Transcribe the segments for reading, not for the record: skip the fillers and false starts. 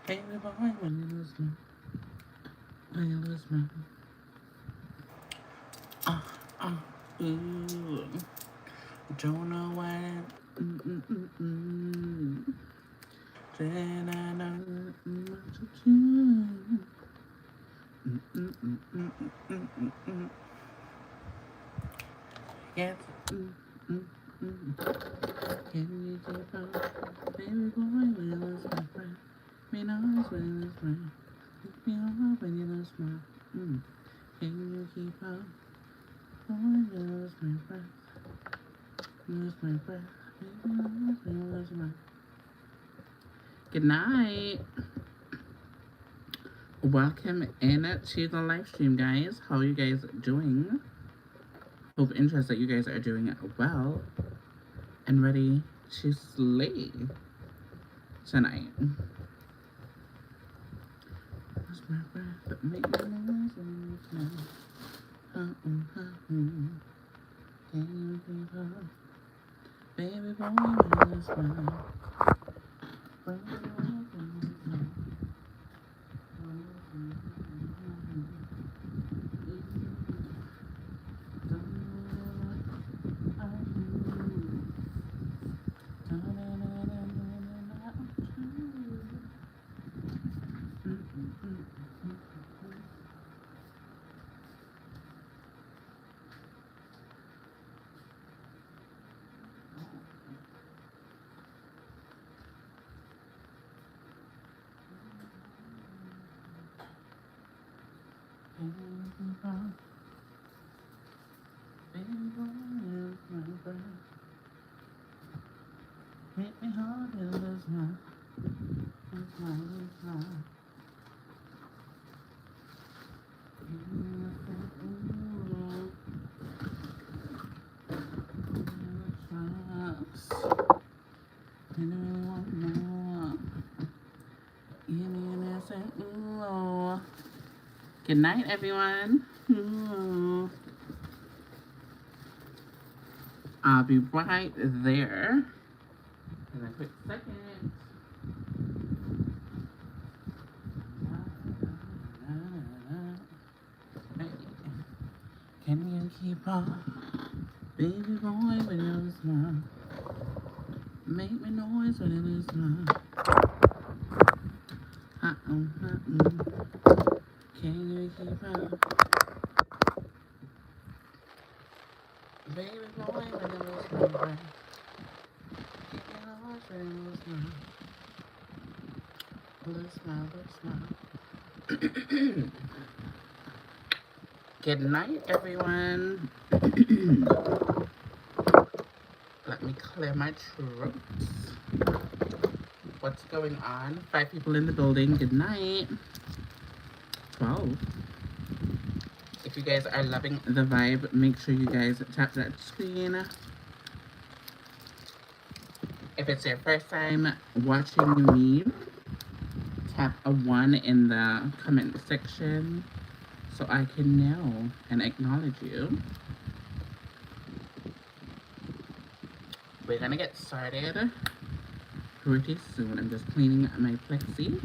Baby boy, when you lose me, when you lose me, ooh, don't know why. Then I know what to do. Yes. Can you keep up, baby boy, when you lose my friend? Me knows when you lose my, pick me up when you lose my. Can you keep up, boy, when you lose my breath? Lose my breath, baby, knows when you lose my. Good night. Welcome in to the live stream, guys. How are you guys doing? Hope interest that you guys are doing well and ready to slay tonight. Lost my breath, but make me noise when you come. Can you keep up? Baby boy, where's my Hit me hard and lose my. Good night, everyone. I'll be right there in a quick second. Can you keep up, baby boy, when you smile? Make me noise when you smile. Can you keep up, baby boy, when you smile? Make me noise when you smile. Blue smile, blue smile. Good night, everyone. Let me clear my throat. What's going on? 5 people in the building. Good night. 12. If you guys are loving the vibe, make sure you guys tap that screen. If it's your first time watching me, tap a 1 in the comment section so I can know and acknowledge you. We're gonna get started pretty soon. I'm just cleaning my plexi,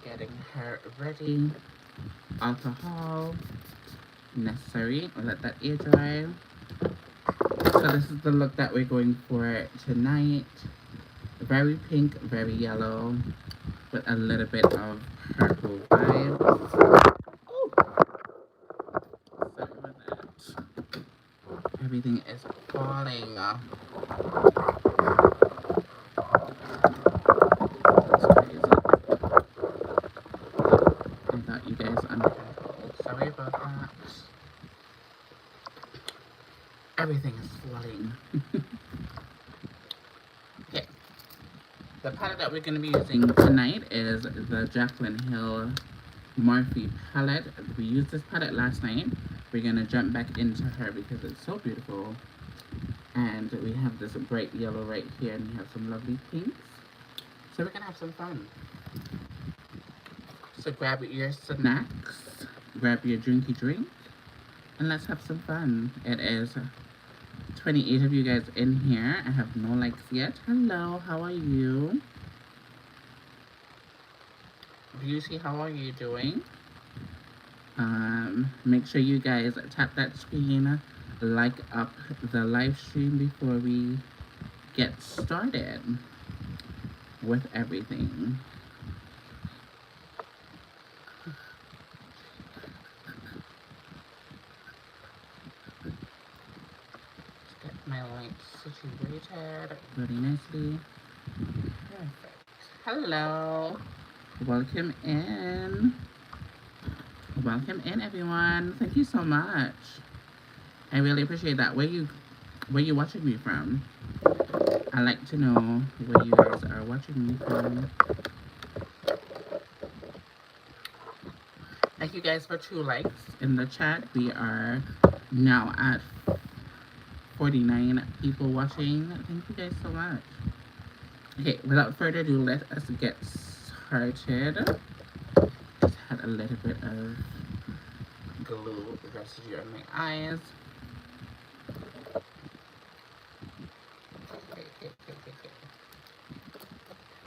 getting her ready. Alcohol necessary. I'll let that air dry. So this is the look that we're going for tonight. Very pink, very yellow, with a little bit of purple vibes. Oh, sorry about that. Everything is falling. That's crazy. I thought you guys understood. Sorry about that. Everything is falling. Okay. The palette that we're going to be using tonight is the Jaclyn Hill Morphe palette. We used this palette last night. We're going to jump back into her because it's so beautiful. And we have this bright yellow right here, and we have some lovely pinks. So we're going to have some fun. So grab your snacks, grab your drinky drink, and let's have some fun. It is 28 of you guys in here. I have no likes yet. Hello, how are you? Beauty, how are you doing? Make sure you guys tap that screen, like up the live stream before we get started with everything. Let's get my lights situated very nicely. Perfect. Hello. Welcome in. Welcome in, everyone. Thank you so much. I really appreciate that. Where you watching me from? I like to know where you guys are watching me from. Thank you guys for 2 likes in the chat. We are now at 49 people watching. Thank you guys so much. Okay, without further ado, let us get started. Just had a little bit of glue residue on my eyes.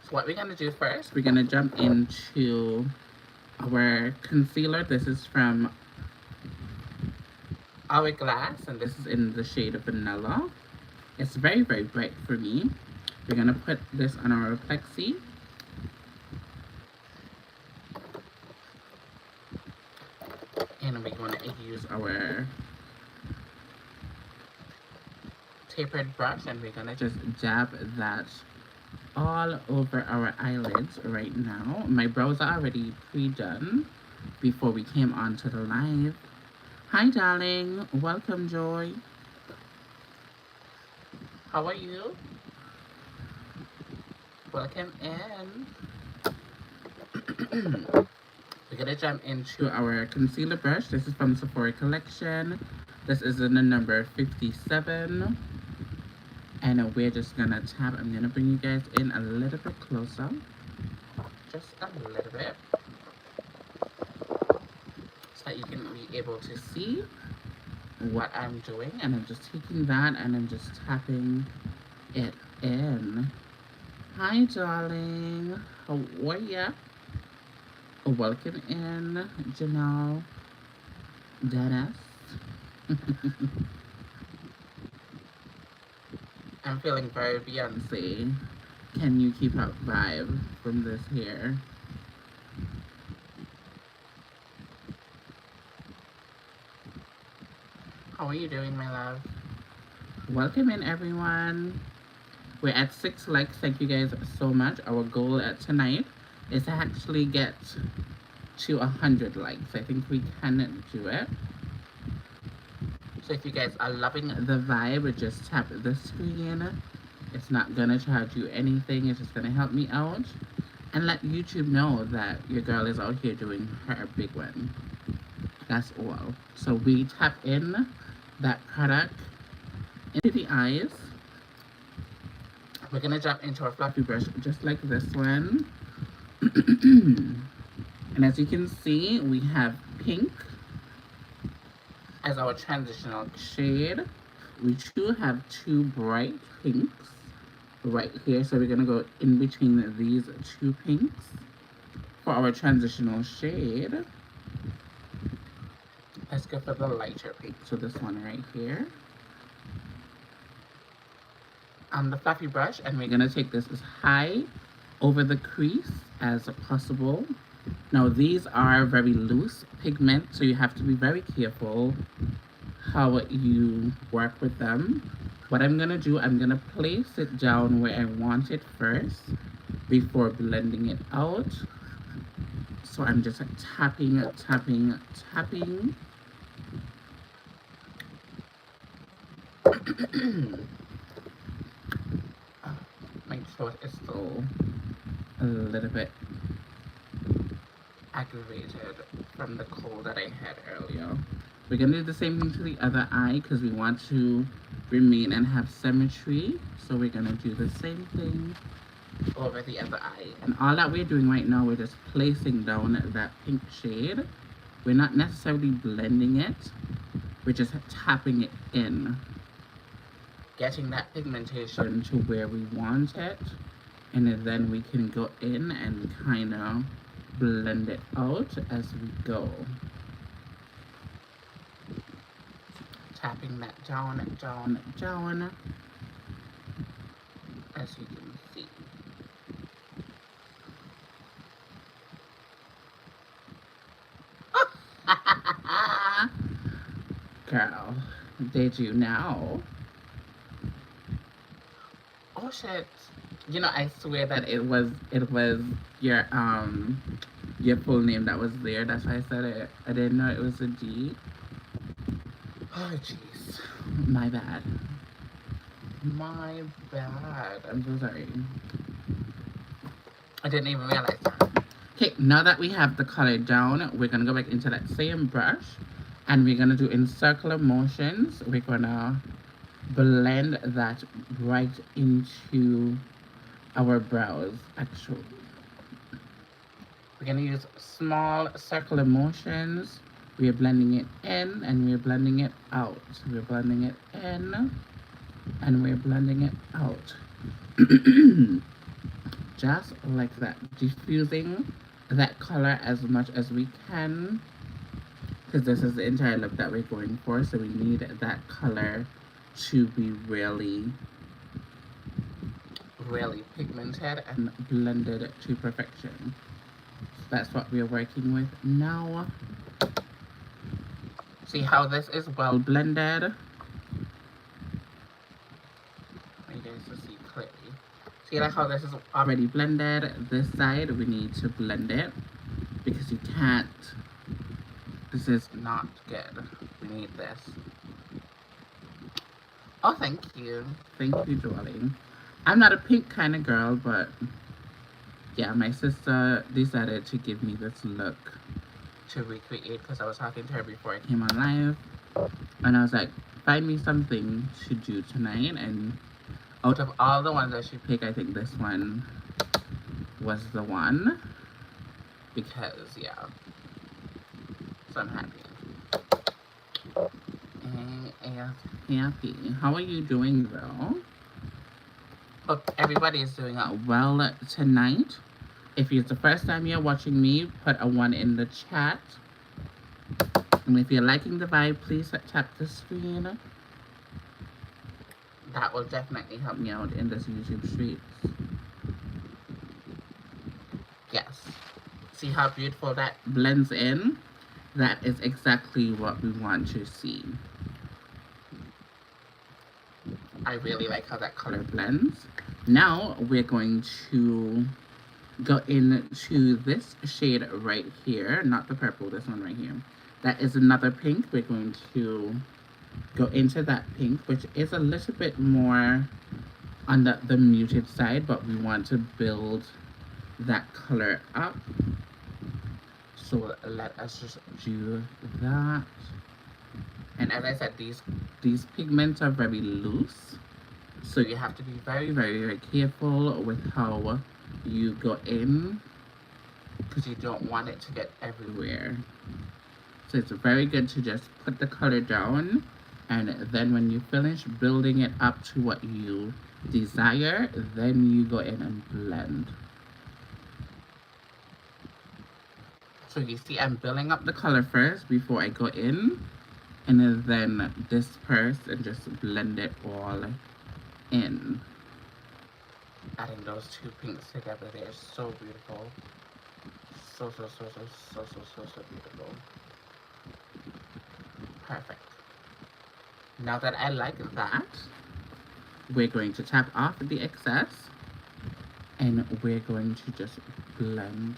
So what we're gonna do first, we're gonna jump into our concealer. This is from Hourglass, and this is in the shade of Vanilla. It's very, very bright for me. We're gonna put this on our plexi. And we're gonna use our tapered brush, and we're gonna just dab that all over our eyelids right now. My brows are already pre-done before we came on to the live. Hi, darling. Welcome, Joy. How are you? Welcome in. We're gonna jump into our concealer brush. This is from Sephora Collection. This is in the number 57. And we're just gonna tap. I'm gonna bring you guys in a little bit closer. Just a little bit. So that you can be able to see what I'm doing. And I'm just taking that and I'm just tapping it in. Hi, darling. How are ya? Welcome in, Janelle. Dennis. I'm feeling very Beyonce. Can you keep up vibe from this here? How are you doing, my love? Welcome in, everyone. We're at 6 likes. Thank you guys so much. Our goal at tonight is to actually get to 100 likes. I think we can do it. So if you guys are loving the vibe, just tap the screen. It's not gonna charge you anything. It's just gonna help me out and let YouTube know that your girl is out here doing her big one. That's all. So we tap in that product into the eyes. We're gonna jump into our fluffy brush just like this one. And as you can see, we have pink as our transitional shade. We do have 2 bright pinks right here. So we're gonna go in between these 2 pinks for our transitional shade. Let's go for the lighter pink. So this one right here. On the fluffy brush, and we're gonna take this as high over the crease as possible. Now these are very loose pigment, so you have to be very careful how you work with them. What I'm gonna do, I'm gonna place it down where I want it first before blending it out. So I'm just tapping, tapping, tapping. My throat is still a little bit aggravated from the cold that I had earlier. We're gonna do the same thing to the other eye because we want to remain and have symmetry. So we're gonna do the same thing over the other eye. And all that we're doing right now, we're just placing down that pink shade We're not necessarily blending it. We're just tapping it in. Getting that pigmentation to where we want it. And then we can go in and kind of blend it out as we go. Tapping that down, down, down. As you can see. Girl, did you know? Oh shit. You know, I swear that it was your full name that was there. That's why I said it. I didn't know it was a D. Oh jeez. My bad. My bad. I'm so sorry. I didn't even realize that. Okay, now that we have the color down, we're gonna go back into that same brush and we're gonna do in circular motions. We're gonna blend that right into our brows, actually. We're gonna use small circular motions. We are blending it in and we're blending it out. We're blending it in and we're blending it out. Just like that. Diffusing that color as much as we can. Because this is the entire look that we're going for. So we need that color to be really pigmented and blended to perfection. So that's what we're working with now. See how this is well blended? I guess to see clearly. See like how this is already blended? This side we need to blend it because you can't. This is not good. We need this. Oh, thank you. Thank you, darling. I'm not a pink kind of girl, but yeah, my sister decided to give me this look to recreate because I was talking to her before I came on live. And I was like, find me something to do tonight. And out of all the ones that she picked, I think this one was the one. Because, yeah. So I'm happy. Happy. How are you doing, though? Hope everybody is doing well tonight. If it's the first time you're watching me, put a 1 in the chat. And if you're liking the vibe, please tap the screen. That will definitely help me out in this YouTube streets. Yes. See how beautiful that blends in? That is exactly what we want to see. I really like how that color blends. Now we're going to go into this shade right here. Not the purple, this one right here. That is another pink. We're going to go into that pink, which is a little bit more on the muted side, but we want to build that color up. So let us just do that. And as I said, these pigments are very loose. So you have to be very, very, very careful with how you go in. Because you don't want it to get everywhere. So it's very good to just put the color down. And then when you finish building it up to what you desire, then you go in and blend. So you see, I'm building up the color first before I go in. And then disperse and just blend it all in. Adding those two pinks together, they are so beautiful. So beautiful. Perfect. Now that I like that, we're going to tap off the excess and we're going to just blend.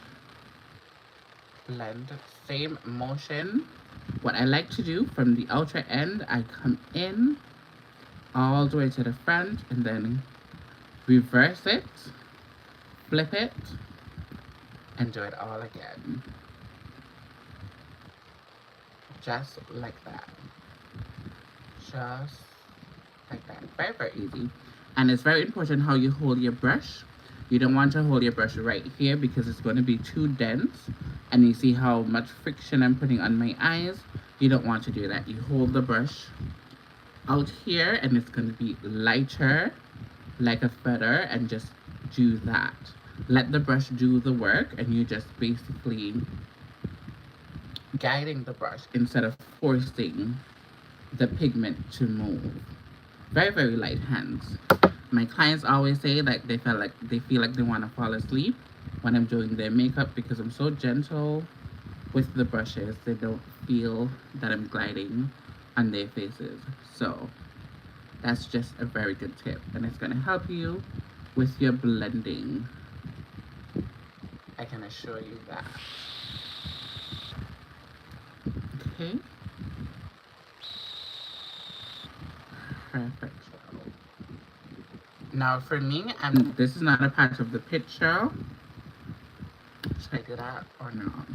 Same motion. What I like to do from the outer end, I come in all the way to the front and then reverse it, flip it, and do it all again. Just like that. Just like that. Very, very easy. And it's very important how you hold your brush. You don't want to hold your brush right here because it's going to be too dense and you see how much friction I'm putting on my eyes. You don't want to do that. You hold the brush out here and it's going to be lighter like a feather, and just do that. Let the brush do the work, and you just basically guiding the brush instead of forcing the pigment to move. Very, very light hands. My clients always say that they feel like they want to fall asleep when I'm doing their makeup because I'm so gentle with the brushes. They don't feel that I'm gliding on their faces. So that's just a very good tip, and it's going to help you with your blending. I can assure you that. Okay. Perfect. Now for me, this is not a part of the picture. Should I do that or not?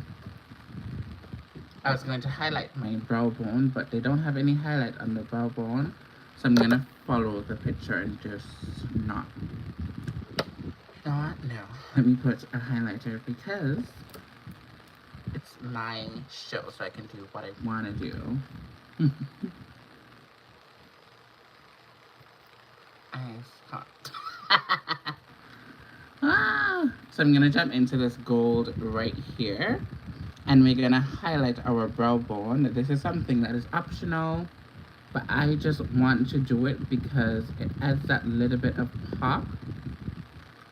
I was going to highlight my brow bone, but they don't have any highlight on the brow bone. So I'm going to follow the picture and just not. You know what? No. Let me put a highlighter because it's my show, so I can do what I want to do. So I'm gonna jump into this gold right here, and we're gonna highlight our brow bone. This is something that is optional, but I just want to do it because it adds that little bit of pop,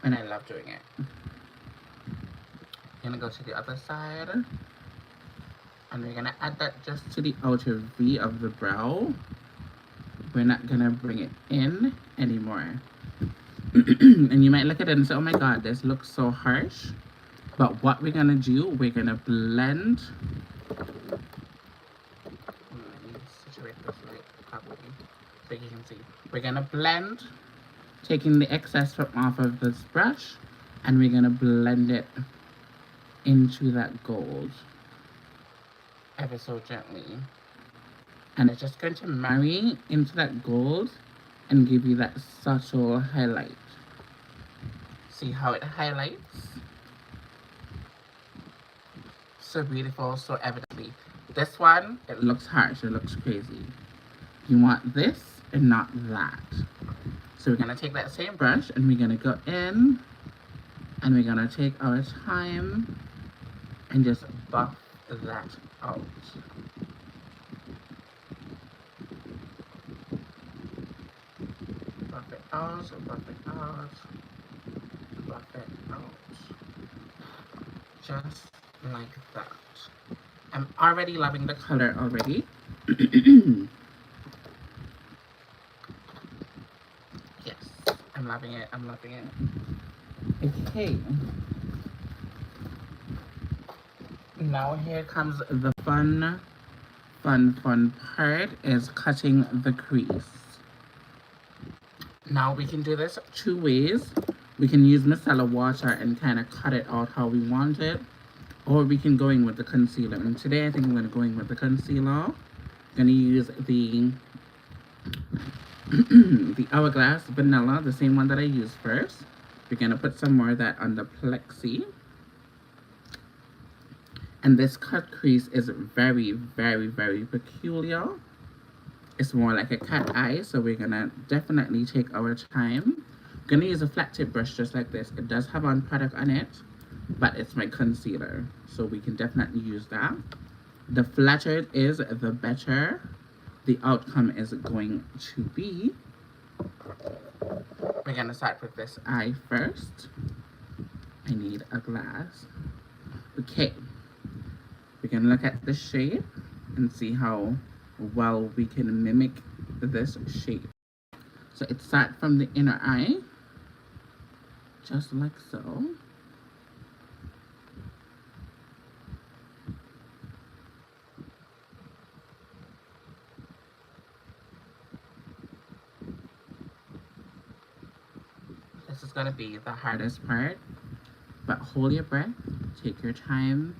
and I love doing it. I'm gonna go to the other side, and we're gonna add that just to the outer V of the brow. We're not gonna bring it in anymore. And you might look at it and say, oh my god, this looks so harsh. But what we're gonna do, we're gonna blend. Let me situate this right properly so you can see. We're gonna blend, taking the excess from off of this brush, and we're gonna blend it into that gold ever so gently. And it's just going to marry into that gold and give you that subtle highlight. See how it highlights? So beautiful, so evidently. This one, it looks harsh, it looks crazy. You want this and not that. So we're gonna take that same brush and we're gonna go in and we're gonna take our time and just buff that out. Buff it out, buff it out, buff it out. Just like that. I'm already loving the color already. Yes, I'm loving it, I'm loving it. Okay. Now here comes the fun part, is cutting the crease. Now we can do this two ways. We can use micellar water and kind of cut it out how we want it, or we can go in with the concealer. And today I think I'm going to go in with the concealer. I'm going to use the the Hourglass Vanilla, the same one that I used first. We're going to put some more of that on the plexi. And this cut crease is very, very, very peculiar. It's more like a cat eye, so we're gonna definitely take our time. I'm gonna use a flat tip brush just like this. It does have on product on it, but it's my concealer, so we can definitely use that. The flatter it is, the better the outcome is going to be. We're gonna start with this eye first. I need a glass. Okay. We can look at the shape and see how well we can mimic this shape. So it starts from the inner eye, just like so. This is gonna be the hardest part, but hold your breath, take your time.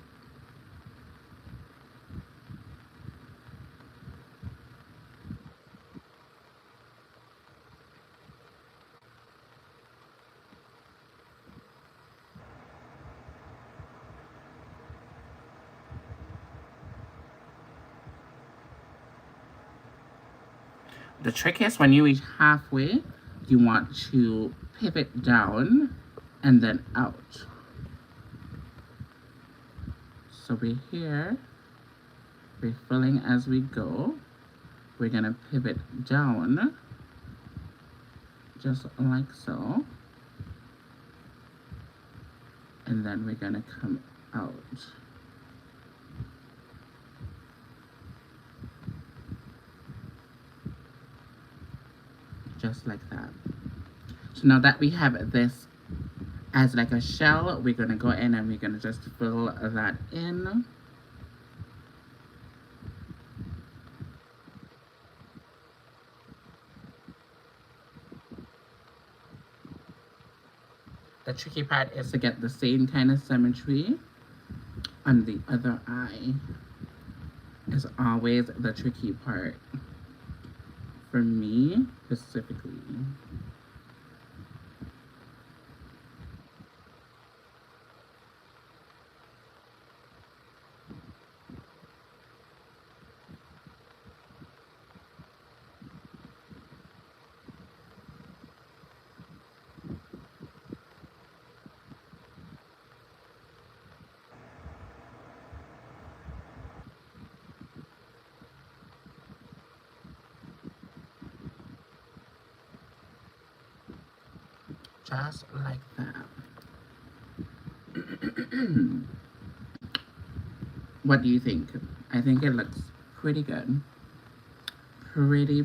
The trick is when you reach halfway, you want to pivot down and then out. So we're here, we're filling as we go. We're gonna pivot down, just like so. And then we're gonna come out. Just like that. So now that we have this as like a shell, we're gonna go in and we're gonna just fill that in. The tricky part is to get the same kind of symmetry on the other eye. Is always the tricky part for me specifically. Just like that. What do you think? I think it looks pretty good. Pretty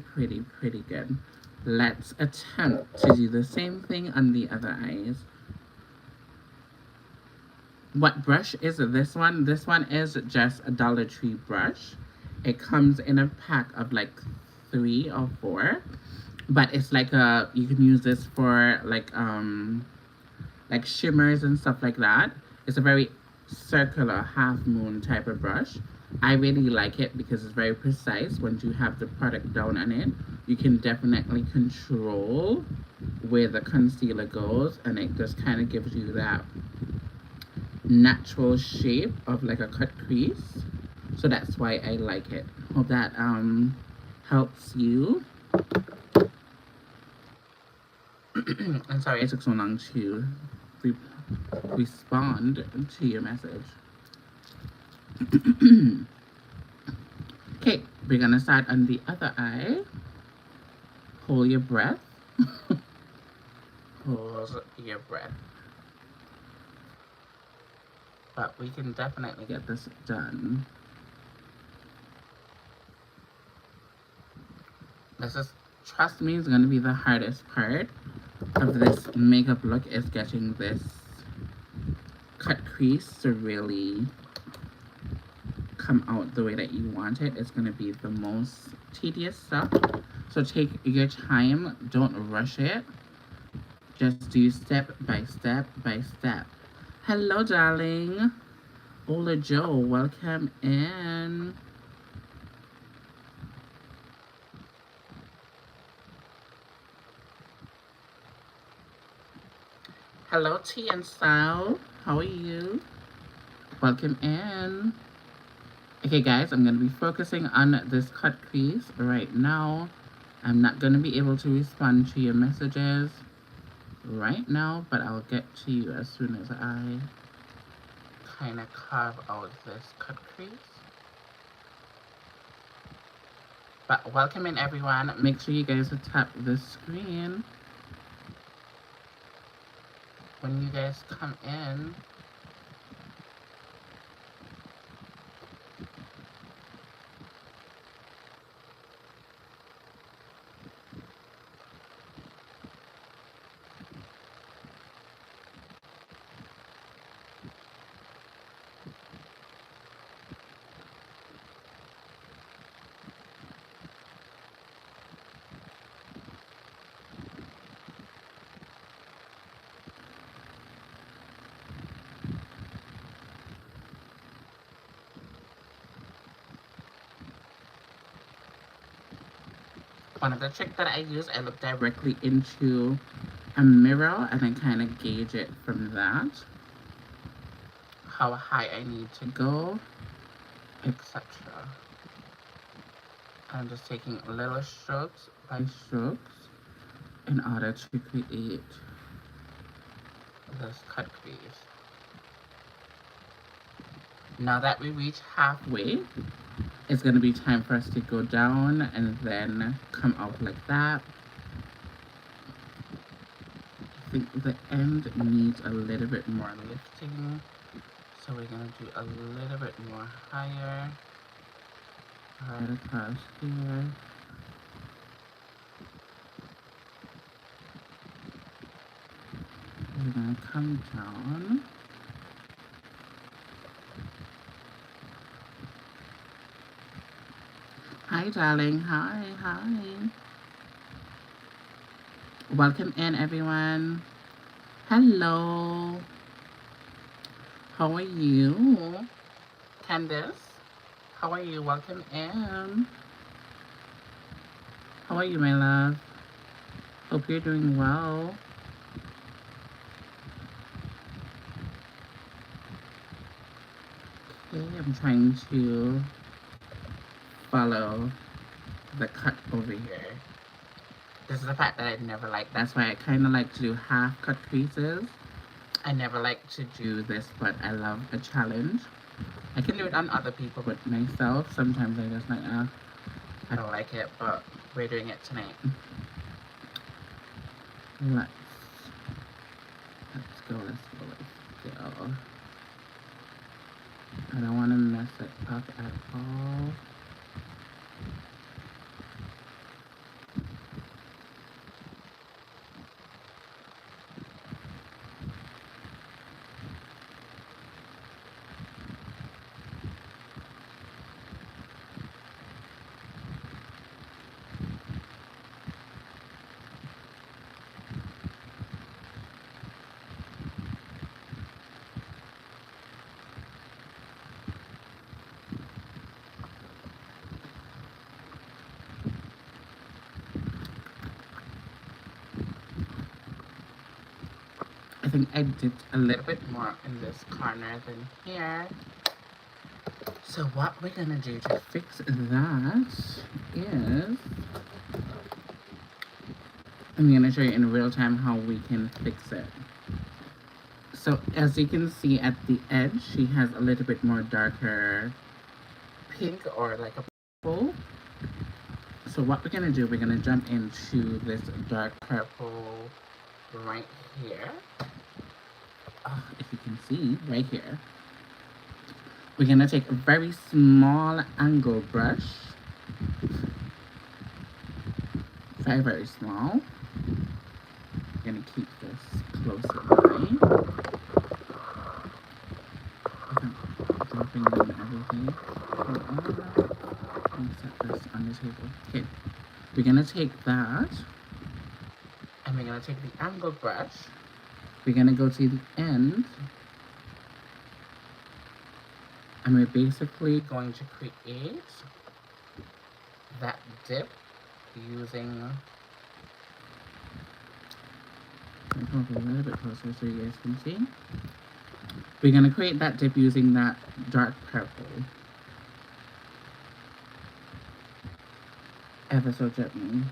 good. Let's attempt to do the same thing on the other eyes. What brush is this one? This one is just a Dollar Tree brush. It comes in a pack of like 3 or 4. But it's like you can use this for like shimmers and stuff like that. It's a very circular half moon type of brush. I really like it because it's very precise. Once you have the product down on it, you can definitely control where the concealer goes, and it just kind of gives you that natural shape of like a cut crease. So that's why I like it. Hope that helps you. I'm sorry it took so long to respond to your message. Okay, we're gonna start on the other eye. Hold your breath. Hold your breath. But we can definitely get this done. This is, trust me, is gonna be the hardest part of this makeup look, is getting this cut crease to really come out the way that you want it. It's going to be the most tedious stuff. So take your time. Don't rush it. Just do step by step by step. Hello, darling. Ola Joe, welcome in. Hello, T and Style. How are you? Welcome in. Okay guys, I'm going to be focusing on this cut crease right now. I'm not going to be able to respond to your messages right now, but I'll get to you as soon as I kind of carve out this cut crease. But welcome in everyone. Make sure you guys tap the screen when you guys come in. One of the tricks that I use, I look directly into a mirror and then kind of gauge it from that. How high I need to go, etc. I'm just taking little strokes apply strokes in order to create this cut crease. Now that we reach halfway, it's going to be time for us to go down and then come out like that. I think the end needs a little bit more lifting, so we're going to do a little bit more higher right across here. We're going to come down. Hi, darling. Hi, hi. Welcome in, everyone. Hello. How are you? Candace, how are you? Welcome in. How are you, my love? Hope you're doing well. Okay, I'm trying to follow the cut over here. This is the fact that I never like. That's why I kind of like to do half cut creases. I never like to do this, but I love a challenge. I can do it on other people, but myself, sometimes I just like, I don't like it, but we're doing it tonight. Let's go. I don't want to mess it up at all. I think I did a little bit more in this corner than here. So what we're gonna do to fix that is, I'm gonna show you in real time how we can fix it. So as you can see at the edge, she has a little bit more darker pink or like a purple. So what we're gonna do, we're gonna jump into this dark purple right here. If you can see, right here. We're gonna take a very small angle brush. Very, very small. We're gonna keep this close in line. Dropping in everything. Let me set this on the table. Okay. We're gonna take that. And we're gonna take the angle brush. We're gonna go to the end. And we're basically going to create that dip using, I'll come a little bit closer so you guys can see. We're going to create that dip using that dark purple. Ever so gently.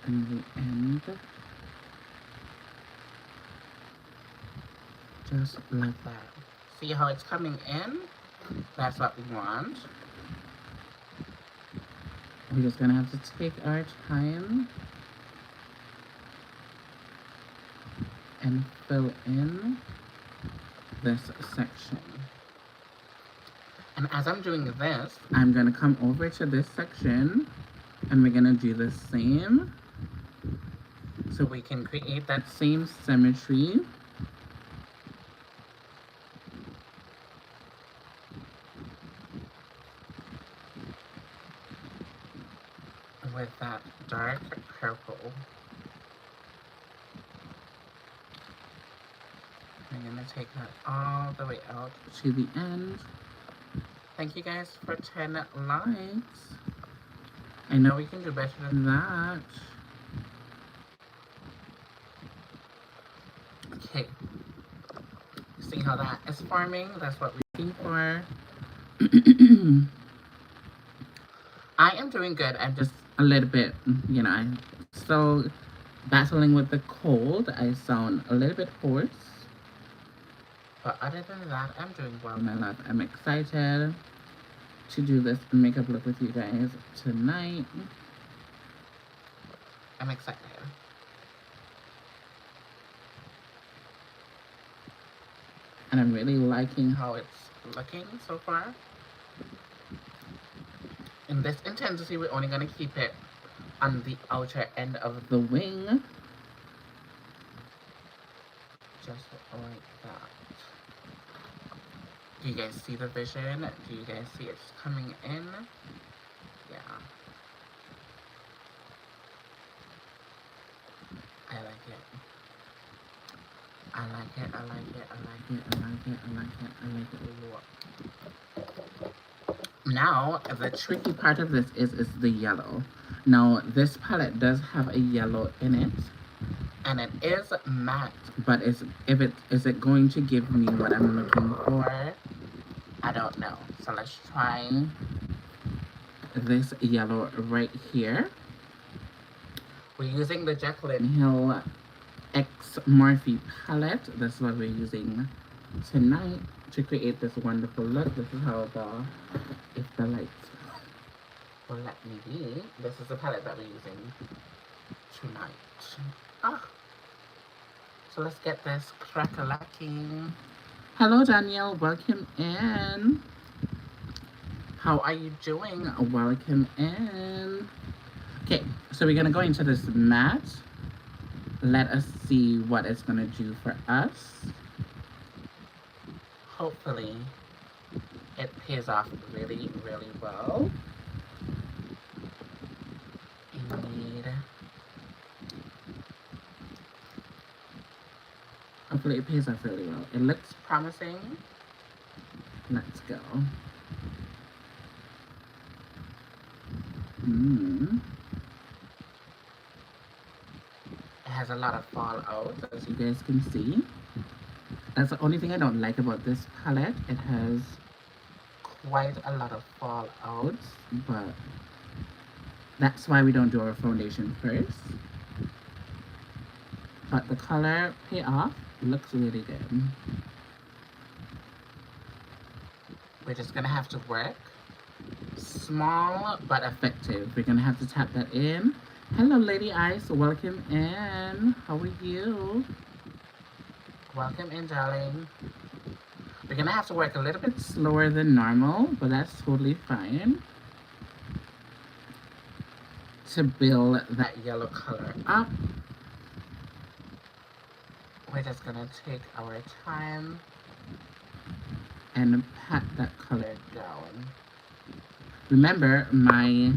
And the end. Just like that. See how it's coming in? That's what we want. We're just gonna have to take our time and fill in this section. And as I'm doing this, I'm gonna come over to this section and we're gonna do the same. So we can create that same symmetry. With that dark purple. I'm gonna take that all the way out to the end. Thank you guys for 10 likes. I know we can do better than that. Okay. See how that is forming? That's what we're looking for. I am doing good. I'm just a little bit, you know, I'm still battling with the cold. I sound a little bit hoarse. But other than that, I'm doing well, my love. I'm excited to do this makeup look with you guys tonight. I'm excited. And I'm really liking how it's looking so far. In this intensity, we're only going to keep it on the outer end of the wing. Just like that. Do you guys see the vision? Do you guys see it's coming in? Yeah. I like it. I like it, I like it, I like it, I like it, I like it, I like it a lot. Now, the tricky part of this is the yellow. Now, this palette does have a yellow in it. And it is matte, but is it going to give me what I'm looking for? I don't know. So let's try this yellow right here. We're using the Jaclyn Hill X Morphe palette. That's what we're using tonight to create this wonderful look. This is how if the lights will let me be. This is the palette that we're using tonight. So let's get this crack-a-lacking. Hello, Danielle. Welcome in. How are you doing? Welcome in. Okay, so we're going to go into this matte. Let us see what it's going to do for us. Hopefully, it pays off really, really well. Indeed. Hopefully it pays off really well. It looks promising. Let's go. It has a lot of fallout, as you guys can see. That's the only thing I don't like about this palette. It has quite a lot of fallouts, but that's why we don't do our foundation first. But the color payoff looks really good. We're just gonna have to work small but effective. We're gonna have to tap that in. Hello, Lady Ice. Welcome in. How are you? Welcome in, darling. We're gonna have to work a little bit slower than normal, but that's totally fine. To build that yellow color up. We're just gonna take our time and pat that color down. Remember, my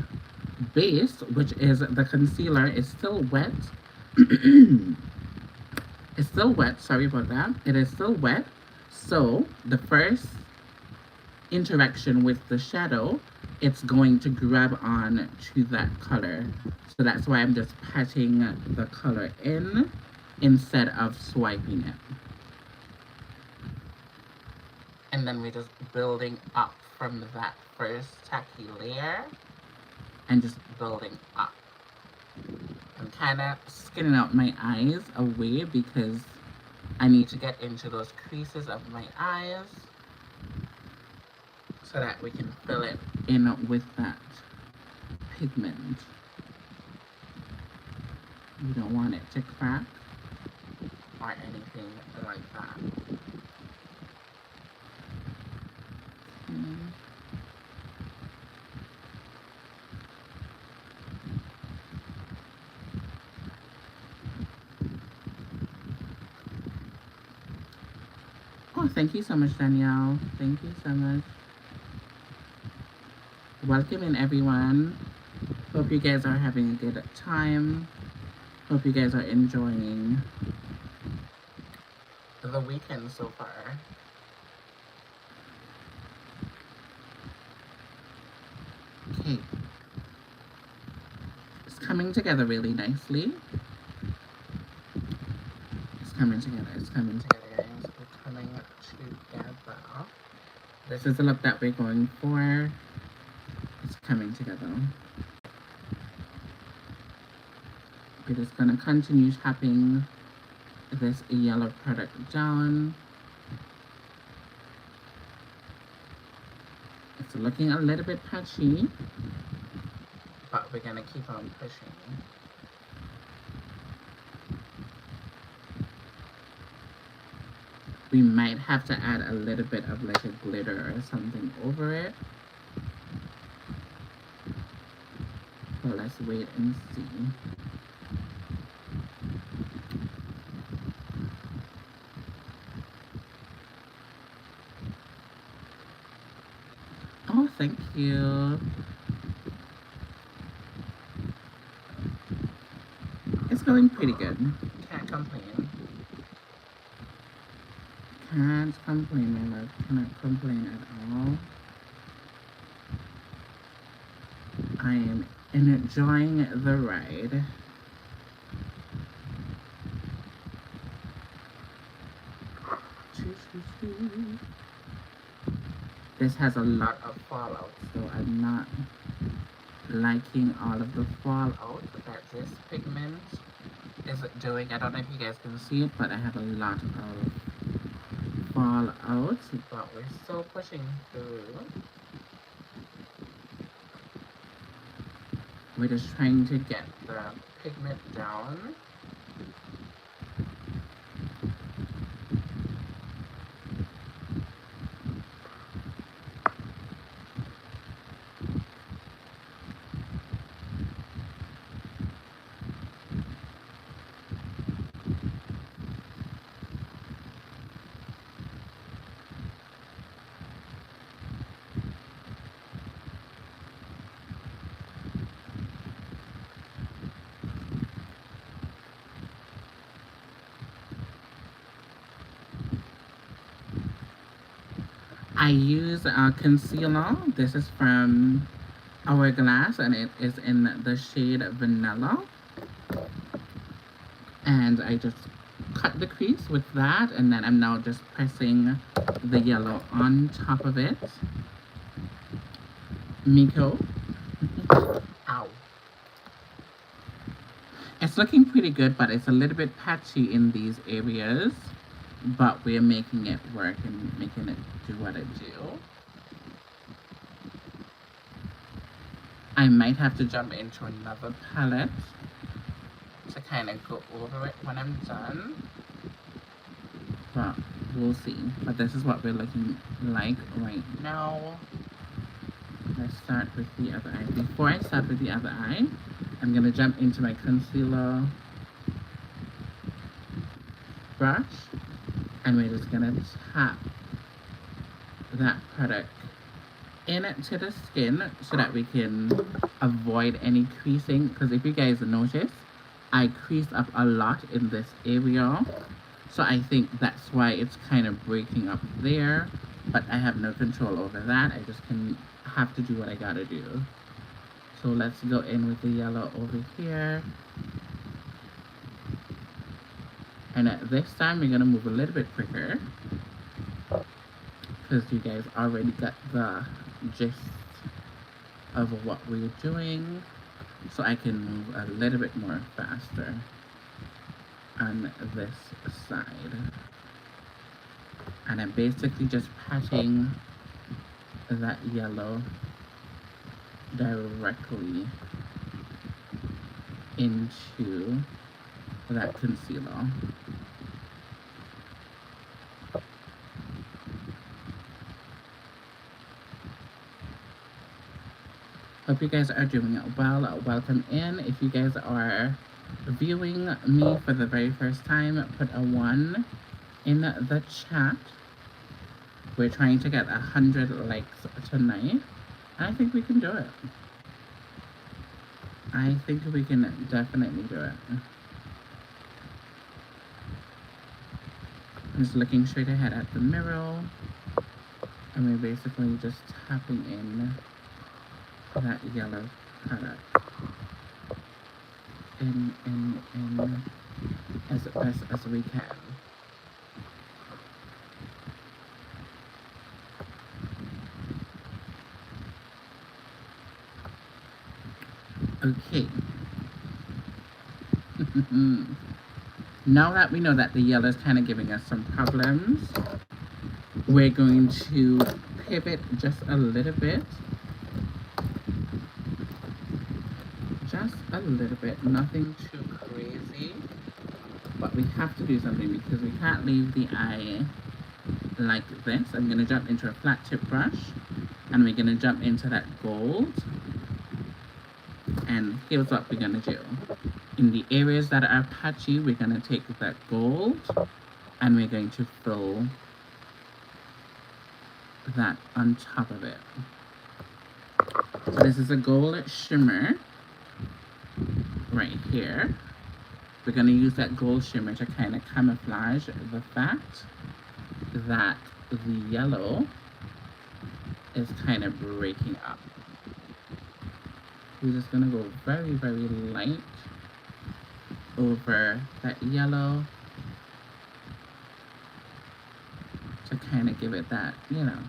base, which is the concealer, is still wet. It's still wet, sorry about that. It is still wet. So the first interaction with the shadow, it's going to grab on to that color. So that's why I'm just patting the color in instead of swiping it. And then we're just building up from that first tacky layer and just building up. I'm kind of skinning out my eyes away because I need to get into those creases of my eyes so that we can fill it in with that pigment. You don't want it to crack or anything like that. Oh, thank you so much, Danielle. Thank you so much. Welcome in, everyone. Hope you guys are having a good time. Hope you guys are enjoying the weekend so far. Okay. It's coming together really nicely. It's coming together, guys. It's coming together. This is the look that we're going for. It's coming together. We're just gonna continue tapping this yellow product down. It's looking a little bit patchy, but we're gonna keep on pushing. We might have to add a little bit of like a glitter or something over it. But let's wait and see. Oh, thank you. It's going pretty good. Can't complain. Can't complain, my love. Cannot complain at all. I am enjoying the ride. This has a lot of fallout, so I'm not liking all of the fallout that this pigment is doing. I don't know if you guys can see it, but I have a lot of fallout, but we're still pushing through. We're just trying to get the pigment down. I use a concealer. This is from Hourglass, and it is in the shade Vanilla. And I just cut the crease with that, and then I'm now just pressing the yellow on top of it. Miko. Ow. It's looking pretty good, but it's a little bit patchy in these areas. But we're making it work and making it do what it do. I might have to jump into another palette to kind of go over it when I'm done. But we'll see. But this is what we're looking like right now. Let's start with the other eye. Before I start with the other eye, I'm going to jump into my concealer brush. And we're just gonna tap that product into the skin so that we can avoid any creasing. Because if you guys notice, I crease up a lot in this area. So I think that's why it's kind of breaking up there. But I have no control over that. I just have to do what I gotta do. So let's go in with the yellow over here. And at this time, we're gonna move a little bit quicker because you guys already got the gist of what we're doing. So I can move a little bit more faster on this side. And I'm basically just patting that yellow directly into that concealer. Hope you guys are doing well. Welcome in. If you guys are viewing me for the very first time, put a 1 in the chat. We're trying to get 100 likes tonight. I think we can do it. I think we can definitely do it. I'm just looking straight ahead at the mirror. And we're basically just tapping in that yellow product in as best as we can. Okay. Now that we know that the yellow is kind of giving us some problems, we're going to pivot just a little bit. Just a little bit, nothing too crazy. But we have to do something because we can't leave the eye like this. I'm going to jump into a flat tip brush and we're going to jump into that gold. And here's what we're going to do. In the areas that are patchy, we're going to take that gold and we're going to fill that on top of it. So this is a gold shimmer right here. We're going to use that gold shimmer to kind of camouflage the fact that the yellow is kind of breaking up. We're just going to go very, very light over that yellow to kind of give it that, you know,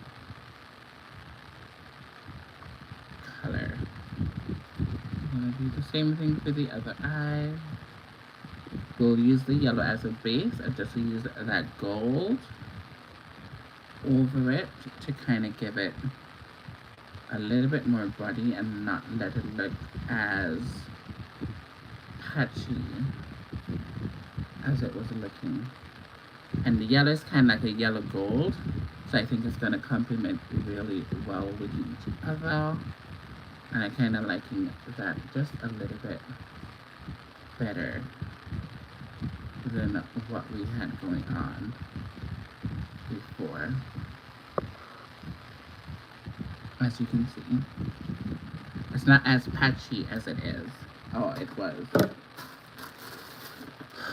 color. I'm going to do the same thing for the other eye. We'll use the yellow as a base and just use that gold over it to kind of give it a little bit more body and not let it look as patchy as it was looking. And the yellow is kind of like a yellow gold, so I think it's going to complement really well with each other. And I kind of liking that just a little bit better than what we had going on before. As you can see, it's not as patchy as it is. Oh, it was.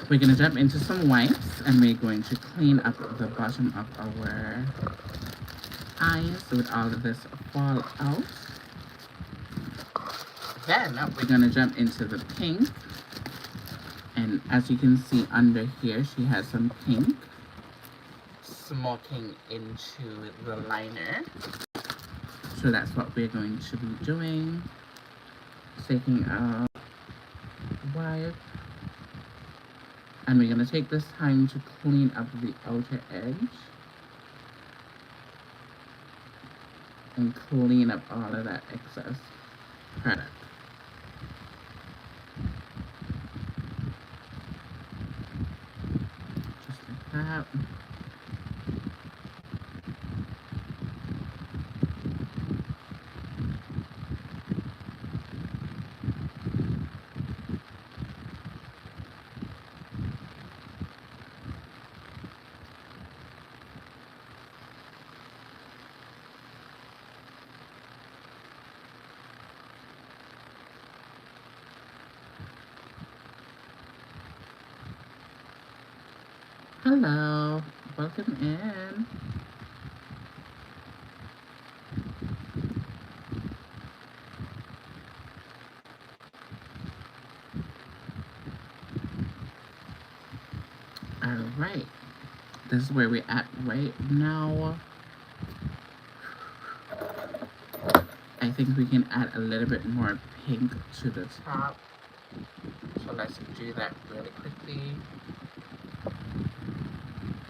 We're going to jump into some whites and we're going to clean up the bottom of our eyes with all of this fall out. Then we're going to jump into the pink. And as you can see under here, she has some pink smoking into the liner. So that's what we're going to be doing. Taking a wipe. And we're going to take this time to clean up the outer edge. And clean up all of that excess product. Just like that. Hello, welcome in. All right, this is where we're at right now. I think we can add a little bit more pink to the top. So let's do that really quickly.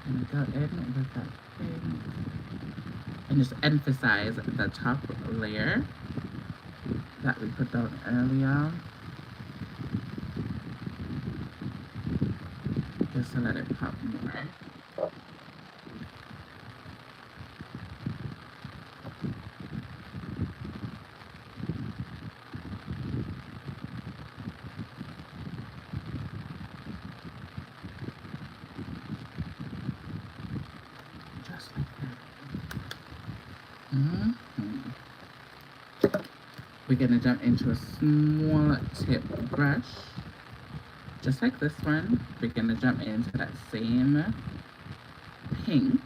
And go in with that pink. And just emphasize the top layer that we put down earlier. Just to let it pop more. Just like that. We're gonna jump into a small tip brush. Just like this one, we're gonna jump into that same pink.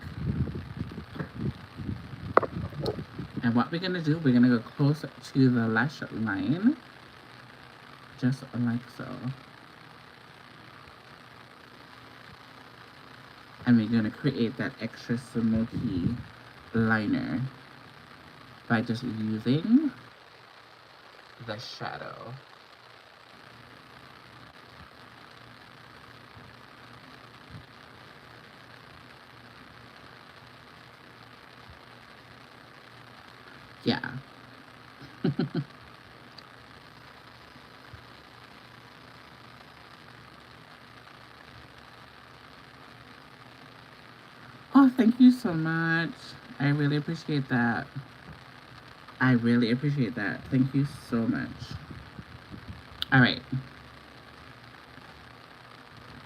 And what we're gonna do, we're gonna go close to the lash line, just like so. And we're gonna create that extra smoky liner by just using the shadow. thank you so much. I really appreciate that. I really appreciate that. Thank you so much. All right.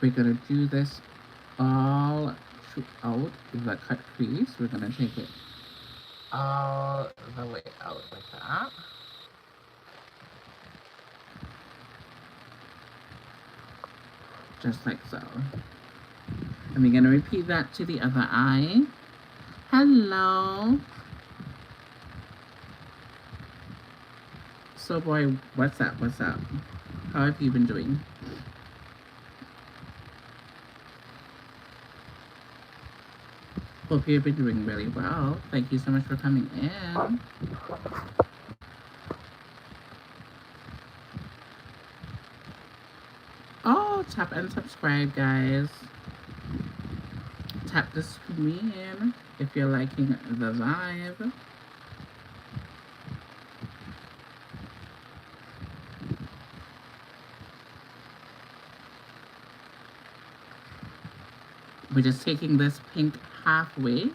We're going to do this all throughout the cut crease. We're going to take it all the way out like that. Just like so. And we're going to repeat that to the other eye. Hello. So boy, what's up? What's up? How have you been doing? Hope you've been doing really well. Thank you so much for coming in. Oh, tap and subscribe, guys. Tap the screen if you're liking the vibe. We're just taking this pink halfway.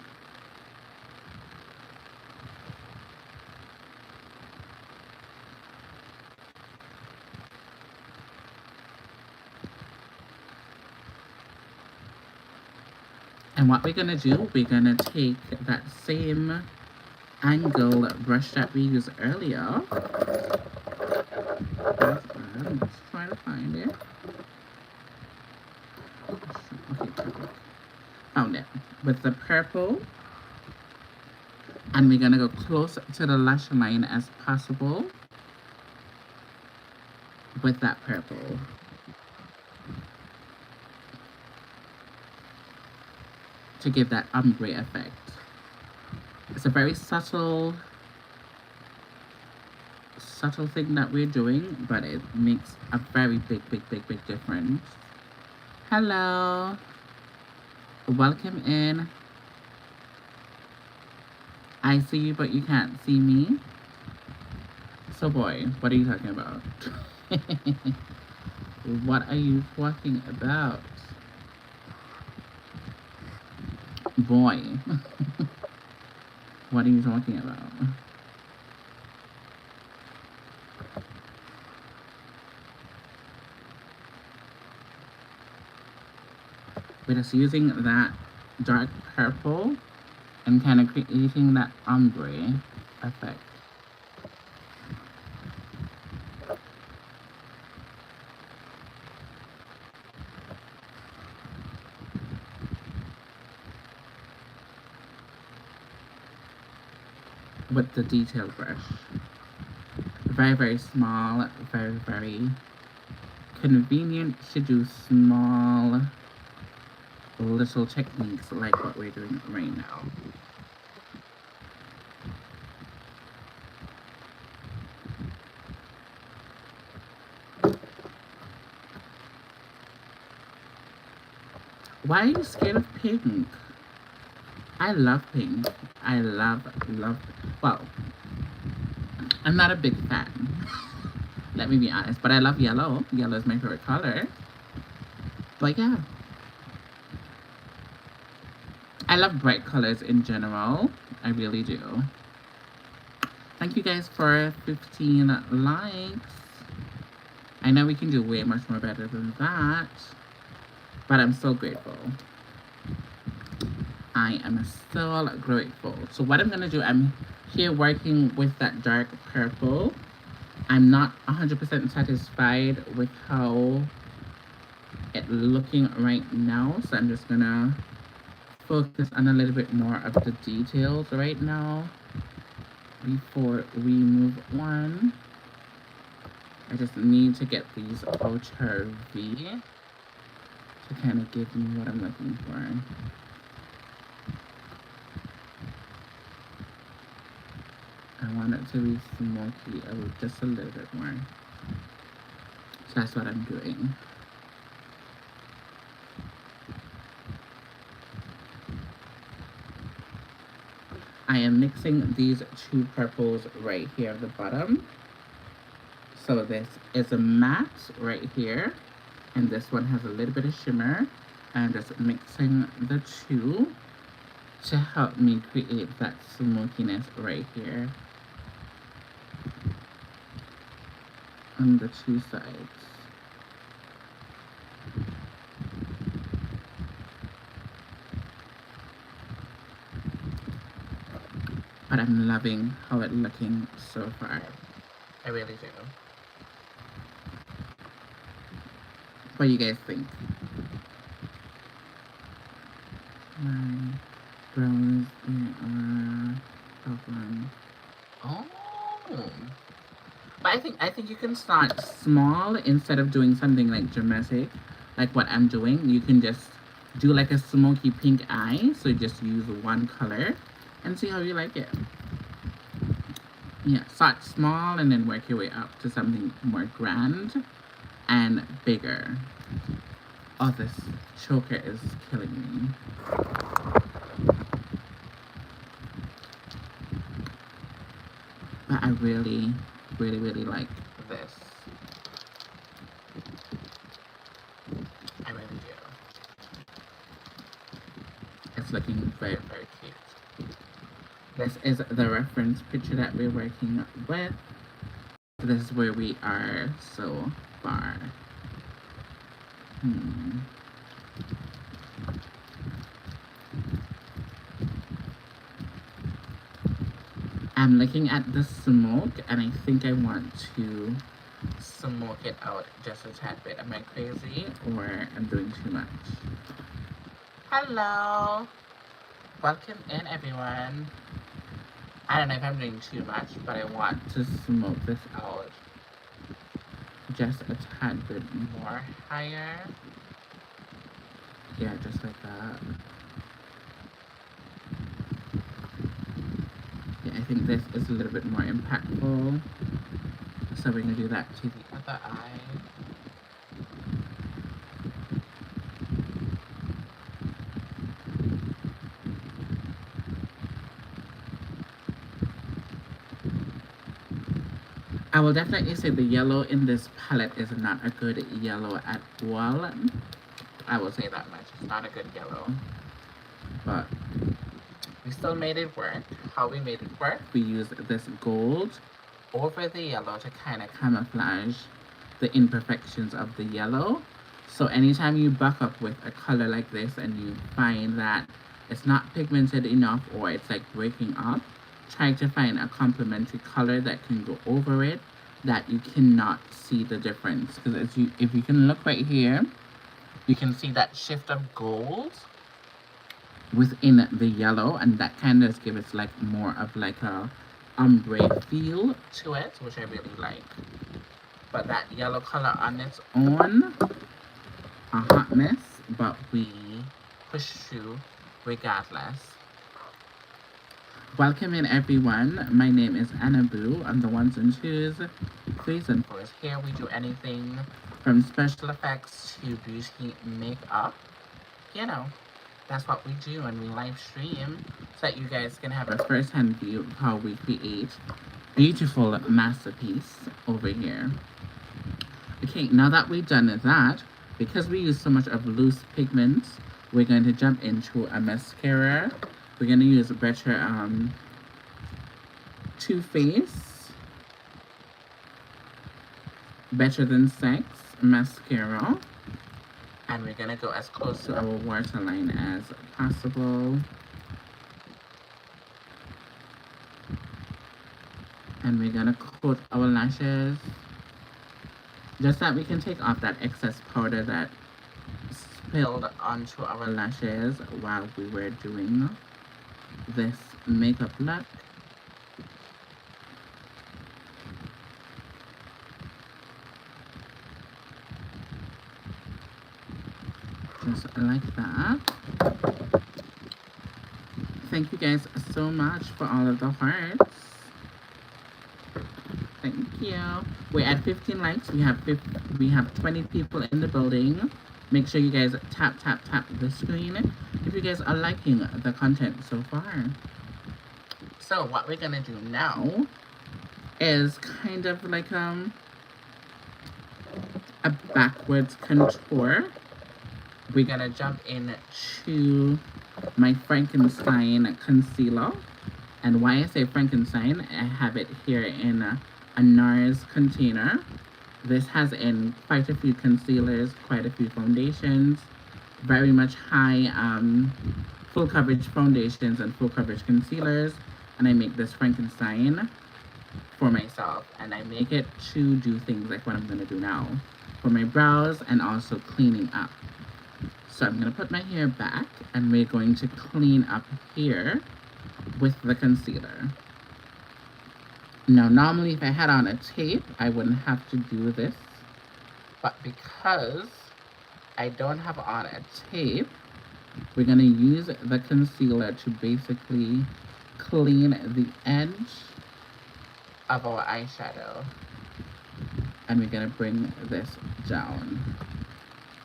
And what we're gonna do, we're gonna take that same angle brush that we used earlier. I'm just trying to find it. Okay, perfect. Found it. With the purple. And we're gonna go close to the lash line as possible with that purple. To give that ombre effect. It's a very subtle thing that we're doing, but it makes a very big difference. Hello. Welcome in. I see you, but you can't see me. So boy, what are you talking about? What are you talking about? Boy. What are you talking about? We're just using that dark purple and kind of creating that ombre effect. With the detail brush. Very small, very convenient to do small little techniques like what we're doing right now. Why are you scared of pink? I love pink. I love, well, I'm not a big fan. Let me be honest, but I love yellow. Yellow is my favorite color. But yeah. I love bright colors in general. I really do. Thank you guys for 15 likes. I know we can do way much more better than that, but I'm so grateful. I am so grateful. So what I'm gonna do, I'm here working with that dark purple. I'm not 100% satisfied with how it's looking right now, so I'm just gonna focus on a little bit more of the details right now before we move on. I just need to get these outer V to kind of give me what I'm looking for. I want it to be smoky just a little bit more. So that's what I'm doing. I am mixing these two purples right here at the bottom. So this is a matte right here, and this one has a little bit of shimmer. I'm just mixing the two. to help me create that smokiness right here on the two sides. But I'm loving how it's looking so far. I really do. What do you guys think? My brows are one. Oh. But I think you can start small instead of doing something like dramatic, like what I'm doing. You can just do like a smoky pink eye. So just use one color and see how you like it. Yeah, start small and then work your way up to something more grand and bigger. Oh, this choker is killing me. But I really, really, really like this. I really do. It's looking very, very cute. This is the reference picture that we're working with. This is where we are so far. I'm looking at the smoke and I think I want to smoke it out just a tad bit. Am I crazy or I'm doing too much? Hello! Welcome in, everyone. I don't know if I'm doing too much, but I want to smoke this out just a tad bit more higher. Yeah, just like that. Yeah, I think this is a little bit more impactful. So we're gonna do that to the other eye. I will definitely say the yellow in this palette is not a good yellow at all. I will say that much. It's not a good yellow. But we still made it work. How we made it work? We used this gold over the yellow to kind of camouflage the imperfections of the yellow. So anytime you buck up with a color like this and you find that it's not pigmented enough or it's like breaking up, try to find a complementary color that can go over it that you cannot see the difference. Because if you can look right here, you can see that shift of gold within the yellow, and that kind of gives it like more of like a ombre feel to it, which I really like. But that yellow color on its own, a hot mess, but we push through regardless. Welcome in, everyone. My name is Anna Boo. I'm the ones and twos, threes and fours. Here we do anything from special effects to beauty makeup. You know, that's what we do, and we live stream so that you guys can have a first-hand view of how we create beautiful masterpiece over here. Okay, now that we've done that, because we use so much of loose pigments, we're going to jump into a mascara. We're going to use a better Too Faced Better Than Sex mascara. And we're going to go as close to our waterline as possible. And we're going to coat our lashes, just that we can take off that excess powder that spilled onto our lashes while we were doing this makeup look. Just like that. Thank you guys so much for all of the hearts. Thank you. We're at 15 likes. We have 20 people in the building. Make sure you guys tap the screen if you guys are liking the content so far. So what we're gonna do now is kind of like a backwards contour. We're gonna jump into my Frankenstein concealer. And why I say Frankenstein, I have it here in a NARS container. This has in quite a few concealers, quite a few foundations, very much high full coverage foundations and full coverage concealers. And I make this Frankenstein for myself, and I make it to do things like what I'm going to do now for my brows and also cleaning up. So I'm going to put my hair back, and we're going to clean up here with the concealer. Now, normally if I had on a tape, I wouldn't have to do this, but because I don't have on a tape, we're going to use the concealer to basically clean the edge of our eyeshadow. And we're going to bring this down,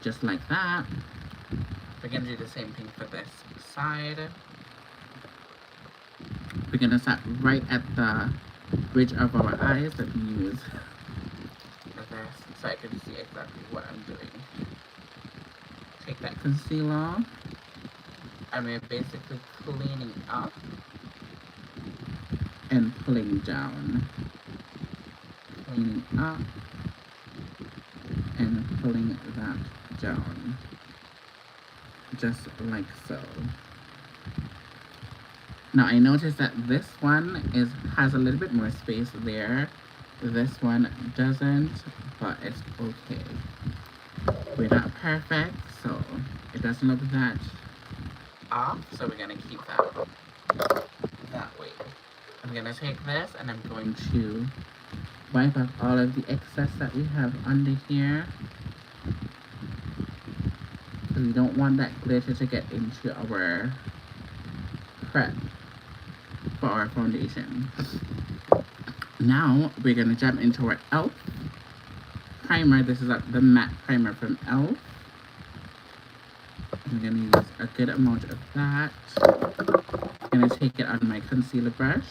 just like that. We're going to do the same thing for this side. We're going to start right at the bridge of our eyes and use this so I can see exactly what I'm doing. Take that concealer, and we're basically cleaning up and pulling down. Cleaning up and pulling that down. Just like so. Now I noticed that this one has a little bit more space there. This one doesn't, but it's okay. We're not perfect, so it doesn't look that off, so we're gonna keep that way. I'm gonna take this and I'm going to wipe off all of the excess that we have under here. So we don't want that glitter to get into our prep for our foundation. Now we're gonna jump into our e.l.f. primer. This is the matte primer from e.l.f. I'm gonna use a good amount of that. I'm gonna take it on my concealer brush.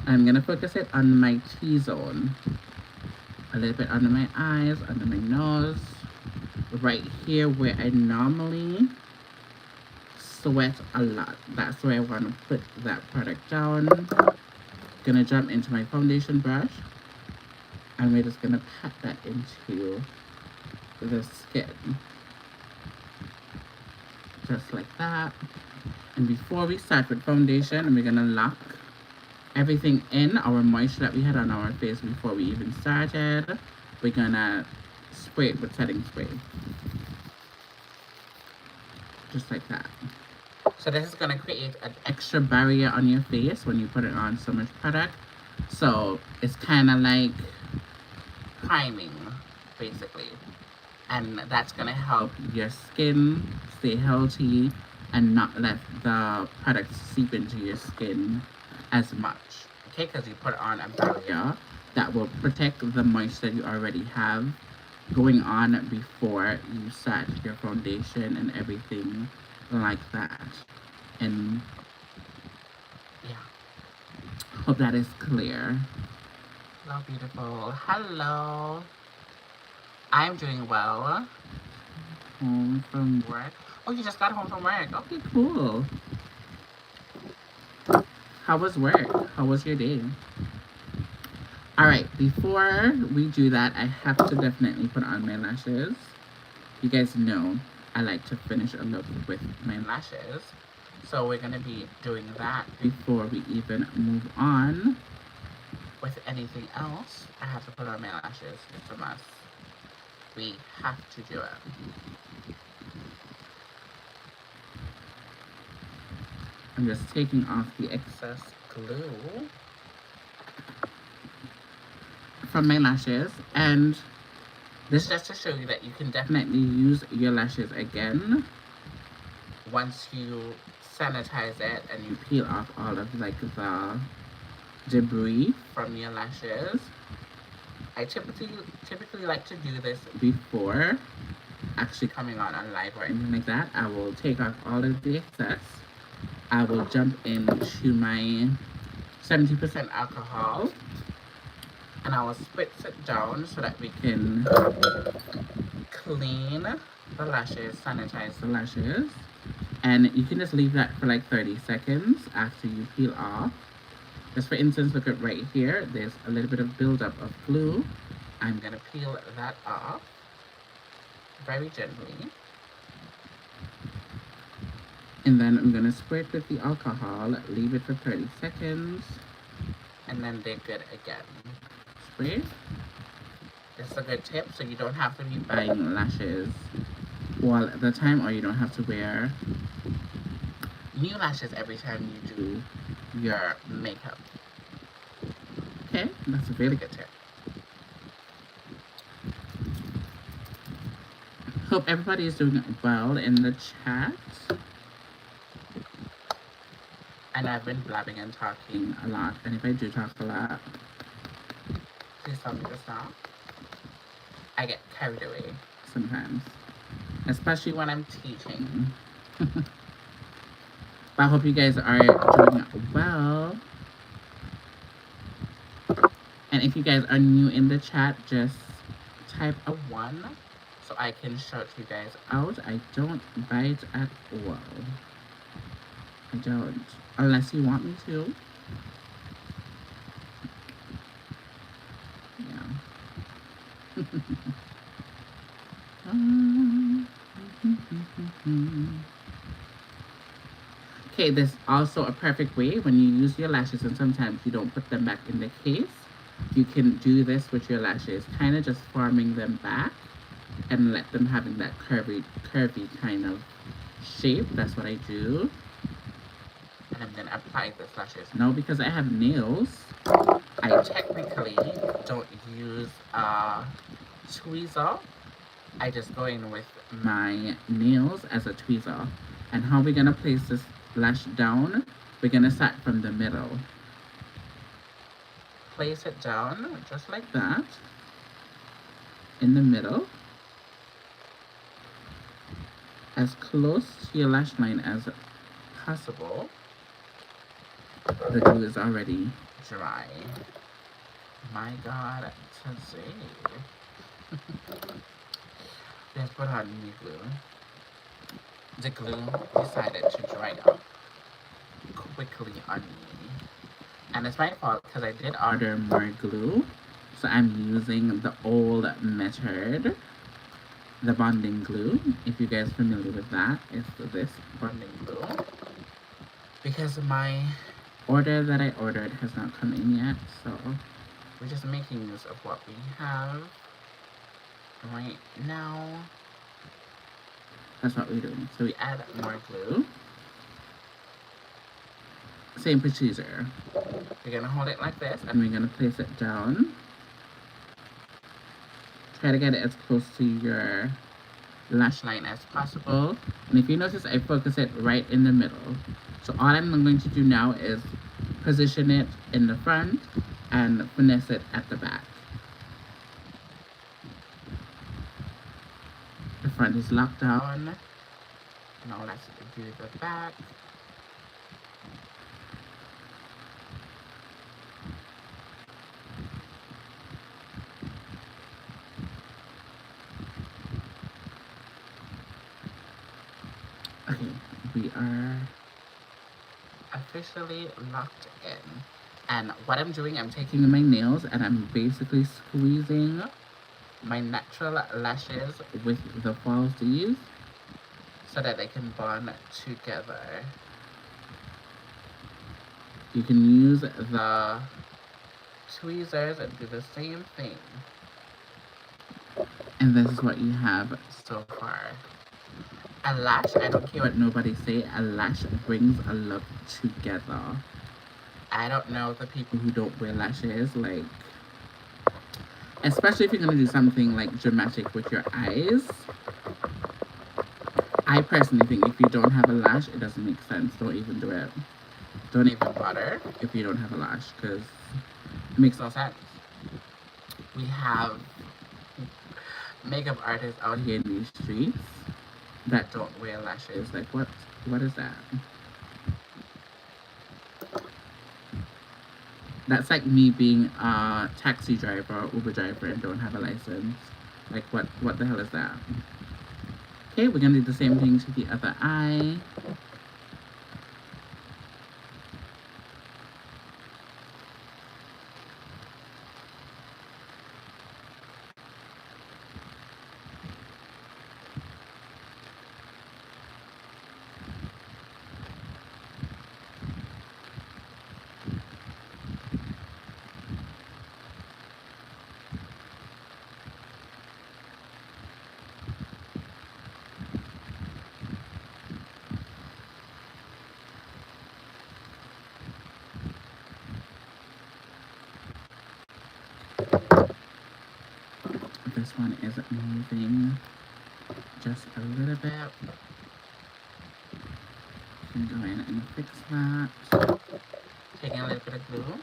I'm gonna focus it on my T-zone. A little bit under my eyes, under my nose. Right here where I normally sweat a lot. That's where I want to put that product down. Gonna jump into my foundation brush, and we're just gonna pat that into the skin. Just like that. And before we start with foundation, we're gonna lock everything in, our moisture that we had on our face before we even started. We're gonna spray it with setting spray. Just like that. So this is going to create an extra barrier on your face when you put it on so much product. So it's kind of like priming, basically. And that's going to help your skin stay healthy and not let the product seep into your skin as much. Okay, because you put on a barrier that will protect the moisture you already have going on before you start your foundation and everything like that. And yeah, hope that is clear. Hello, beautiful. Hello. I'm doing well. Home from work. Oh, you just got home from work. Okay, cool. How was work? How was your day? Alright, before we do that, I have to definitely put on my lashes. You guys know I like to finish a look with my lashes. So we're going to be doing that before we even move on with anything else. I have to put on my lashes. It's a must. We have to do it. I'm just taking off the excess glue from my lashes, and this is just to show you that you can definitely use your lashes again once you sanitize it and you peel off all of like the debris from your lashes. I typically like to do this before actually coming on live or anything like that. I will take off all of the excess. I will jump into my 70% alcohol, and I will spritz it down so that we can clean the lashes, sanitize the lashes. And you can just leave that for like 30 seconds after you peel off. Just for instance, look at right here. There's a little bit of buildup of glue. I'm gonna peel that off very gently. And then I'm gonna spray it with the alcohol, leave it for 30 seconds, and then they're good again. Spray. This is a good tip, so you don't have to be buying lashes all the time, or you don't have to wear new lashes every time you do your makeup. Okay, that's a really good tip. Hope everybody is doing well in the chat. And I've been blabbing and talking a lot, and if I do talk a lot, please tell me to stop. I get carried away sometimes, especially when I'm teaching. But I hope you guys are doing well. And if you guys are new in the chat, just type a 1 so I can shout you guys out. I don't bite at all. I don't. Unless you want me to. Yeah. Okay, there's also a perfect way when you use your lashes and sometimes you don't put them back in the case. You can do this with your lashes, kind of just forming them back and let them having that curvy kind of shape. That's what I do. And I'm gonna apply this lashes. Now, because I have nails, I technically don't use a tweezer. I just go in with my nails as a tweezer. And how we're gonna place this lash down, we're gonna start from the middle. Place it down just like that in the middle, as close to your lash line as possible. The glue is already dry. My God, today. Let's put on new glue. The glue decided to dry up quickly on me. And it's my fault because I did order more glue. So I'm using the old method, the bonding glue. If you guys are familiar with that, it's this bonding glue. Because my order that I ordered has not come in yet, so we're just making use of what we have right now. That's what we're doing. So we add more glue. Same procedure. We're gonna hold it like this and we're gonna place it down. Try to get it as close to your lash line as possible. And if you notice, I focus it right in the middle. So all I'm going to do now is position it in the front and finesse it at the back. The front is locked down. Now let's do the back. Okay, we are officially locked in. And what I'm doing, I'm taking my nails and I'm basically squeezing my natural lashes with the falsies so that they can bond together. You can use the tweezers and do the same thing. And this is what you have so far. A lash, I don't care what nobody say, a lash brings a look together. I don't know the people who don't wear lashes, like, especially if you're gonna do something like dramatic with your eyes. I personally think if you don't have a lash, it doesn't make sense. Don't even do it. Don't even bother if you don't have a lash, because it makes no sense. We have makeup artists out here in these streets that don't wear lashes. Like, what is that? That's like me being a taxi driver or Uber driver and don't have a license. Like, what the hell is that? Okay, we're gonna do the same thing to the other eye. This one is moving just a little bit. You can go in and fix that. Taking a little bit of glue.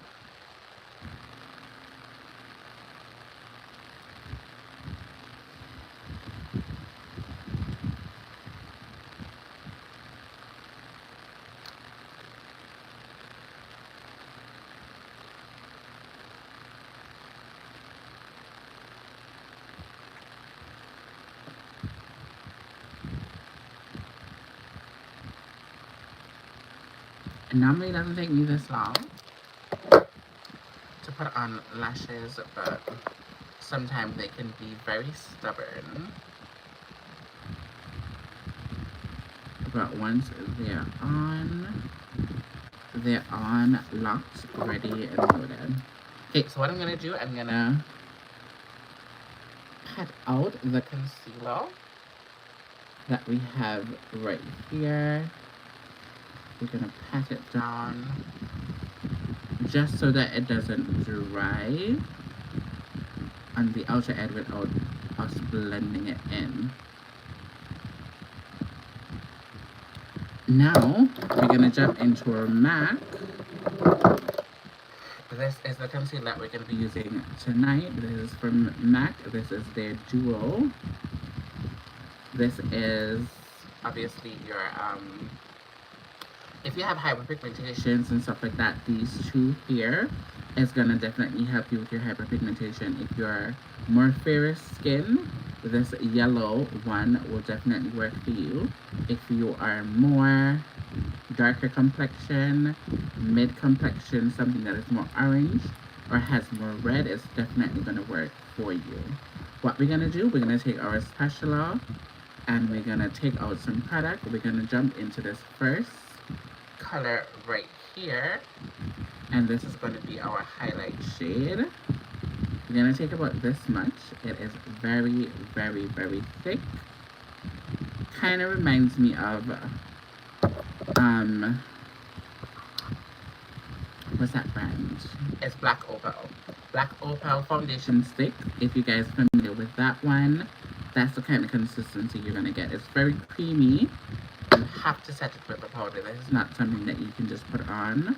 Normally it doesn't take me this long to put on lashes, but sometimes they can be very stubborn. But once they're on, locked, ready, and loaded. Okay, so what I'm gonna do, I'm gonna pat out the concealer that we have right here. We're gonna pat it down just so that it doesn't dry on the outer edge without us blending it in. Now, we're gonna jump into our MAC. This is the concealer that we're gonna be using tonight. This is from MAC. This is their Duo. This is obviously your, if you have hyperpigmentations and stuff like that, these two here is gonna definitely help you with your hyperpigmentation. If you're more fair skin, this yellow one will definitely work for you. If you are more darker complexion, mid complexion, something that is more orange or has more red, it's definitely gonna work for you. What we're gonna do, we're gonna take our spatula and we're gonna take out some product. We're gonna jump into this first color right here, and this is going to be our highlight shade. We're going to take about this much. It is very, very, very thick. Kind of reminds me of what's that brand? It's Black Opal. Black Opal foundation stick. If you guys are familiar with that one, that's the kind of consistency you're going to get. It's very creamy. You have to set it with the powder. This is not something that you can just put on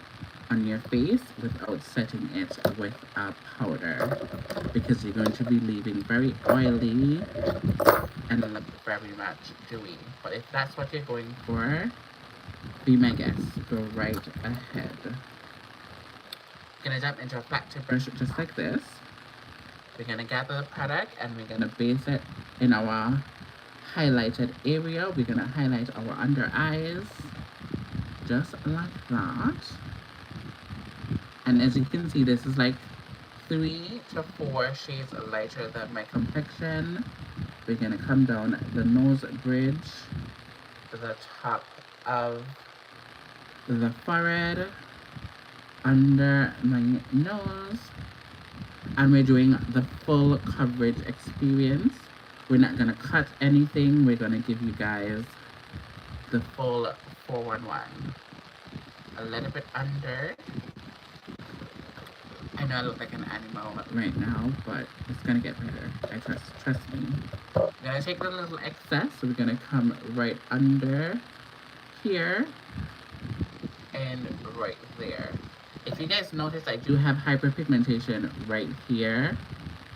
your face without setting it with a powder, because you're going to be leaving very oily and look very much dewy. But if that's what you're going for, be my guest. Go right ahead. We're gonna jump into a flat tip brush just like this. We're gonna gather the product and we're gonna base it in our highlighted area. We're gonna highlight our under eyes just like that. And as you can see, this is like 3 to 4 shades lighter than my complexion. We're gonna come down the nose bridge to the top of the forehead, under my nose, and we're doing the full coverage experience. We're not gonna cut anything. We're gonna give you guys the full 411. A little bit under. I know I look like an animal right now, but it's gonna get better. I trust me. We're gonna take the little excess, so we're gonna come right under here and right there. If you guys notice, I do have hyperpigmentation right here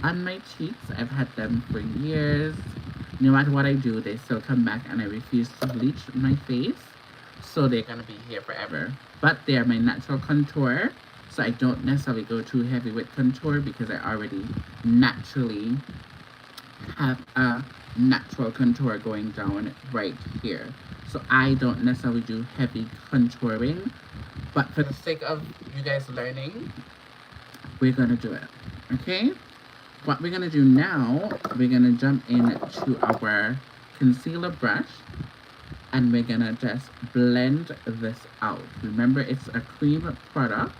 on my cheeks. I've had them for years. No matter what I do, they still come back, and I refuse to bleach my face, so they're gonna be here forever. But they're my natural contour, so I don't necessarily go too heavy with contour because I already naturally have a natural contour going down right here. So I don't necessarily do heavy contouring, but for the sake of you guys learning, we're gonna do it, okay? What we're gonna do now, we're gonna jump into our concealer brush and we're gonna just blend this out. Remember, it's a cream product,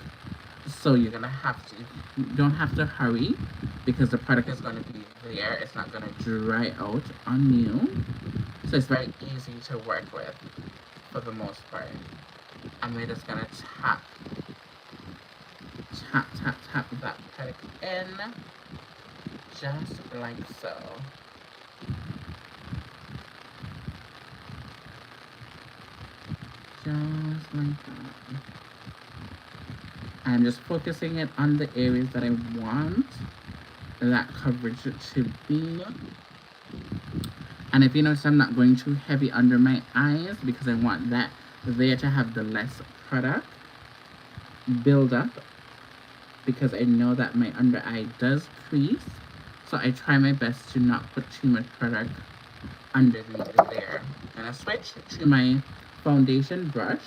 so you're gonna have to, you don't have to hurry because the product is gonna be there. It's not gonna dry out on you. So it's very easy to work with for the most part. And we're just gonna tap that product in, just like so. Just like that. I'm just focusing it on the areas that I want that coverage to be. And if you notice, I'm not going too heavy under my eyes because I want that there to have the less product build up, because I know that my under eye does crease. So I try my best to not put too much product underneath there. I'm gonna switch to my foundation brush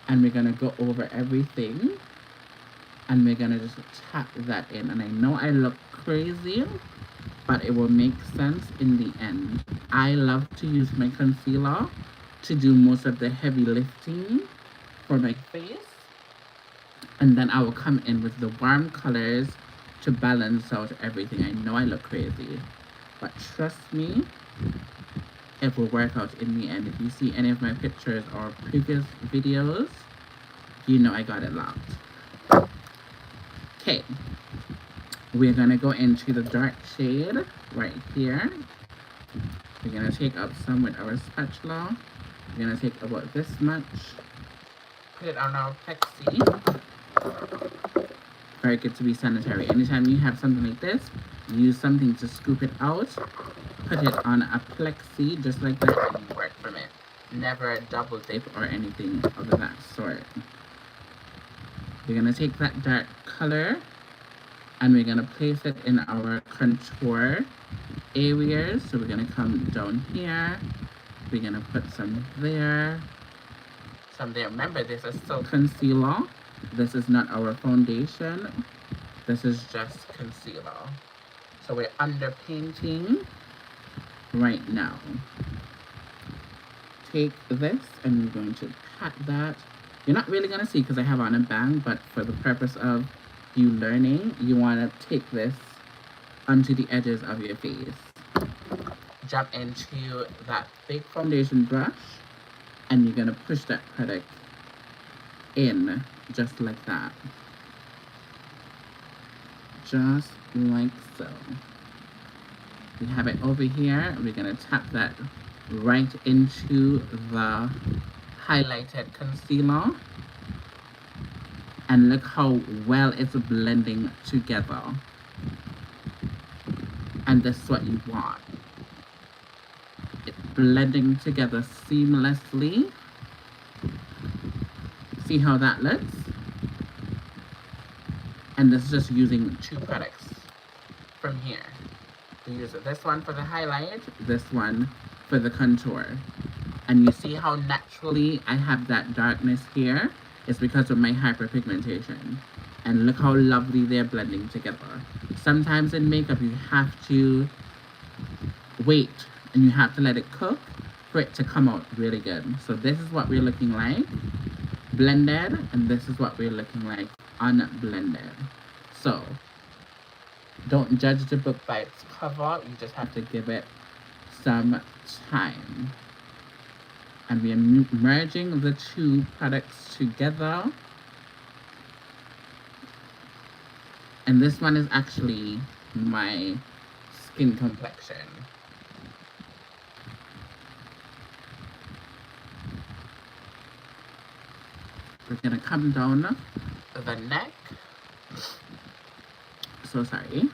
and we're gonna go over everything and we're gonna just tap that in. And I know I look crazy, but it will make sense in the end. I love to use my concealer to do most of the heavy lifting for my face. And then I will come in with the warm colors to balance out everything. I know I look crazy, but trust me, it will work out in the end. If you see any of my pictures or previous videos, you know I got it locked. Okay, we're gonna go into the dark shade right here. We're gonna take up some with our spatula. We're gonna take about this much, put it on our plexi. Very good to be sanitary. Anytime you have something like this, use something to scoop it out, put it on a plexi just like that, and you work from it. Never a double dip or anything of that sort. We're gonna take that dark color and we're gonna place it in our contour areas. So we're gonna come down here. We're gonna put some there. Some there. Remember, this is still concealer. This is not our foundation. This is just concealer. So we're underpainting right now. Take this and we're going to pat that. You're not really going to see because I have on a bang, but for the purpose of you learning, you want to take this onto the edges of your face. Jump into that big foundation brush and you're going to push that product in just like that. Just like so. We have it over here. We're going to tap that right into the highlighted concealer. And look how well it's blending together. And this is what you want. It's blending together seamlessly. See how that looks? And this is just using two products from here. We use this one for the highlight, this one for the contour. And you see how naturally I have that darkness here? It's because of my hyperpigmentation. And look how lovely they're blending together. Sometimes in makeup you have to wait and you have to let it cook for it to come out really good. So this is what we're looking like blended, and this is what we're looking like unblended. So don't judge the book by its cover, you just have to give it some time. And we are merging the two products together. And this one is actually my skin complexion. We're gonna come down the neck. So sorry.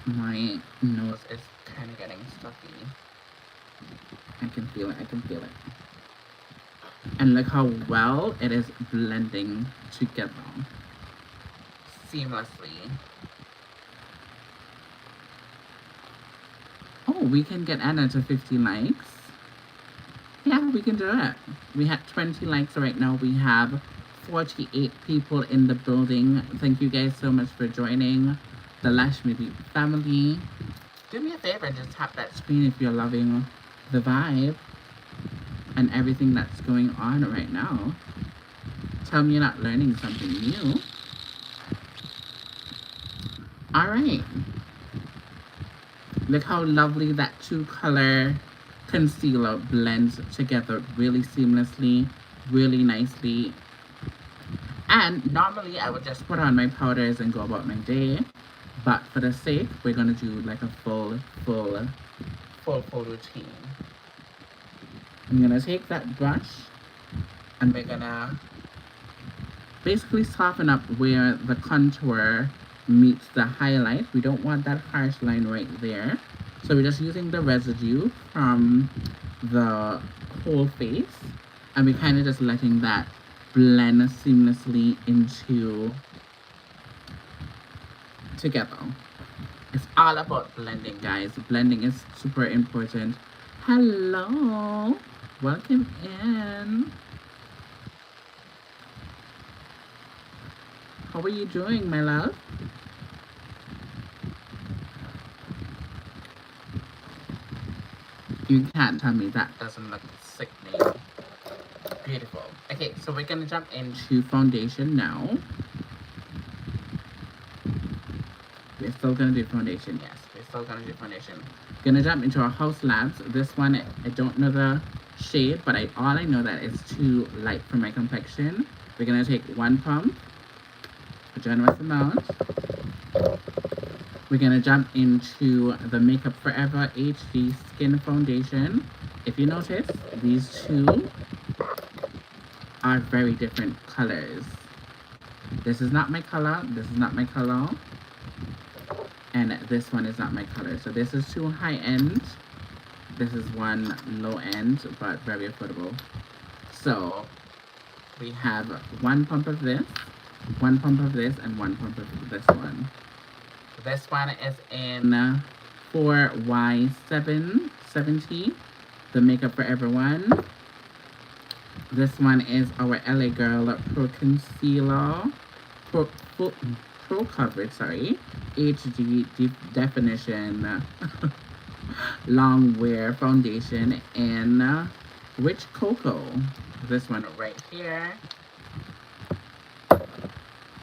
My nose is kind of getting stuffy. I can feel it, I can feel it. And look how well it is blending together seamlessly. we can get Anna to 50 likes. Yeah, we can do it. We had 20 likes right now. We have 48 people in the building. Thank you guys so much for joining the Lash Movie family. Do me a favor and just tap that screen if you're loving the vibe and everything that's going on right now. Tell me you're not learning something new. Alright. Look how lovely that two-color concealer blends together really seamlessly, really nicely. And normally I would just put on my powders and go about my day. But for the sake, we're gonna do like a full routine. I'm gonna take that brush and we're gonna basically soften up where the contour meets the highlight. We don't want that harsh line right there. So we're just using the residue from the whole face. And we're kind of just letting that blend seamlessly into together. It's all about blending, guys. Blending is super important. Hello. Welcome in. How are you doing, my love? You can't tell me that doesn't look sickening. Beautiful. Okay, so we're gonna jump into foundation now. We're still gonna do foundation, yes. We're still gonna do foundation. Gonna jump into our House Labs. This one, I don't know the shade, but all I know that it's too light for my complexion. We're gonna take one pump, a generous amount. We're gonna jump into the Makeup Forever HD Skin Foundation. If you notice, these two are very different colors. This is not my color, this is not my color, and this one is not my color. So this is too high end, this is one low end, but very affordable. So we have one pump of this, one pump of this, and one pump of this one. This one is in 4Y770, the Makeup Forever one. This one is our LA Girl Pro Concealer, Pro Coverage, sorry, HD Definition Long Wear Foundation in Rich Cocoa. This one right here.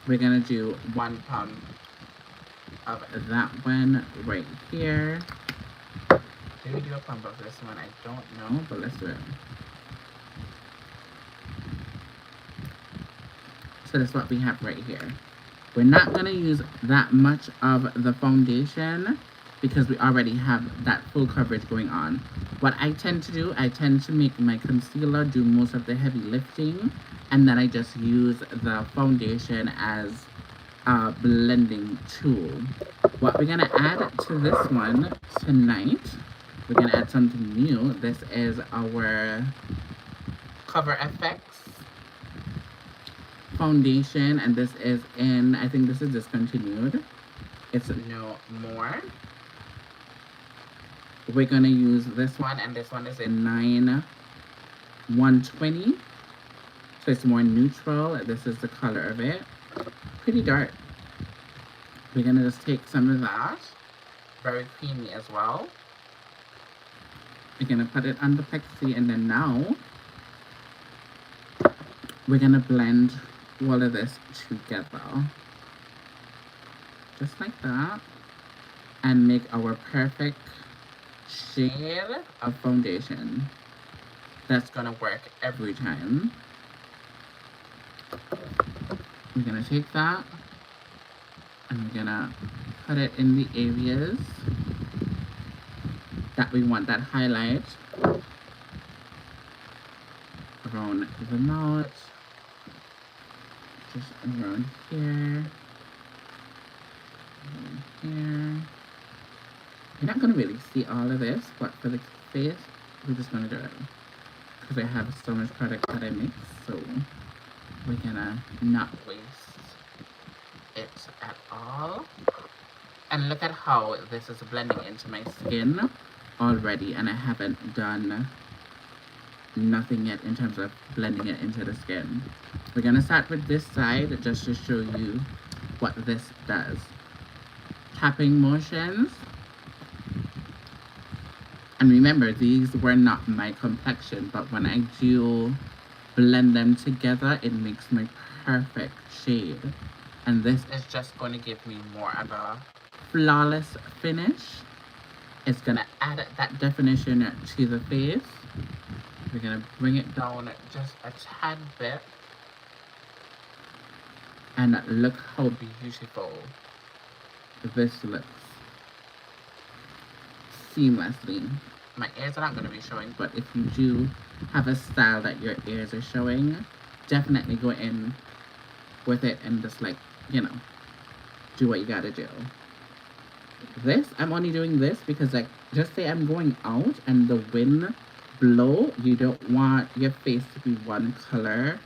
We're gonna do one pump of that one right here. Did we do a pump of this one? I don't know, but let's do it. So that's what we have right here. We're not gonna use that much of the foundation because we already have that full coverage going on. What I tend to do, I tend to make my concealer do most of the heavy lifting, and then I just use the foundation as a blending tool. What we're gonna add to this one tonight, we're gonna add something new. This is our Cover FX foundation, and this is in, I think this is discontinued. It's no more. We're gonna use this one, and this one is in 9120. So it's more neutral. This is the color of it. Pretty dark. We're gonna just take some of that. Very creamy as well. We're gonna put it on the plexi, and then now we're gonna blend all of this together. Just like that. And make our perfect shade of foundation. That's gonna work every time. We're gonna take that and we're gonna put it in the areas that we want that highlight. Around the mouth, just around here, around here. You're not gonna really see all of this, but for the face, we're just gonna do it because I have so much product that I mix, so we're gonna not waste it at all. And look at how this is blending into my skin. already, and I haven't done nothing yet in terms of blending it into the skin. We're gonna start with this side just to show you what this does. Tapping motions. And remember, these were not my complexion, but when I do blend them together, it makes my perfect shade. And this is just going to give me more of a flawless finish. It's gonna add that definition to the face. We're gonna bring it down just a tad bit. And look how beautiful this looks. Seamlessly. My ears are not gonna be showing, but if you do have a style that your ears are showing, definitely go in with it and just like, you know, do what you gotta do. This, I'm only doing this because, like, just say I'm going out and the wind blow, you don't want your face to be one color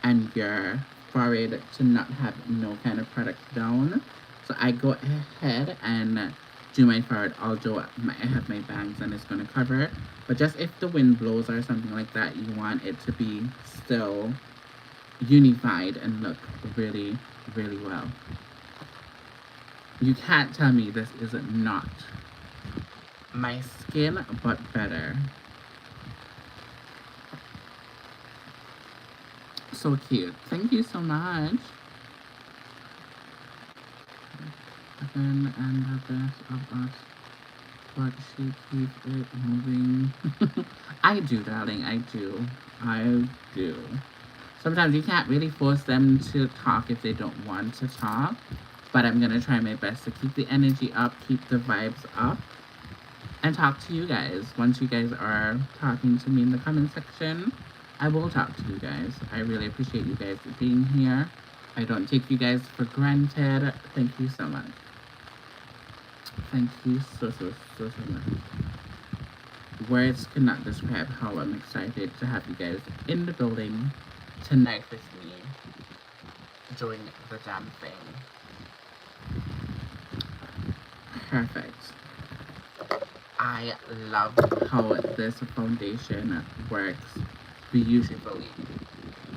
and your forehead to not have no kind of product down. So I go ahead and do my forehead, although I have my bangs and it's going to cover. But just if the wind blows or something like that, you want it to be still unified and look really, really well. You can't tell me this is not my skin, but better. So cute. Thank you so much. Again, and the best of us, but she keeps it moving. I do, darling. I do. I do. Sometimes you can't really force them to talk if they don't want to talk. But I'm gonna try my best to keep the energy up, keep the vibes up, and talk to you guys. Once you guys are talking to me in the comment section, I will talk to you guys. I really appreciate you guys being here. I don't take you guys for granted. Thank you so much. Thank you so much. Words cannot describe how I'm excited to have you guys in the building tonight with me doing the damn thing. Perfect. I love how this foundation works beautifully.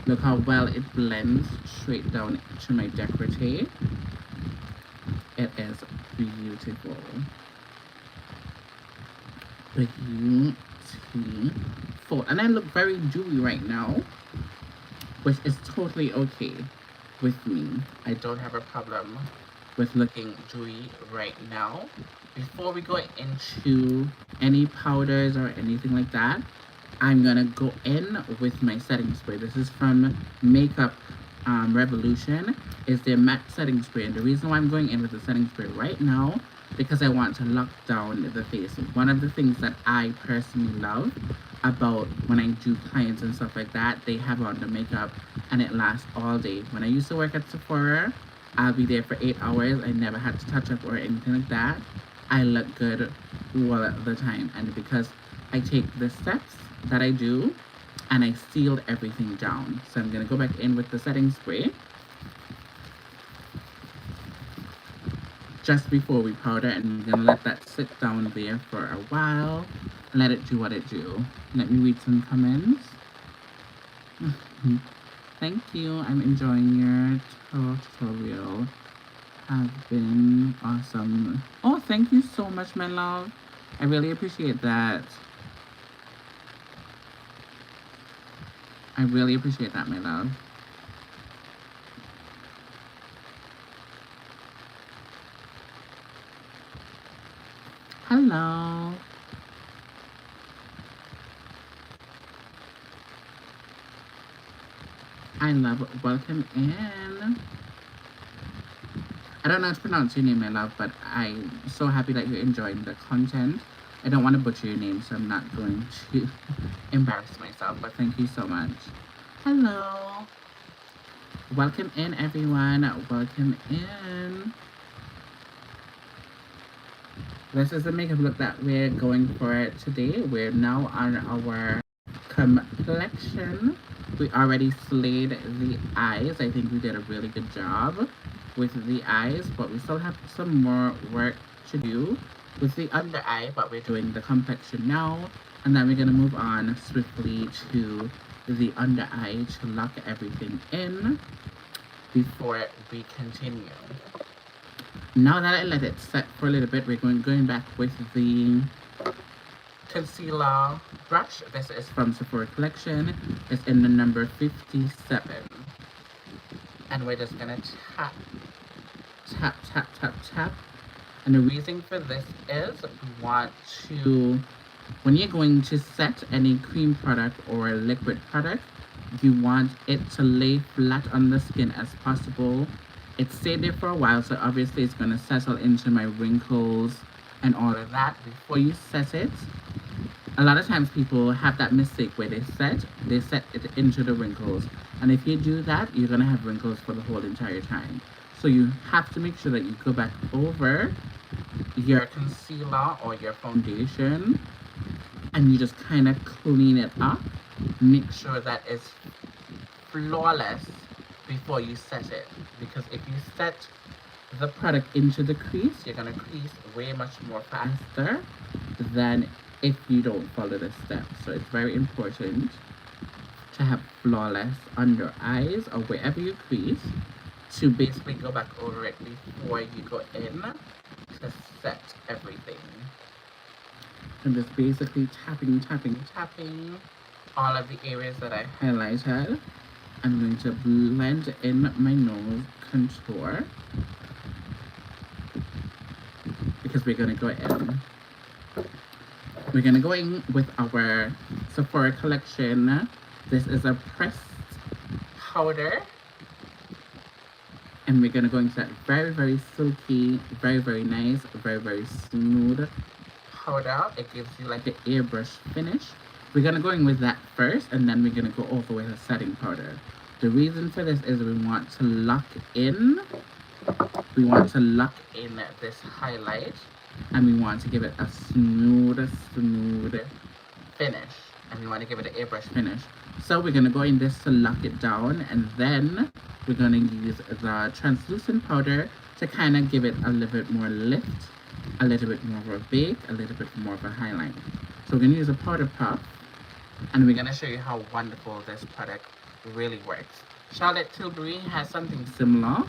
Look how well it blends straight down to my décolleté. It is beautiful. Beautiful. And I look very dewy right now, which is totally okay with me. I don't have a problem with looking dewy right now. Before we go into any powders or anything like that, I'm gonna go in with my setting spray. This is from Makeup Revolution. It's their matte setting spray. And the reason why I'm going in with the setting spray right now, because I want to lock down the face. One of the things that I personally love about when I do clients and stuff like that, they have on the makeup and it lasts all day. When I used to work at Sephora, I'll be there for 8 hours. I never had to touch up or anything like that. I look good all the time. And because I take the steps that I do and I sealed everything down. So I'm going to go back in with the setting spray just before we powder, and I'm going to let that sit down there for a while and let it do what it do. Let me read some comments. Thank you. I'm enjoying your tutorial. Have been awesome. Oh, thank you so much, my love. I really appreciate that. I really appreciate that, my love. Hello. I love welcome in. I don't know how to pronounce your name, my love, but I'm so happy that you're enjoying the content. I don't want to butcher your name, so I'm not going to embarrass myself, but thank you so much. Hello. Welcome in, everyone. Welcome in. This is the makeup look that we're going for today. We're now on our complexion. We already slayed the eyes. I think we did a really good job with the eyes, but we still have some more work to do. with the under eye, but we're doing the complexion now. And then we're going to move on swiftly to the under eye to lock everything in before we continue. Now that I let it set for a little bit, we're going back with the concealer brush. This is from Sephora Collection. It's in the number 57. And we're just gonna tap, tap, tap, tap, tap. And the reason for this is we want to, when you're going to set any cream product or liquid product, you want it to lay flat on the skin as possible. It stayed there for a while, so obviously it's going to settle into my wrinkles and all of that before you set it. A lot of times people have that mistake where they set it into the wrinkles. And if you do that, you're going to have wrinkles for the whole entire time. So you have to make sure that you go back over your concealer or your foundation and you just kind of clean it up. Make sure that it's flawless before you set it, because if you set the product into the crease, you're going to crease way much more faster than if you don't follow the steps. So it's very important to have flawless under eyes or wherever you crease, to basically go back over it before you go in to set everything. I'm just basically tapping, tapping, tapping all of the areas that I highlighted. I'm going to blend in my nose contour because we're going to go in. We're going to go in with our Sephora Collection. This is a pressed powder. And we're going to go into that very, very silky, very, very nice, very, very smooth powder. It gives you like an airbrush finish. We're going to go in with that first, and then we're going to go over with a setting powder. The reason for this is we want to lock in. We want to lock in this highlight, and we want to give it a smooth, smooth finish. And we want to give it an airbrush finish. So we're going to go in this to lock it down, and then we're going to use the translucent powder to kind of give it a little bit more lift, a little bit more of a bake, a little bit more of a highlight. So we're going to use a powder puff, and we're going to show you how wonderful this product really works. Charlotte Tilbury has something similar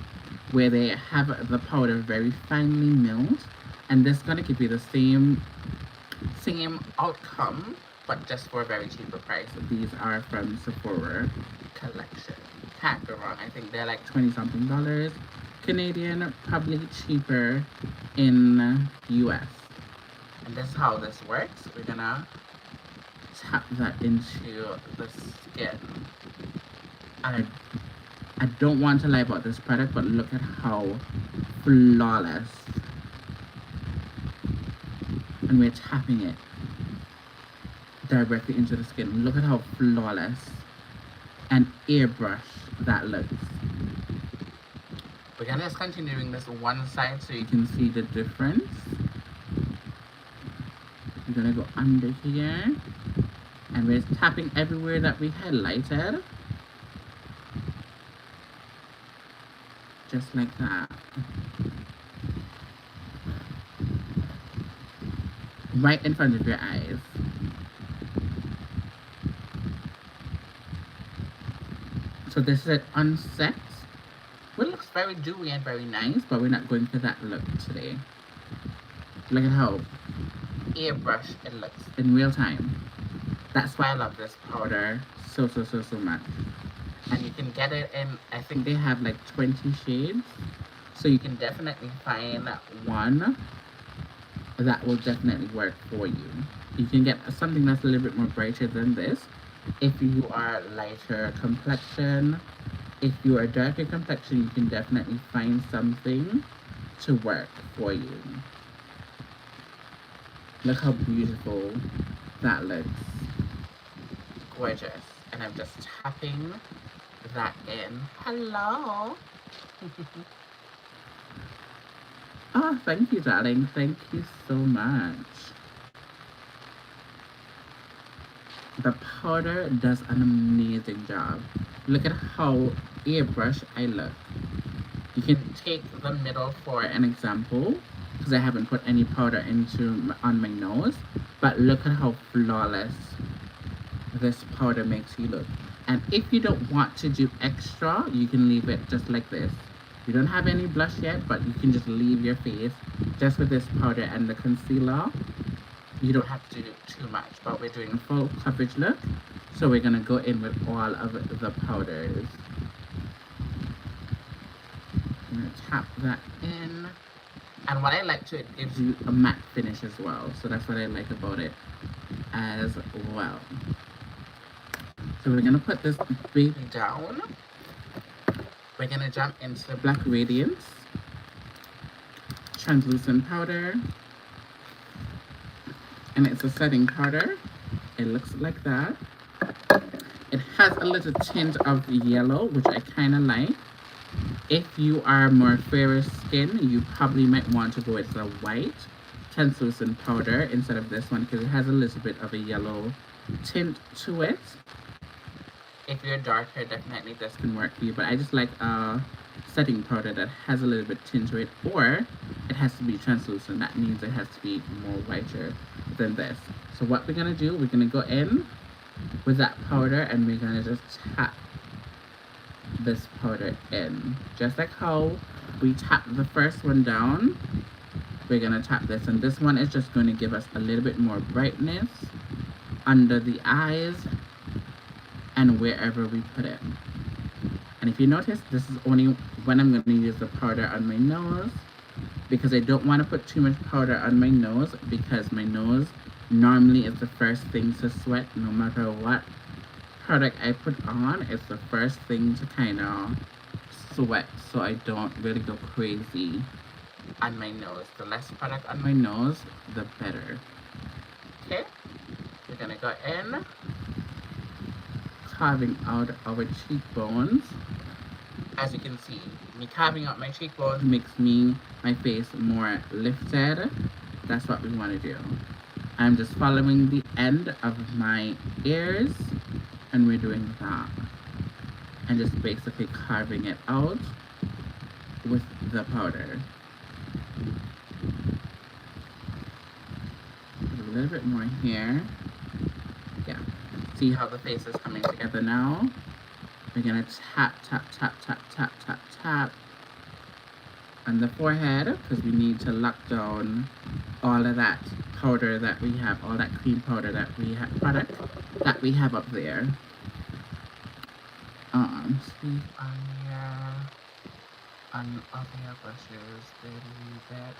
where they have the powder very finely milled, and this is going to give you the same outcome, but just for a very cheaper price. These are from Sephora Collection. Can't go wrong. I think they're like $20-something Canadian, probably cheaper in US. And this is how this works. We're gonna tap that into the skin. And I don't want to lie about this product, but look at how flawless. And we're tapping it directly into the skin. Look at how flawless and airbrush that looks. We're gonna just continue doing this one side so you can see the difference. We're gonna go under here, and we're tapping everywhere that we highlighted, just like that, right in front of your eyes. So this is it unset. Well, it looks very dewy and very nice, but we're not going for that look today. Look at how airbrush it looks in real time. That's why I love this powder so much. And you can get it in, I think they have like 20 shades. So you can definitely find one that will definitely work for you. You can get something that's a little bit more brighter than this if you are lighter complexion. If you are darker complexion, you can definitely find something to work for you. Look how beautiful that looks. Gorgeous. And I'm just tapping that in. Hello. Oh, thank you, darling. Thank you so much. The powder does an amazing job. Look at how airbrush I look. You can take the middle for an example, because I haven't put any powder on my nose. But look at how flawless this powder makes you look. And if you don't want to do extra, you can leave it just like this. You don't have any blush yet, but you can just leave your face just with this powder and the concealer. You don't have to do too much, but we're doing a full coverage look. So we're gonna go in with all of the powders. I'm gonna tap that in. And what I like to, it gives you a matte finish as well. So that's what I like about it as well. So we're gonna put this baby down. We're gonna jump into the Black Radiance translucent powder. And it's a setting powder. It looks like that. It has a little tint of yellow, which I kind of like. If you are more fairer skin, you probably might want to go with the white translucent powder instead of this one, because it has a little bit of a yellow tint to it. If you're darker, definitely this can work for you, but I just like a setting powder that has a little bit tint to it, or it has to be translucent. That means it has to be more whiter than this. So what we're gonna do, we're gonna go in with that powder and we're gonna just tap this powder in. Just like how we tap the first one down, we're gonna tap this, and this one is just gonna give us a little bit more brightness under the eyes and wherever we put it. And if you notice, this is only when I'm gonna use the powder on my nose, because I don't want to put too much powder on my nose, because my nose normally is the first thing to sweat. No matter what product I put on, it's the first thing to kind of sweat, so I don't really go crazy on my nose. The less product on my nose, the better. Okay, we're gonna go in, carving out our cheekbones. As you can see, me carving out my cheekbones makes my face more lifted. That's what we want to do. I'm just following the end of my ears, and we're doing that. And just basically carving it out with the powder. A little bit more here. Yeah. See how the face is coming together now? We're gonna tap, tap, tap, tap, tap, tap, tap on the forehead, because we need to lock down all of that powder that we have, all that cream powder that we have, product that we have up there. See on here, on other brushes, they leave it.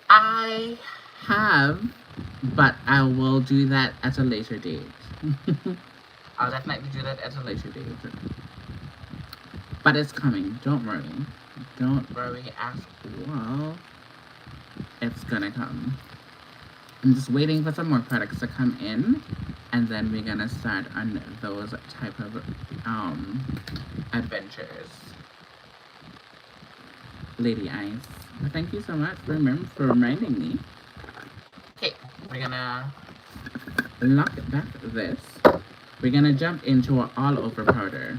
I have, but I will do that at a later date. I'll definitely do that at a later date. But it's coming, don't worry. Don't worry at all. It's gonna come. I'm just waiting for some more products to come in, and then we're gonna start on those type of adventures. Lady Eyes. Well, thank you so much for reminding me. Okay, we're gonna lock back this. We're gonna jump into our all-over powder.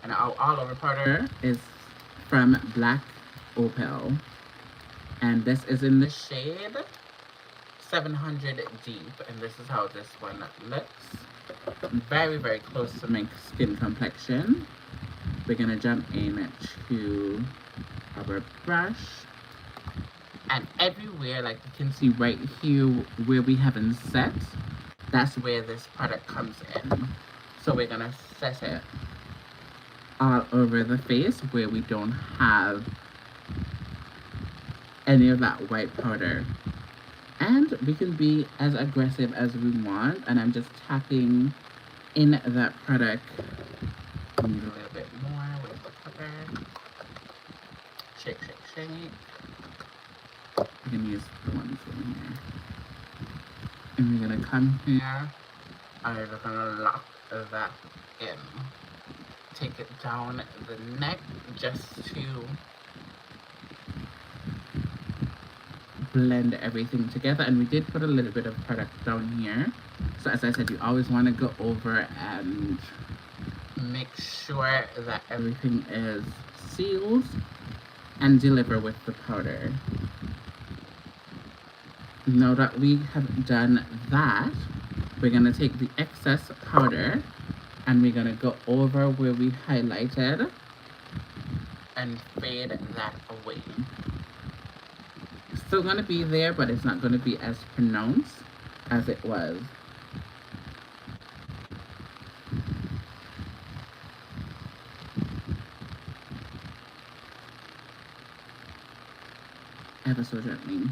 And our all-over powder is from Black Opal. And this is in the shade 700 Deep. And this is how this one looks. Very, very close to my skin complexion. We're gonna jump into our brush. And everywhere, like you can see right here where we haven't set, that's where this product comes in. So we're gonna set it all over the face where we don't have any of that white powder. And we can be as aggressive as we want, and I'm just tapping in that product. We need a little bit more with the cover. Shake, shake, shake. We can use the ones in here. And we're gonna come here, and we're gonna lock that in. Take it down the neck just to blend everything together. And we did put a little bit of product down here. So as I said, you always want to go over and make sure that everything is sealed and deliver with the powder. Now that we have done that, we're going to take the excess powder and we're going to go over where we highlighted and fade that away. It's still going to be there, but it's not going to be as pronounced as it was. Ever so gently.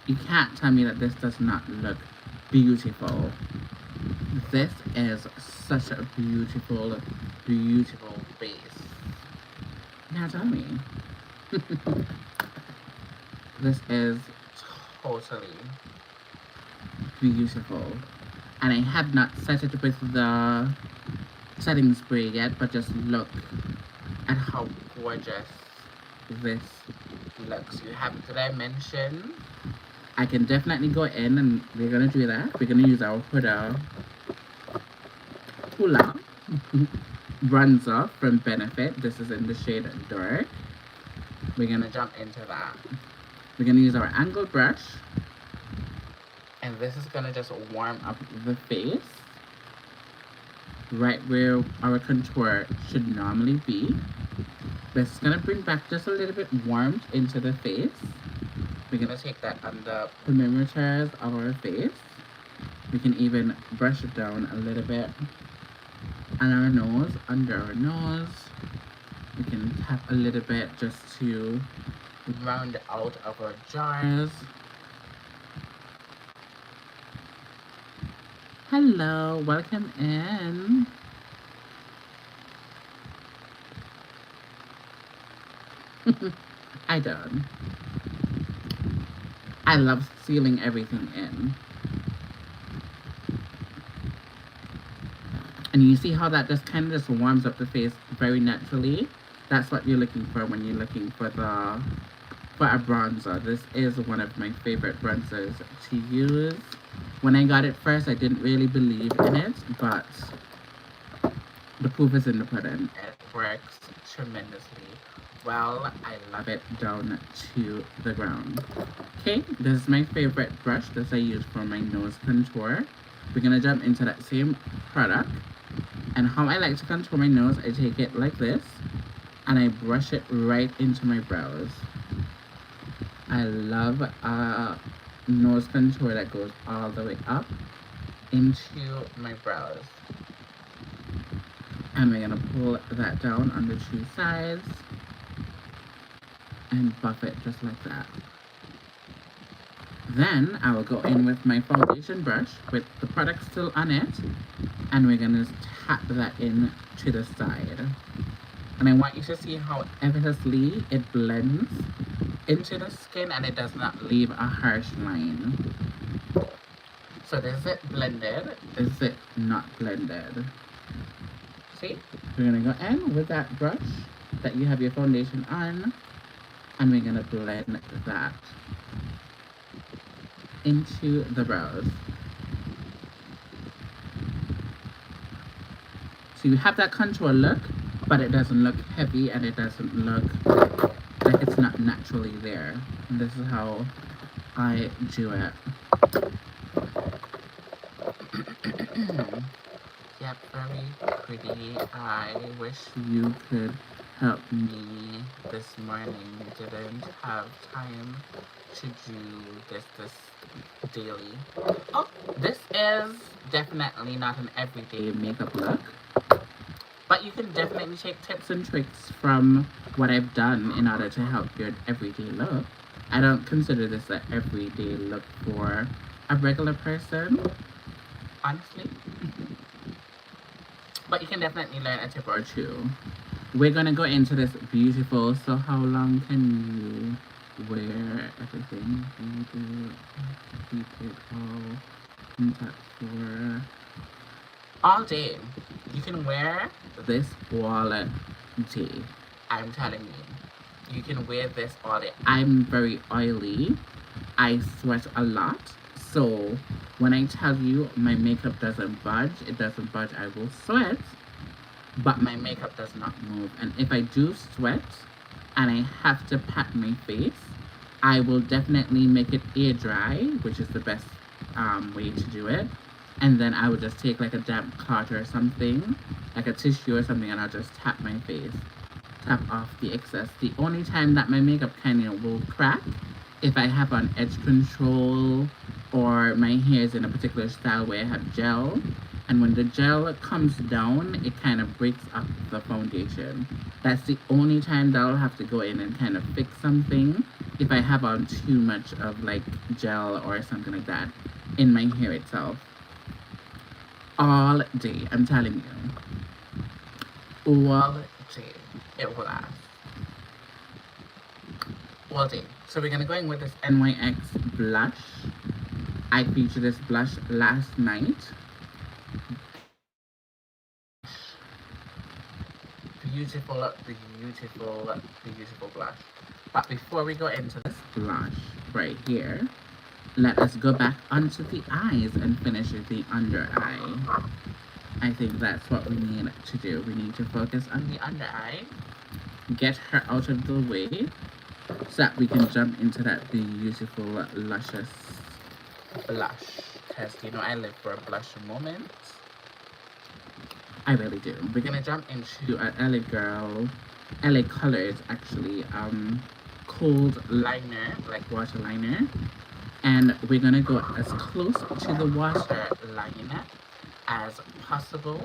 You can't tell me that this does not look beautiful. This is such a beautiful, beautiful base. Now tell me. This is totally beautiful. And I have not set it with the setting spray yet, but just look at how gorgeous this looks. You have, did I mention? I can definitely go in and we're gonna do that. We're gonna use our Huda Hula bronzer from Benefit. This is in the shade Dark. We're gonna jump into that. We're gonna use our angled brush. And this is gonna just warm up the face. Right where our contour should normally be. This is gonna bring back just a little bit warmth into the face. We're gonna take that on the perimeters of our face. We can even brush it down a little bit on our nose, under our nose. We can tap a little bit just to round out our jars. Hello, welcome in. I don't. I love sealing everything in. And you see how that just kind of just warms up the face very naturally? That's what you're looking for when you're looking for a bronzer. This is one of my favorite bronzers to use. When I got it first, I didn't really believe in it, but the proof is in the pudding. It works tremendously well. I love it down to the ground. Okay, this is my favorite brush that I use for my nose contour. We're gonna jump into that same product. And how I like to contour my nose, I take it like this and I brush it right into my brows. I love a nose contour that goes all the way up into my brows. And we're gonna pull that down on the two sides and buff it just like that. Then I will go in with my foundation brush with the product still on it, and we're gonna tap that in to the side. And I want you to see how effortlessly it blends into the skin and it does not leave a harsh line. So is it blended? Is it not blended? See? We're gonna go in with that brush that you have your foundation on, and we're gonna blend that into the brows. So you have that contour look, but it doesn't look heavy and it doesn't look like it's not naturally there. And this is how I do it. Yep, very pretty. I wish you could help me this morning. Didn't have time to do this daily. Oh, this is definitely not an everyday makeup look, but you can definitely take tips and tricks from what I've done in order to help your everyday look. I don't consider this an everyday look for a regular person, honestly. But you can definitely learn a tip or two. We're gonna go into this beautiful, so how long can you wear everything? You do keep it all intact for all day. You can wear this all day, I'm telling you. You can wear this all day. I'm very oily. I sweat a lot. So when I tell you my makeup doesn't budge, it doesn't budge. I will sweat, but my makeup does not move. And if I do sweat and I have to pat my face, I will definitely make it air dry, which is the best way to do it. And then I would just take like a damp cloth or something, like a tissue or something, and I'll just tap my face, tap off the excess. The only time that my makeup kind of will crack if I have on edge control or my hair is in a particular style where I have gel. And when the gel comes down, it kind of breaks up the foundation. That's the only time that I'll have to go in and kind of fix something if I have on too much of like gel or something like that in my hair itself. All day, I'm telling you. All day. It will last. All day. So we're gonna go in with this NYX blush. I featured this blush last night. Beautiful, beautiful, beautiful blush. But before we go into this blush right here, let us go back onto the eyes and finish with the under eye. I think that's what we need to do. We need to focus on the under eye, get her out of the way, so that we can jump into that beautiful, luscious blush. Because, you know, I live for a blush moment. I really do. We're gonna jump into an LA Girl, LA Colors actually, cold liner, like water liner. And we're gonna go as close to the water line as possible.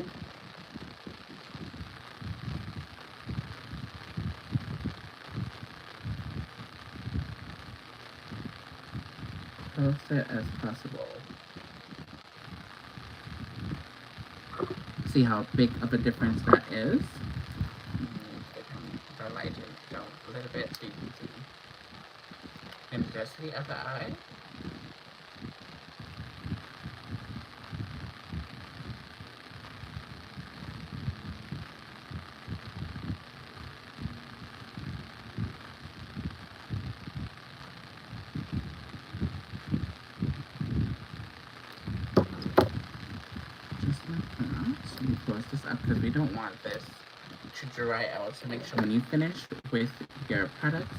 Closer as possible. See how big of a difference that is? The light is down a little bit so you can see. And just the other eye. Close this up because we don't want this to dry out. So make sure when you finish with your products,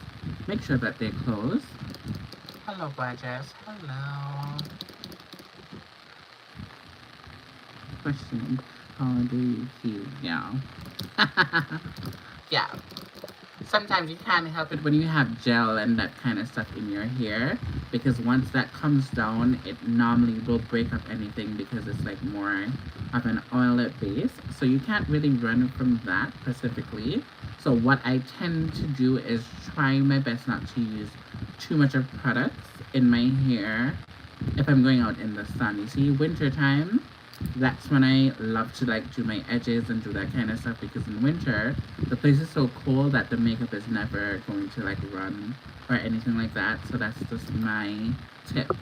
make sure that they're closed. Hello, gorgeous. Hello. Question: how do you feel now? Yeah. Sometimes you can't help it when you have gel and that kind of stuff in your hair, because once that comes down, it normally will break up anything because it's like more of an oil base. So you can't really run from that specifically. So what I tend to do is try my best not to use too much of products in my hair if I'm going out in the sun. You see, winter time, that's when I love to like do my edges and do that kind of stuff, because in winter the place is so cold that the makeup is never going to like run or anything like that. So that's just my tip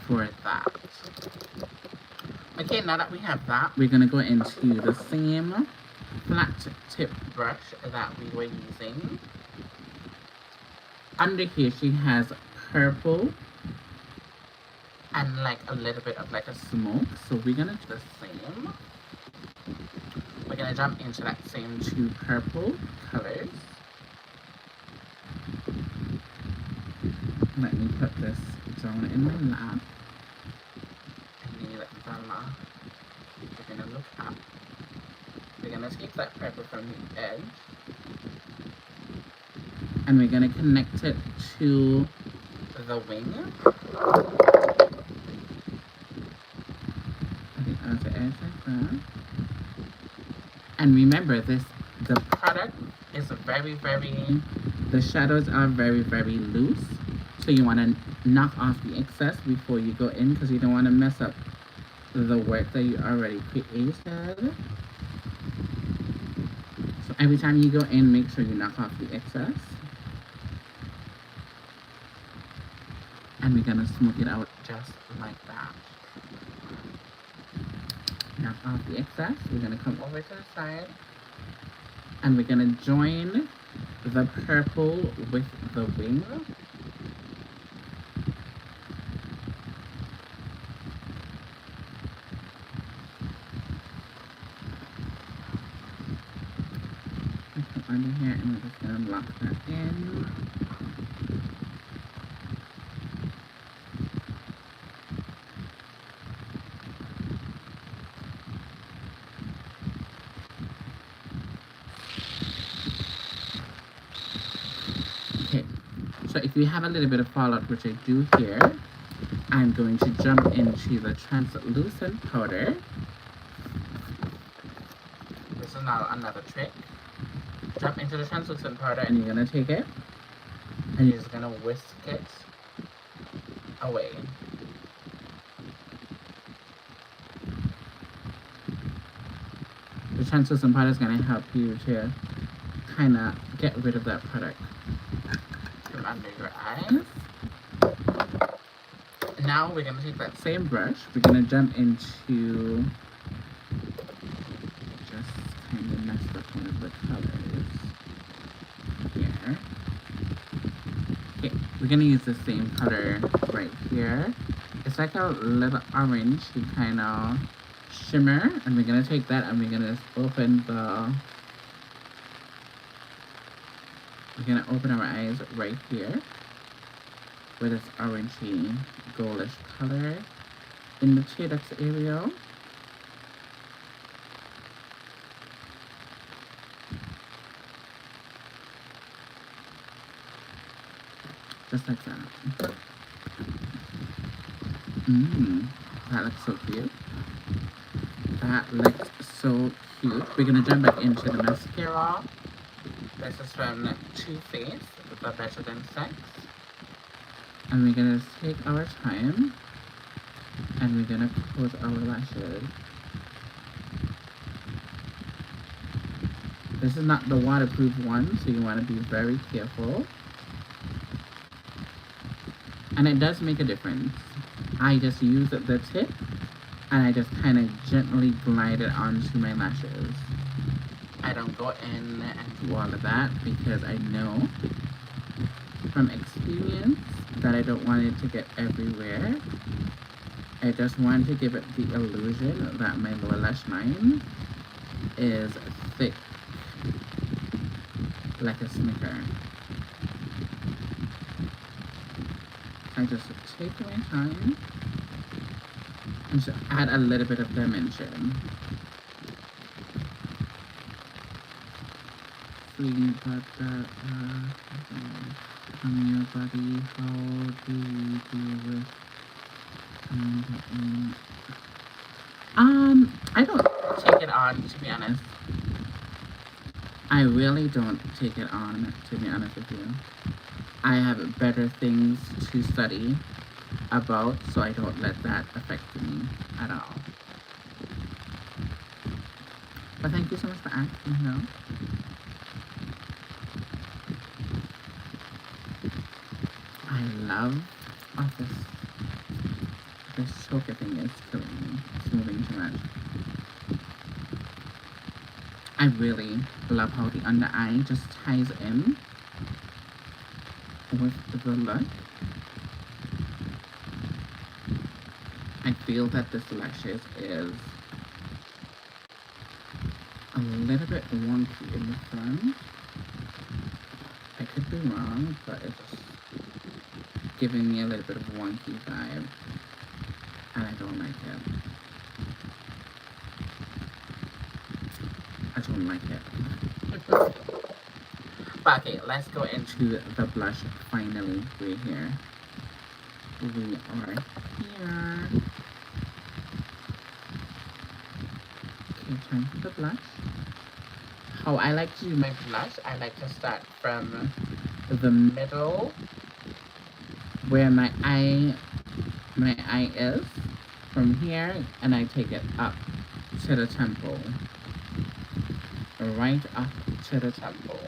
for that. Okay, now that we have that, we're gonna go into the same flat tip brush that we were using. Under here she has purple and like a little bit of like a smoke. So we're gonna do the same. We're gonna jump into that same two purple colors. Let me put this down in my lap. We're gonna look up. We're gonna take that purple from the edge. And we're gonna connect it to the wing. On the edge like that. And remember this, the product is very, the shadows are very, very loose. So you want to knock off the excess before you go in, because you don't want to mess up the work that you already created. So every time you go in, make sure you knock off the excess. And we're going to smoke it out just like that. Knock off the excess. We're going to come over to the side. And we're going to join the purple with the wing. Under here, and we're just gonna lock that in. Okay, so if you have a little bit of fallout, which I do here, I'm going to jump into the translucent powder. This is now another trick. Jump into the translucent powder, and you're gonna take it, and you're just gonna whisk it away. The translucent powder is gonna help you to kind of get rid of that product from under your eyes. Now we're gonna take that same brush. We're gonna jump into, just kind of mess up one of the colors here. Okay, we're gonna use the same color right here. It's like a little orangey kind of shimmer, and we're gonna take that and we're gonna just open our eyes right here with this orangey goldish color in the Shoutouts area. Just like that. That looks so cute. That looks so cute. We're gonna jump back into the mascara. This is from Too Faced, the Better Than Sex. And we're gonna take our time and we're gonna close our lashes. This is not the waterproof one, so you want to be very careful. And it does make a difference. I just use the tip and I just kind of gently glide it onto my lashes. I don't go in and do all of that because I know from experience that I don't want it to get everywhere. I just want to give it the illusion that my lower lash line is thick, like a Snicker. I just take my time and just add a little bit of dimension. Feeling about that on your body, how do you deal with I don't take it on, to be honest. I really don't take it on, to be honest with you. I have better things to study about, so I don't let that affect me at all. But thank you so much for asking, though. I love this choker thing is killing me. It's moving too much. I really love how the under eye just ties in with the look. I feel that this lashes is a little bit wonky in the front. I could be wrong, but it's giving me a little bit of wonky vibe, and I don't like it. I don't like it. But okay, let's go into the blush finally. We're here. We are here. Okay, time for the blush. How I like to do my blush, I like to start from the middle where my eye is, from here, and I take it up to the temple. Right up to the temple.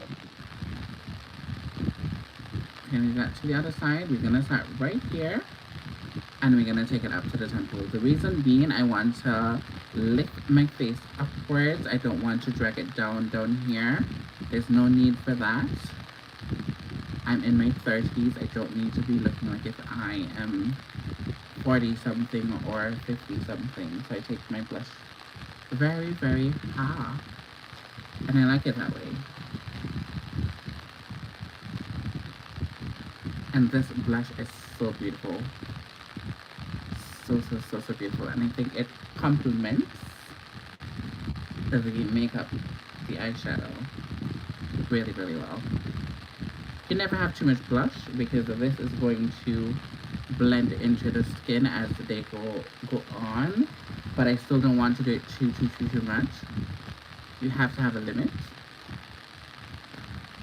And we got to the other side. We're gonna start right here, and we're gonna take it up to the temple. The reason being, I want to lift my face upwards. I don't want to drag it down here. There's no need for that. I'm in my 30s. I don't need to be looking like if I am 40 something or 50 something. So I take my blush very, very high. And I like it that way. And this blush is so beautiful. So, so, so, so beautiful. And I think it complements the makeup, the eyeshadow, really, really well. You never have too much blush because this is going to blend into the skin as the day go on. But I still don't want to do it too much. You have to have a limit.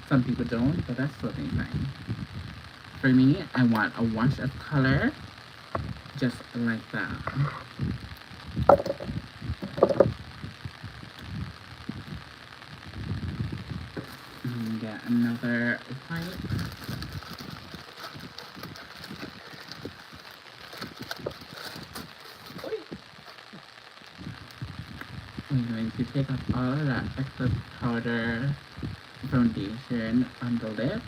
Some people don't, but that's totally fine. For me, I want a wash of color, just like that. And get another white. I'm going to take off all of that excess powder foundation on the lips.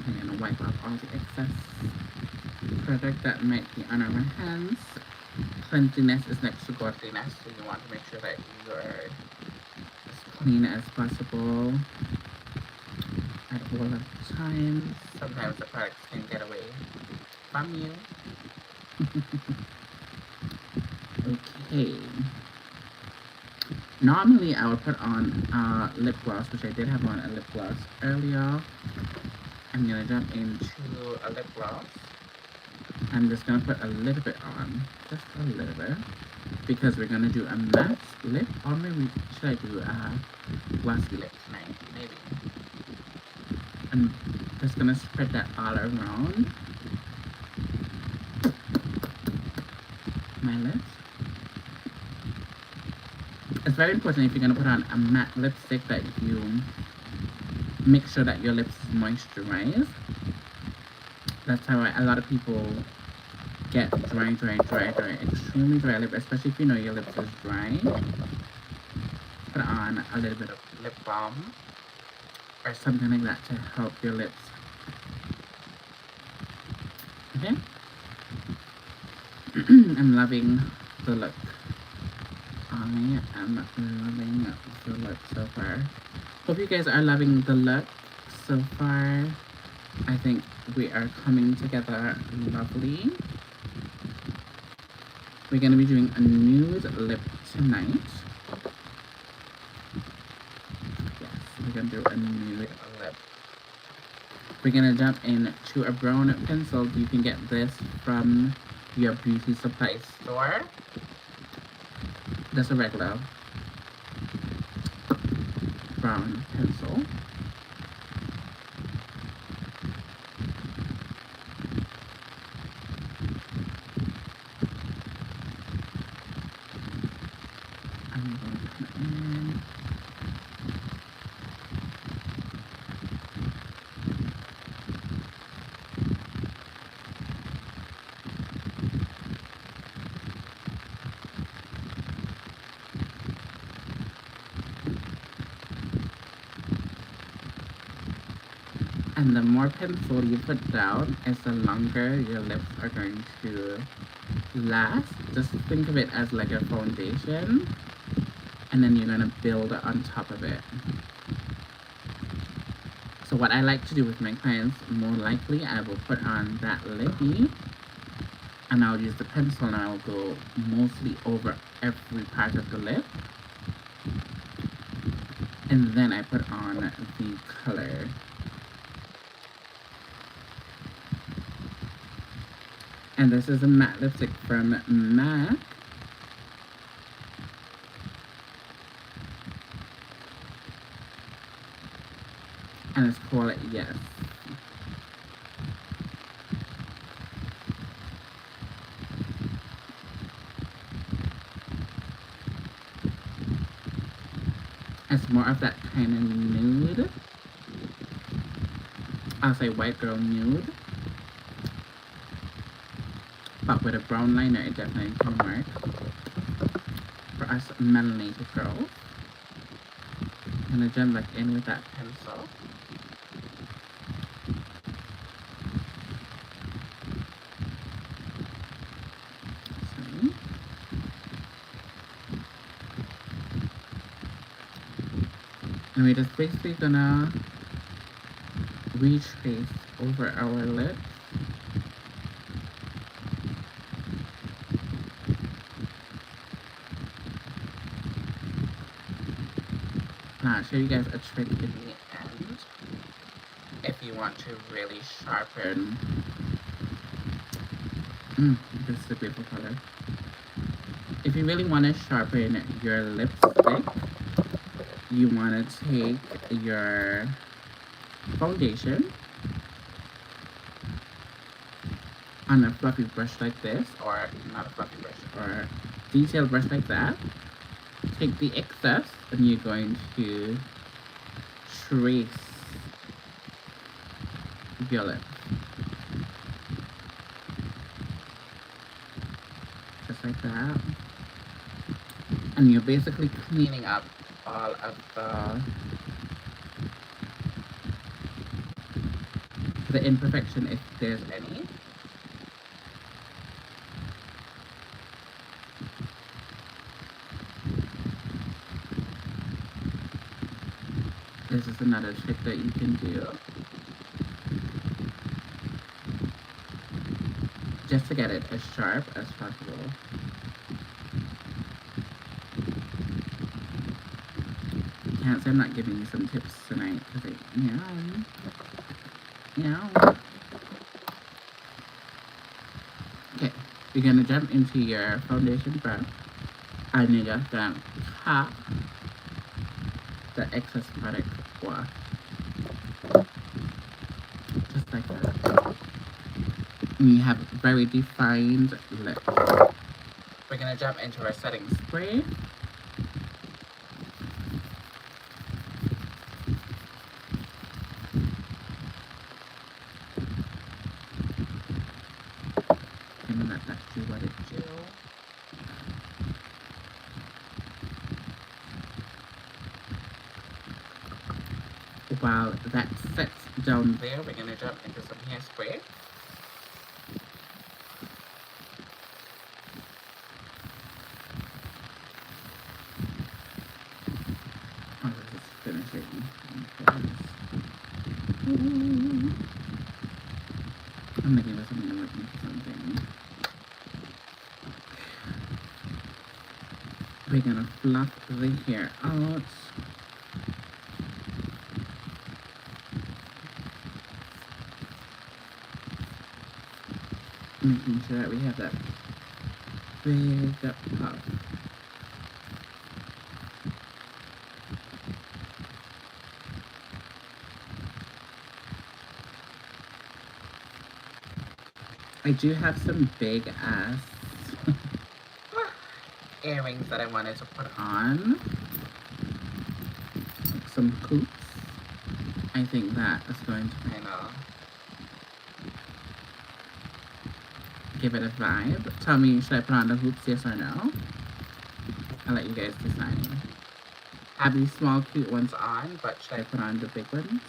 I'm going to wipe off all the excess product that might be on our hands. Cleanliness is next to godliness, so you want to make sure that you're as clean as possible at all of times. Sometimes the products can get away from you. Okay. Normally I would put on lip gloss, which I did have on a lip gloss earlier. I'm gonna jump into a lip gloss. I'm just gonna put a little bit on, just a little bit, because we're gonna do a matte lip, or maybe should I do a glossy lip tonight? Maybe. I'm just gonna spread that all around my lips. It's very important if you're gonna put on a matte lipstick that you make sure that your lips is moisturized. That's how a lot of people get dry, extremely dry lip, especially if you know your lips is dry. Put on a little bit of lip balm or something like that to help your lips. Okay? I'm loving the look. I am loving the look so far. Hope you guys are loving the look so far. I think we are coming together lovely. We're going to be doing a nude lip tonight. Yes, we're going to do a nude lip. We're going to jump into a brown pencil. You can get this from your beauty supply store. Just a regular brown pencil. And the more pencil you put down, is the longer your lips are going to last. Just think of it as like a foundation, and then you're going to build on top of it. So what I like to do with my clients, more likely I will put on that lippy, and I'll use the pencil and I'll go mostly over every part of the lip. And then I put on the color. And this is a matte lipstick from MAC. And it's called Yes. It's more of that kind of nude. I'll say white girl nude. But with a brown liner, it definitely can work. us melanated girls. I'm gonna jump back in with that pencil. So, and we're just basically gonna retrace over our lips. I'll show you guys a trick in the end if you want to really sharpen. This is a beautiful color. If you really want to sharpen your lipstick, you want to take your foundation on a fluffy brush like this, or not a fluffy brush, or a detailed brush like that. Take the excess and you're going to trace your lip. Just like that. And you're basically cleaning up all of the imperfection if there's any. This is another trick that you can do, just to get it as sharp as possible. Can't say I'm not giving you some tips tonight, because Okay, you're gonna jump into your foundation brush, and you're just gonna top the excess product off. Just like that. And you have very defined lips. We're gonna jump into our setting spray. And let that do what it do. While that sets down there, we're gonna jump into some hairspray. Oh, this is finishing. I'm gonna give us something to work into something. We're gonna fluff the hair out. Making sure that we have that big puff. I do have some big ass earrings that I wanted to put on. Like some hoops. I think that is going to kind of give it a vibe. Tell me, should I put on the hoops, yes or no? I'll let you guys decide. I have these small cute ones on, but should I put on the big ones?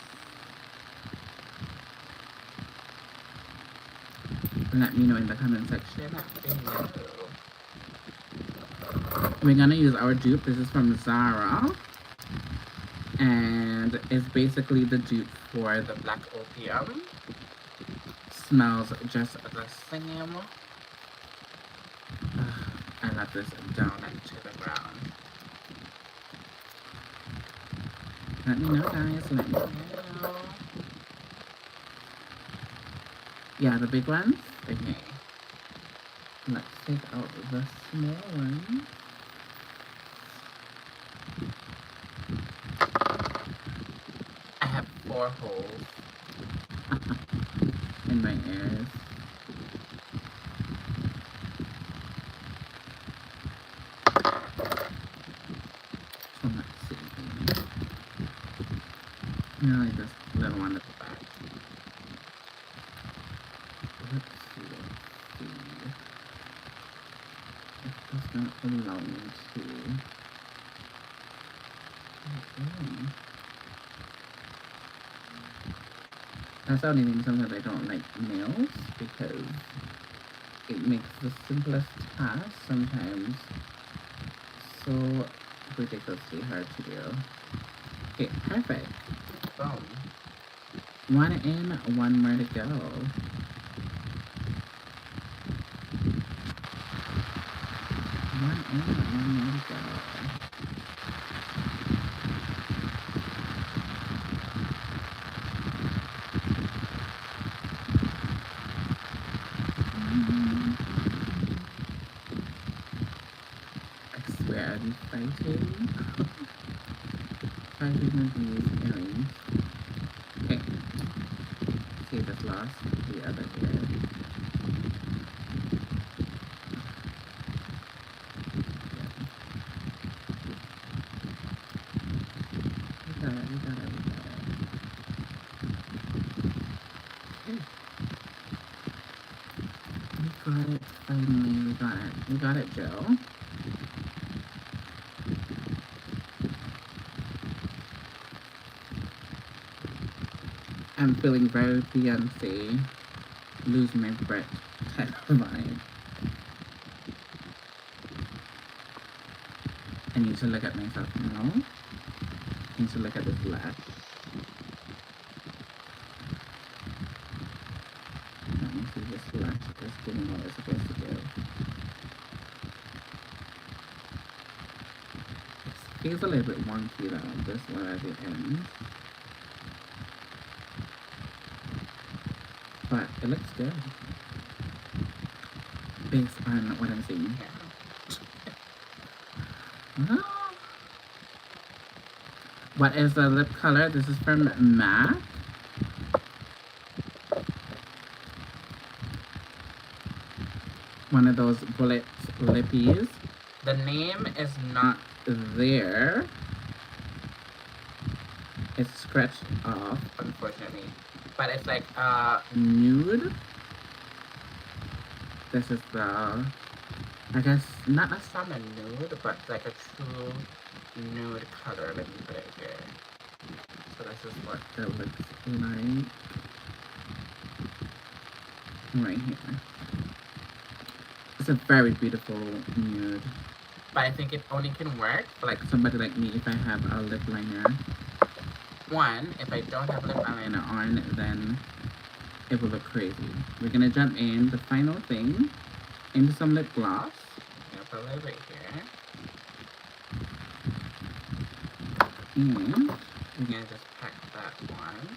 Let me know in the comment section below. We're gonna use our dupe. This is from Zara. And it's basically the dupe for the Black Opium. Smells just the same. I got this down to the ground. Let me know, guys. Let me know. Yeah, the big ones. Okay. Let's take out the small ones. I have 4 holes in my ears. So let's see. Really just little one at the back. Let's see. If this not belong to. Okay. That's the only thing sometimes I don't like nails because it makes the simplest task sometimes so ridiculously hard to do. Okay, perfect. Boom. One in, one more to go. One in, one more to go. I swear I'd be fighting. Fighting with these earrings. Okay. See if it's lost the other ear. We got it, we got it, we got it. Okay. We got it, finally, we got it. We got it, Joe. I'm feeling very Beyonce, lose my breath type of vibe. I need to look at myself now. I need to look at this lash. Let me see this lash is doing what it's supposed to do. It feels a little bit wonky though, this one at the end. But it looks good. Based on what I'm seeing here. What is the lip color? This is from MAC. One of those bullet lippies. The name is not there. It's scratched off, unfortunately. But it's like nude. This is the, I guess, not a summer nude, but like a true nude color. Let me put it here. So this is what it looks like. Right here. It's a very beautiful nude. But I think it only can work for like somebody like me if I have a lip liner. One, if I don't have lip liner on, then it will look crazy. We're gonna jump in the final thing into some lip gloss. I'm gonna put a little bit here. And we're gonna just pack that one.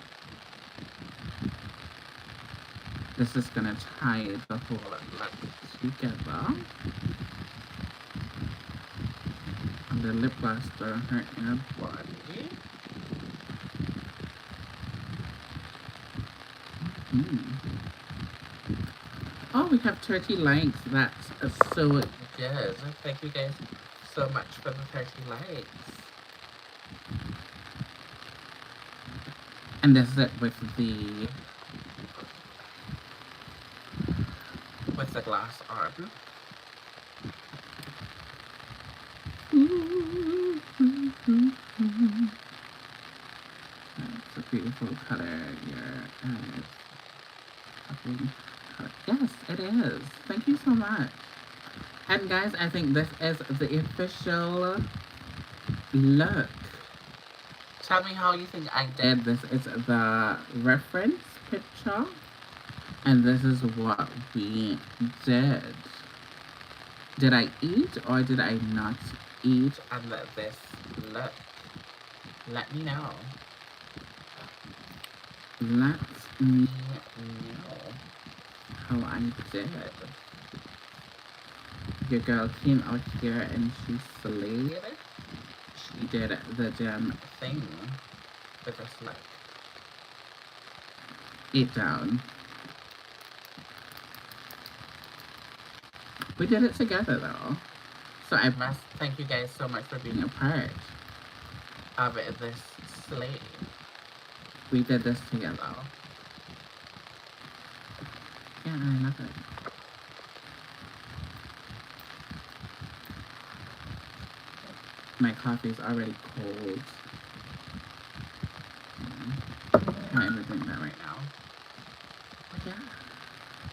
This is gonna tie the whole lip together. And the lip gloss for her inner body. Oh, we have 30 likes. That's so good. Thank you guys so much for the 30 likes. And this is it with the glass on. That's a beautiful color. Your eyes. Yes, it is. Thank you so much. And guys, I think this is the official look. Tell me how you think I did. This is the reference picture. And this is what we did. Did I eat or did I not eat under this look? Let me know. Let me know how I did. Your girl came out here and she slayed. She did the damn thing with this look. Eat down. We did it together though. So I must thank you guys so much for being a part of this slay. We did this together. Yeah, I love it. My coffee is already cold. Can't even drink that right now. But yeah.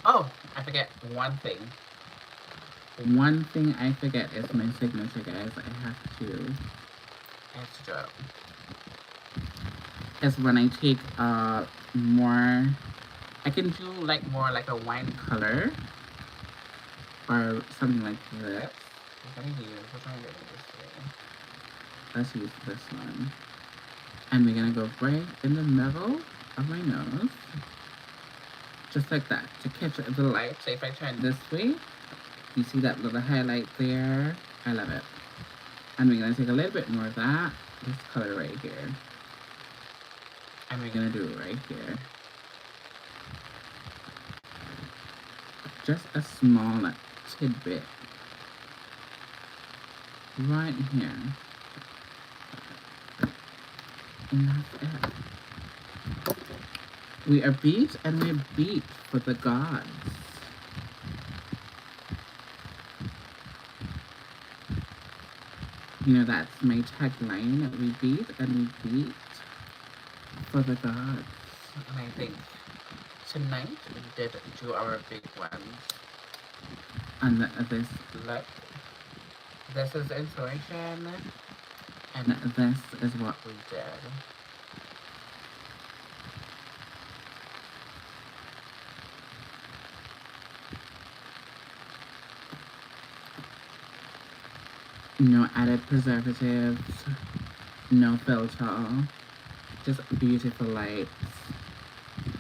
Oh, I forget one thing. One thing I forget is my signature, guys. I have to do it. Is when I take more, I can do like more like a wine color or something like this. What am I use? Which one did I use today? Let's use this one. And we're gonna go right in the middle of my nose. Just like that, to catch the light. So if I turn this way, you see that little highlight there? I love it. And we're gonna take a little bit more of that, this color right here. And we're gonna do it right here. Just a small tidbit. Right here. And that's it. We are beat and we're beat for the gods. You know, that's my tagline. We beat and we beat for the gods. And I think tonight we did do our big ones. And this look. This is inspiration. And this is what we did. No added preservatives, no filter, just beautiful lights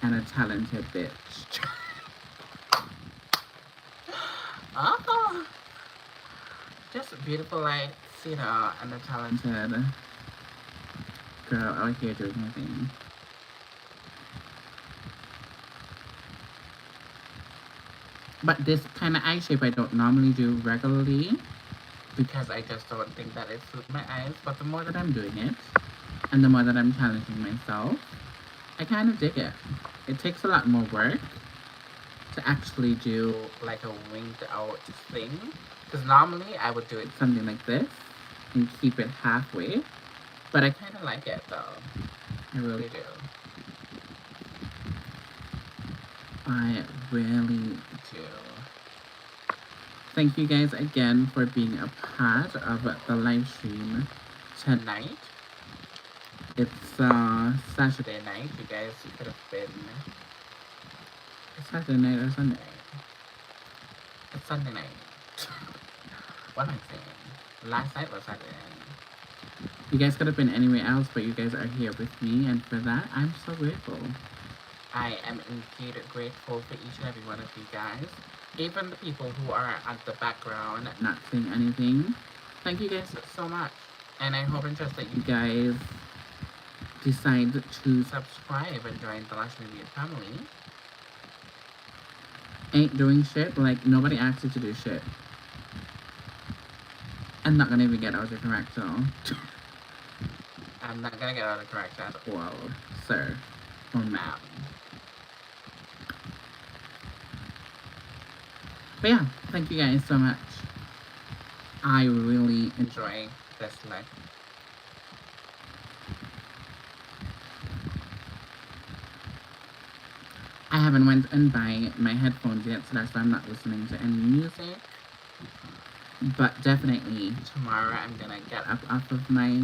and a talented bitch. Oh, just beautiful lights, you know, and a talented girl out here doing her thing. But this kind of eye shape I don't normally do regularly, because I just don't think that it suits my eyes. But the more that I'm doing it, and the more that I'm challenging myself, I kind of dig it. It takes a lot more work to actually do like a winged out thing. Because normally I would do it something like this and keep it halfway. But I kind of like it though. I really do. I really do. Thank you guys again for being a part of the live stream tonight. It's Saturday night. You guys could have been. It's Saturday night or Sunday night? It's Sunday night. What am I saying? Last night was Saturday night. You guys could have been anywhere else, but you guys are here with me, and for that, I'm so grateful. I am indeed grateful for each and every one of you guys. Even the people who are at the background not saying anything. Thank you guys so much. And I hope and trust that you guys decide to subscribe and join the Lash Media family. Ain't doing shit, like nobody asked you to do shit. I'm not gonna even get autocorrect though. I'm not gonna get autocorrect at all, sir or ma'am. But yeah, thank you guys so much. I really enjoy this life. I haven't went and buy my headphones yet, so that's why I'm not listening to any music. But definitely tomorrow I'm gonna get up off of my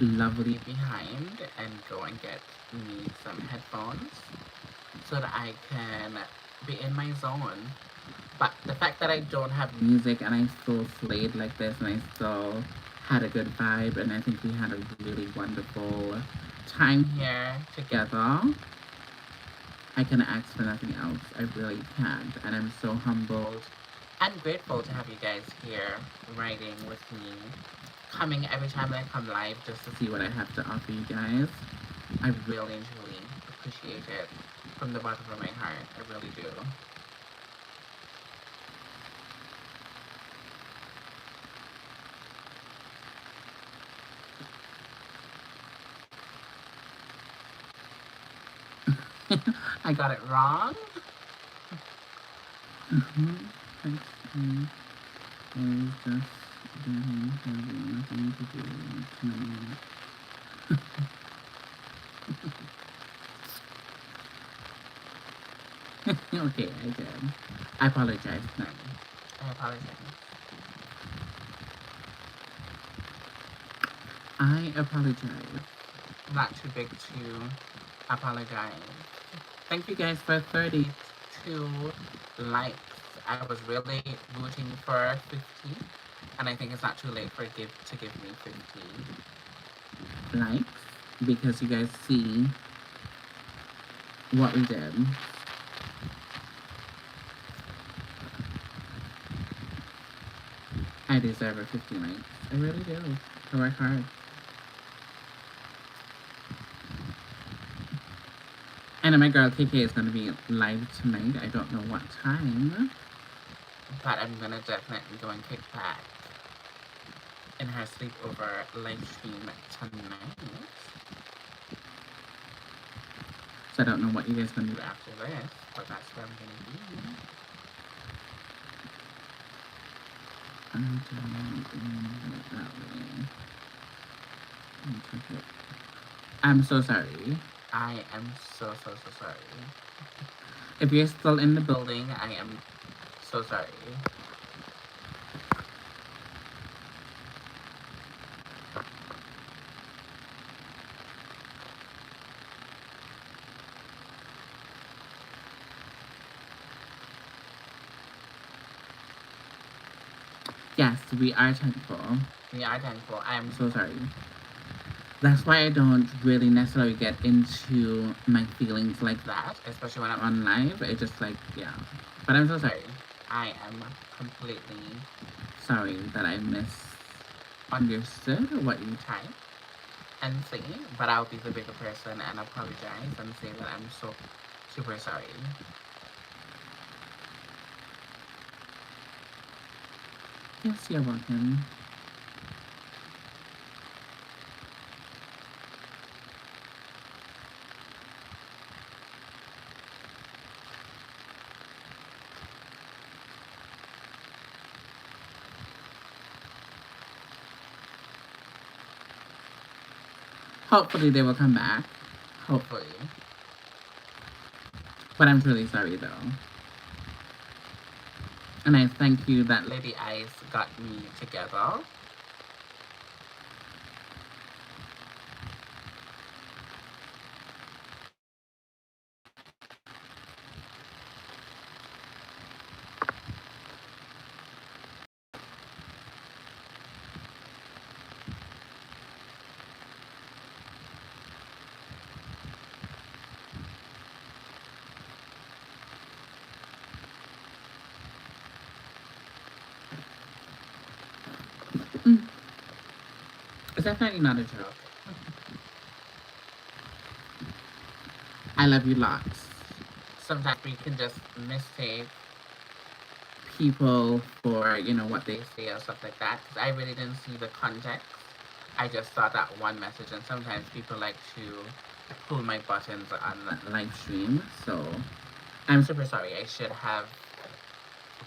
lovely behind and go and get me some headphones so that I can be in my zone. But the fact that I don't have music and I still slayed like this and I still had a good vibe and I think we had a really wonderful time here together, I can ask for nothing else. I really can't. And I'm so humbled and grateful to have you guys here writing with me, coming every time I come live just to see what I have to offer you guys. I really and truly appreciate it from the bottom of my heart. I really do. I got it wrong. Thanks. Just Nothing to do tonight. Okay, I did. I apologize, no. I apologize. I apologize. Not too big to apologize. Thank you guys for 32 likes. I was really rooting for 50, and I think it's not too late to give me 50 likes because you guys see what we did. I deserve a 50 likes. I really do. I work hard. And my girl KK is going to be live tonight. I don't know what time. But I'm going to definitely go and kick back in her sleepover live stream tonight. So I don't know what you guys are going to do after this, but that's where I'm going to be. I'm doing it that way. I'm so sorry. I am so sorry. If you're still in the building, I am so sorry. Yes, we are thankful. We are thankful. I am so sorry. That's why I don't really necessarily get into my feelings like that, especially when I'm on live. It's just like, yeah. But I'm so sorry. I am completely sorry that I misunderstood what you typed and say, but I'll be the bigger person and apologize and say that I'm so super sorry. Yes, you're welcome. Hopefully they will come back. Hopefully. But I'm truly sorry though. And I thank you that Lady Ice got me together. It's definitely not a joke. I love you lots. Sometimes we can just mistake people for, you know, what they say or stuff like that. Because I really didn't see the context. I just saw that one message, and sometimes people like to pull my buttons on the live stream. So I'm super sorry. I should have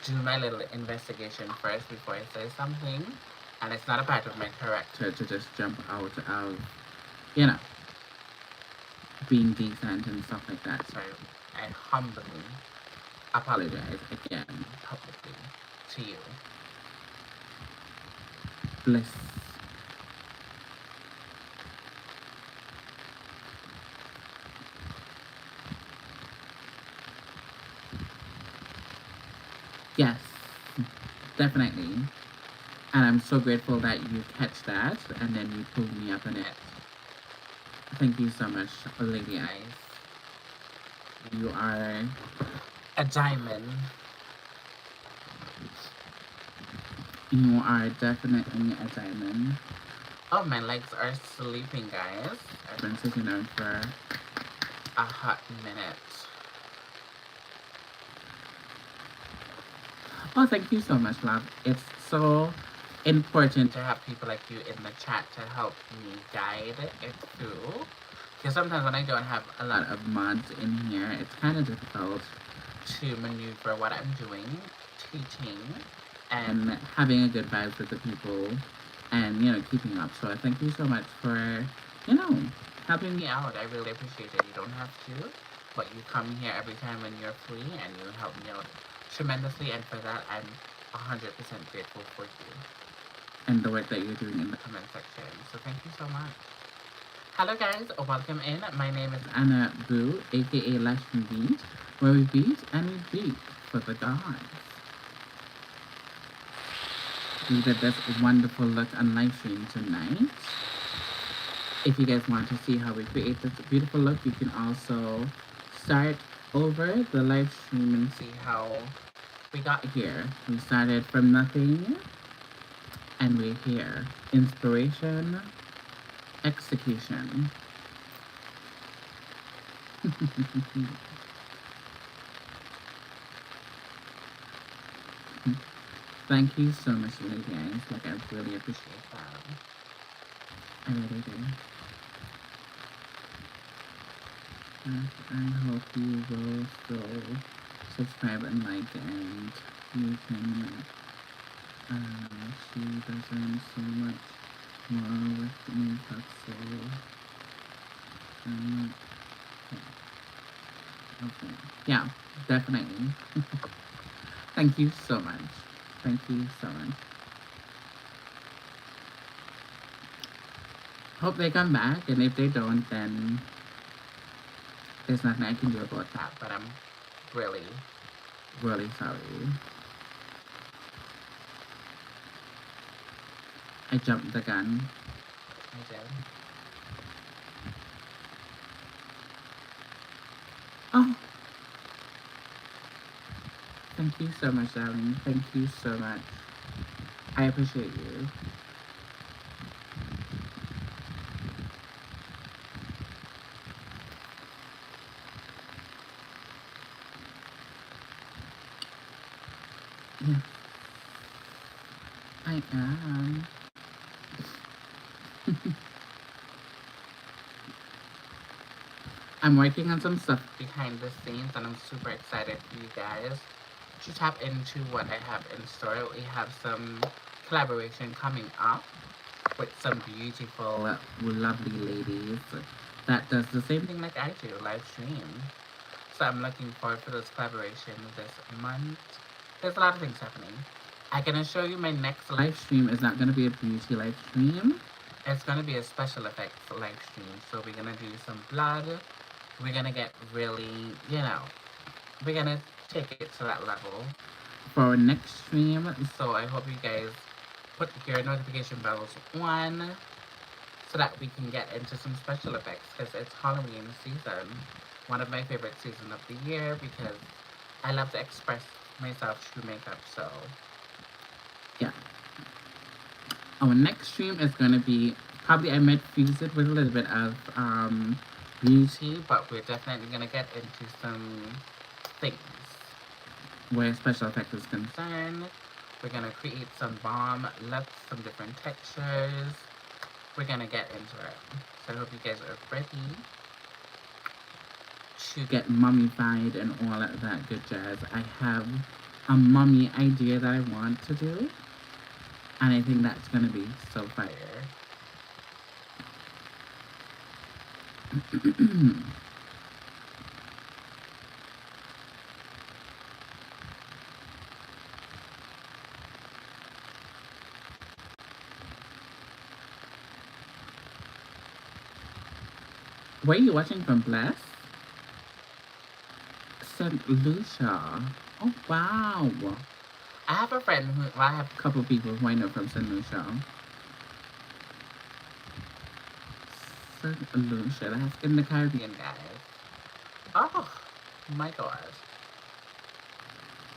do my little investigation first before I say something. And it's not a part of my character to just jump out of, you know, being decent and stuff like that. So I humbly apologize again publicly to you. Bliss. Yes, definitely. And I'm so grateful that you catch that and then you pulled me up in it. Thank you so much, Lady Ice. You are a diamond. You are definitely a diamond. Oh, my legs are sleeping, guys. I've been sitting down for a hot minute. Oh, thank you so much, love. It's so important to have people like you in the chat to help me guide it through. Because sometimes when I don't have a lot of mods in here, it's kind of difficult to maneuver what I'm doing, teaching, and having a good vibes with the people and, you know, keeping up. So I thank you so much for, you know, helping me out. I really appreciate it. You don't have to, but you come here every time when you're free and you help me out tremendously. And for that, I'm 100% grateful for you and the work that you're doing in the comment section. So thank you so much. Hello guys, welcome in. My name is Anna Boo, aka Lash and Beat, where we beat and we beat for the gods. We did this wonderful look on live stream tonight. If you guys want to see how we create this beautiful look, you can also start over the live stream and see how we got here. We started from nothing and we're here. Inspiration, execution. Thank you so much, guys. Like, I really appreciate that. I really do. I hope you will still subscribe and like, and you can, she doesn't so much more with me, so, okay. Yeah, definitely. Thank you so much. Thank you so much. Hope they come back, and if they don't, then there's nothing I can do about that, but I'm really, really sorry. I jumped the gun. I did. Oh! Thank you so much, darling. Thank you so much. I appreciate you. Yeah. I am. I'm working on some stuff behind the scenes and I'm super excited for you guys to tap into what I have in store. We have some collaboration coming up with some beautiful, lovely ladies that does the same thing like I do, live stream. So I'm looking forward for this collaboration this month. There's a lot of things happening. I can assure you my next live stream is not going to be a beauty live stream. It's going to be a special effects live stream. So we're going to do some blood. We're going to get really, you know, we're going to take it to that level for our next stream. So I hope you guys put your notification bells on so that we can get into some special effects because it's Halloween season. One of my favorite seasons of the year because I love to express myself through makeup, so yeah. Our next stream is going to be, probably I might fuse it with a little bit of beauty, but we're definitely going to get into some things where special effects is concerned. We're going to create some bomb looks, some different textures. We're going to get into it. So I hope you guys are ready to get mummified and all of that good jazz. I have a mummy idea that I want to do, and I think that's gonna be so fire. Where are you watching from, Bless? St. Lucia. Oh, wow. I have a friend who, well, I have a couple people who I know from St. Lucia. St. Lucia, that's in the Caribbean, guys. Oh, my gosh.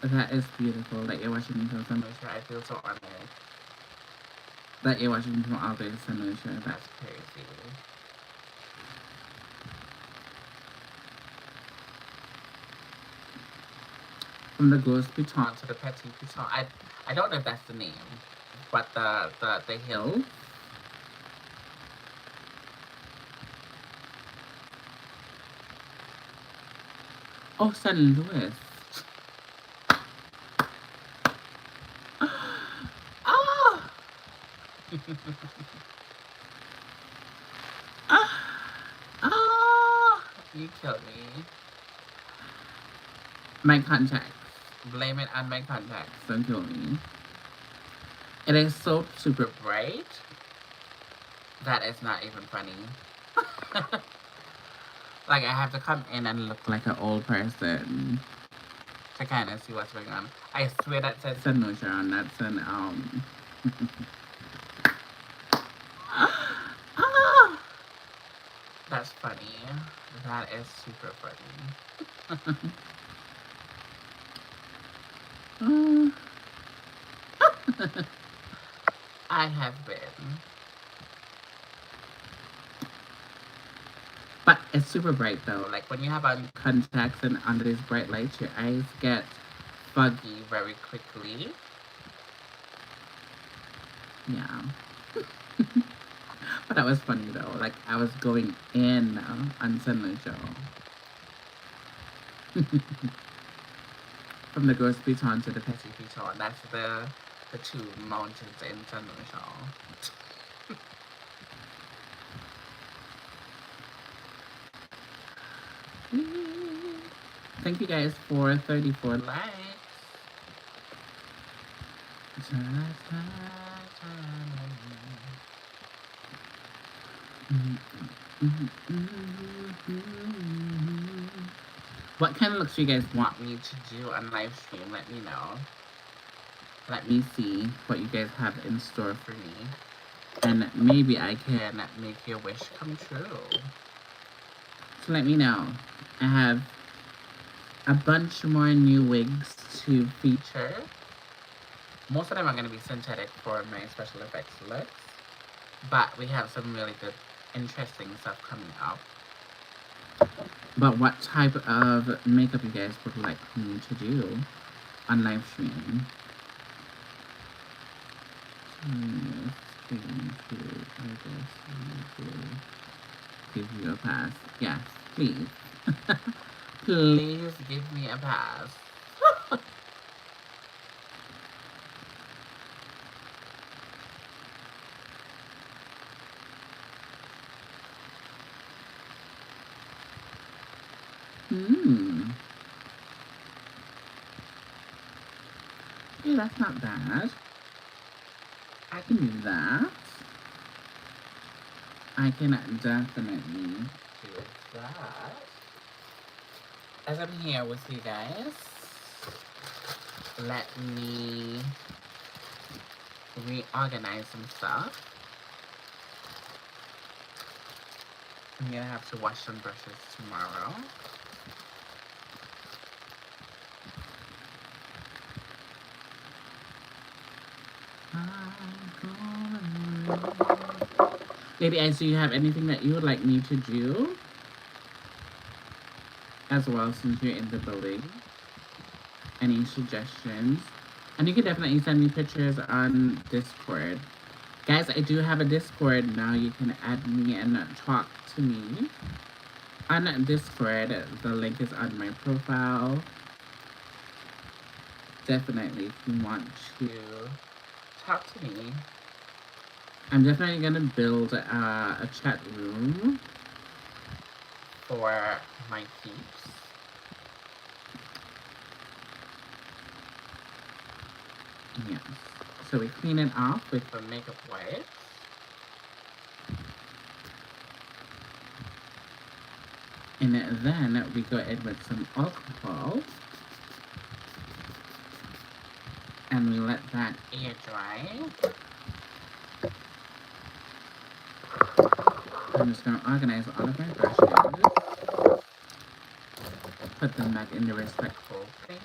That is beautiful that you're watching me from St. Lucia. I feel so honored that you're watching me from all the way to St. Lucia. That's crazy. From the Gros Piton to the Petit Piton. I don't know if that's the name, but the hill. Oh, St. Louis. Oh, you killed me. My contacts. Blame it on my contacts. Don't kill me. It is so super bright. That is not even funny. Like, I have to come in and look like an old person to kind of see what's going on. I swear that says Sanuja, that's an, ah, that's funny. That is super funny. I have been. But it's super bright though. Like when you have on contacts and under these bright lights, your eyes get foggy very quickly. Yeah. But that was funny though. Like I was going in on Sunlight From the Gross Piton to the Petit Piton. That's the two mountains in Sunlight. Thank you guys for 34 likes. What kind of looks do you guys want me to do on live stream? Let me know. Let me see what you guys have in store for me. And maybe I can make your wish come true. So let me know. I have a bunch more new wigs to feature. Most of them are going to be synthetic for my special effects looks. But we have some really good, interesting stuff coming up. But what type of makeup you guys would like me to do on live stream? Give you a pass. Yes, please. Please give me a pass. Hey, that's not bad. I can do that. I can definitely do that. As I'm here with you guys, let me reorganize some stuff. I'm gonna have to wash some brushes tomorrow. Lady Ice, do you have anything that you would like me to do? As well, since you're in the building. Any suggestions? And you can definitely send me pictures on Discord. Guys, I do have a Discord now. You can add me and talk to me on Discord. The link is on my profile. Definitely, if you want to talk to me. I'm definitely gonna build a chat room for my peeps. Yes. So we clean it off with the makeup wipes. And then we go in with some alcohol. And we let that air dry. I'm just going to organize all of my brushes. Put them back in the respectful place.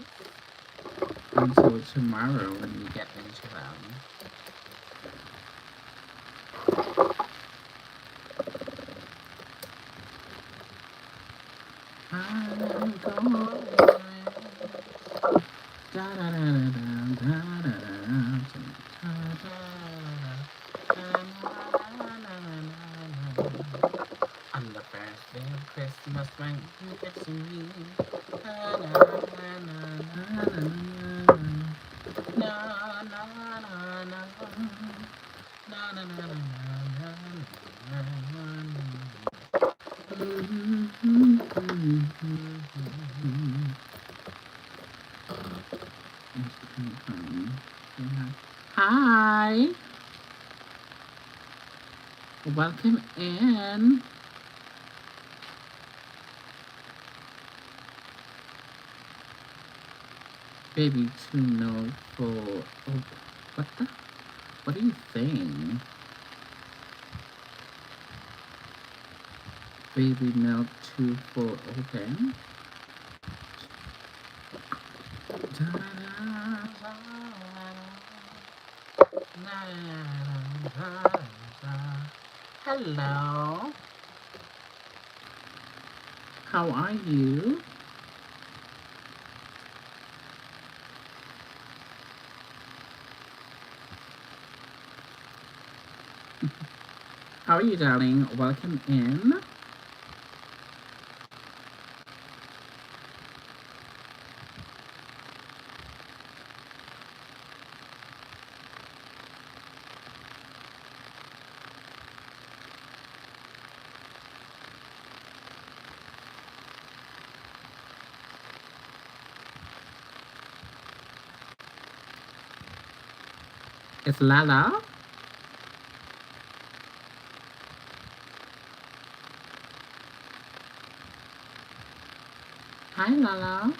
Until tomorrow when we get into them. I'm going. Da da da da da da da on the first day of Christmas when you get to me. Na na na na na na na na na na Hi, welcome in. Baby to know for what the? What are you saying? Baby milk 2 for okay. Hello. How are you? How are you, darling? Welcome in. It's Lala. Hi, Lala.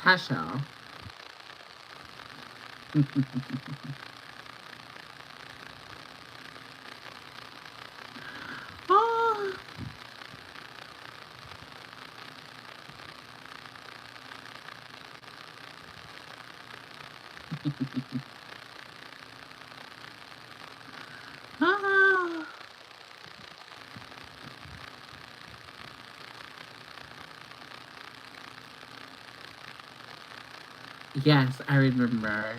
Tasha. Oh. Ah. Yes, I remember.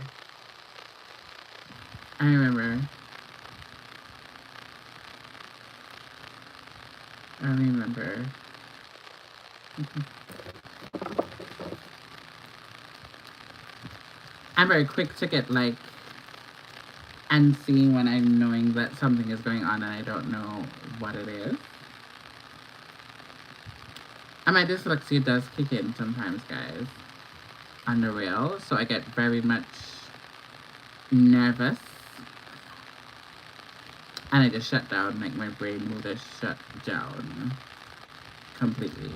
I remember. I remember. I'm very quick to get like antsy when I'm knowing that something is going on and I don't know what it is. And my dyslexia does kick in sometimes, guys, on the real. So I get very much nervous. And I just shut down, like my brain will just shut down completely.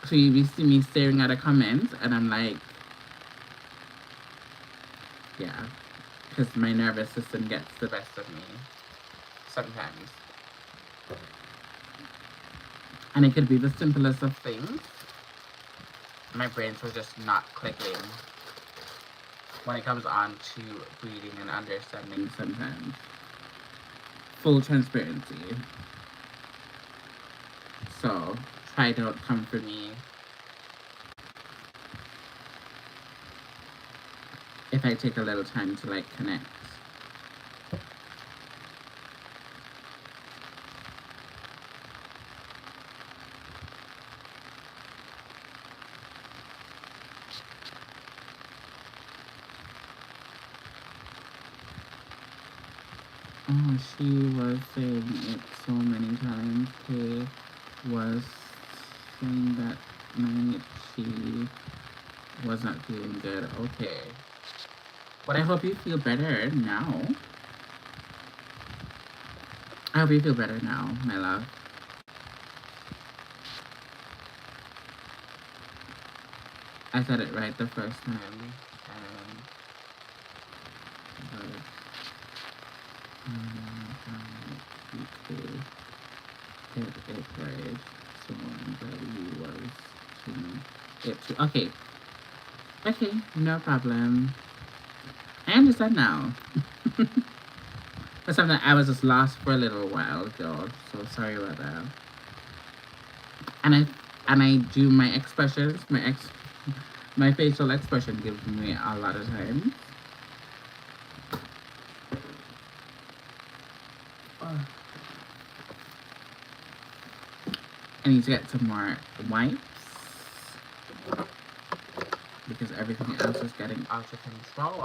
So you see me staring at a comment and I'm like, yeah, because my nervous system gets the best of me sometimes. And it could be the simplest of things. My brains were just not clicking when it comes on to reading and understanding sometimes. Full transparency. So try don't come for me if I take a little time to like connect. Oh, she was saying it so many times. Kay was saying that night she was not feeling good. Okay. But I hope you feel better now. I hope you feel better now, my love. I said it right the first time. Get it right. So that you was it too. Okay. Okay, no problem. I understand now. But something I was just lost for a little while, y'all. So sorry about that. And I do my expressions, my facial expression gives me a lot of time. I need to get some more wipes because everything else is getting out of control.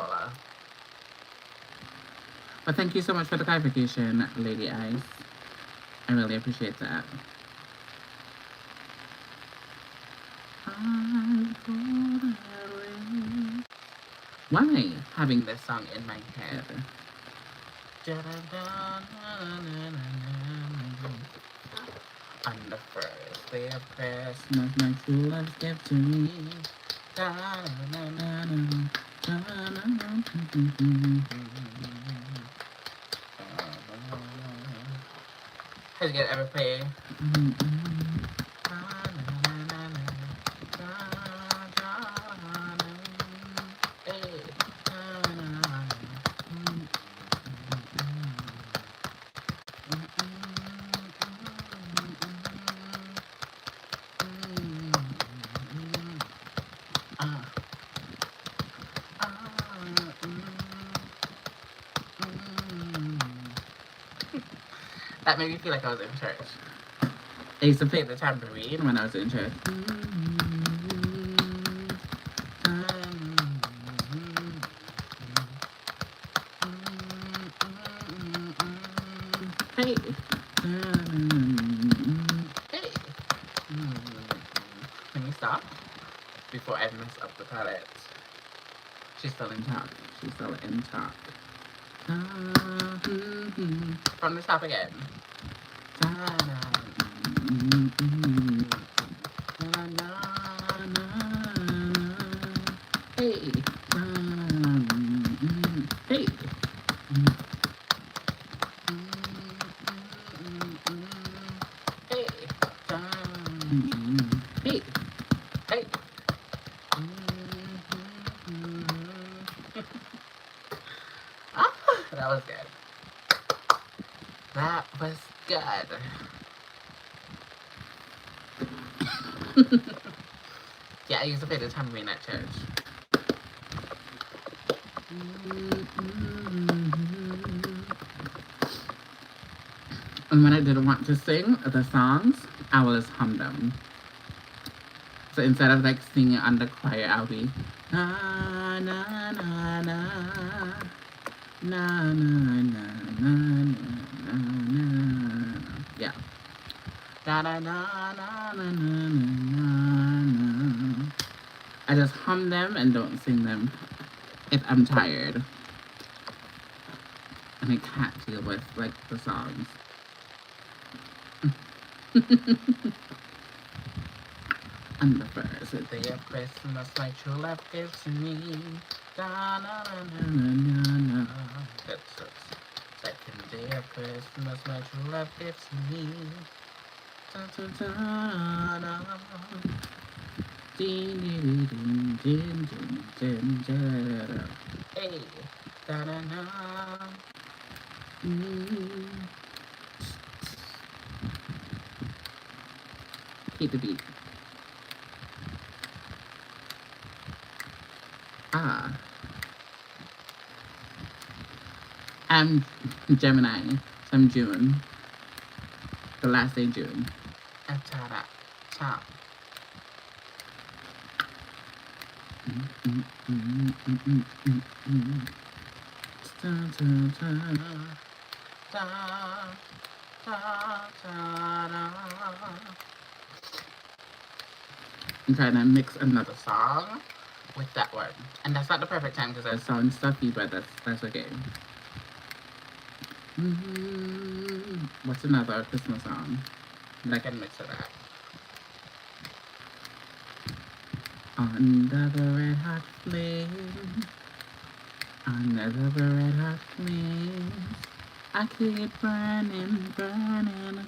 But thank you so much for the clarification, Lady Ice. I really appreciate that. Why having this song in my head? On the first day of Christmas, my true love gave to me. Has you ever played? That made me feel like I was in church. I used to play the tambourine when I was in church. Hey. Hey. Can we stop? Before I mess up the palette. She's still in talk. She's still in talk. From the top again. Hey. Hey. Hey. Hey. That was good. That was good. Yeah, I used to play the tambourine at church. And when I didn't want to sing the songs, I will just hum them. So instead of like singing under choir, I'll be na na na na na na na na na na. Yeah. Da da da da da da. I just hum them and don't sing them if I'm tired and I can't deal with like the songs. On the first day of Christmas, my true love gives to me. Da na na na na na. That's it. Second day of Christmas, my true love gives to me. Da da da da. Din din din din din din. Hey, da da da. Keep the beat. I'm Gemini, so I'm June. The last day June. I'm trying to mix another song with that one. And that's not the perfect time because I sound stuffy, but that's okay. What's another Christmas song that I can mix with that? Under the red hot flame, under the red hot flame, I keep burning, burning.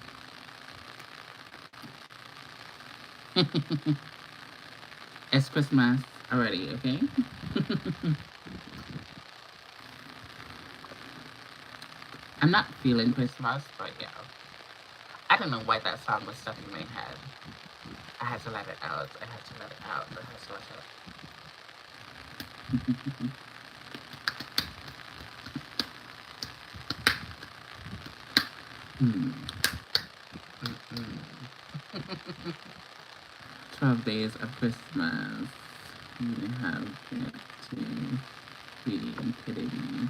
It's Christmas already, okay? I'm not feeling Christmas, but yeah. I don't know why that song was stuck in my head. I had to let it out. I had to let it out. I had to let it out. Hmm. 12 days of Christmas. You have it to be kidding me.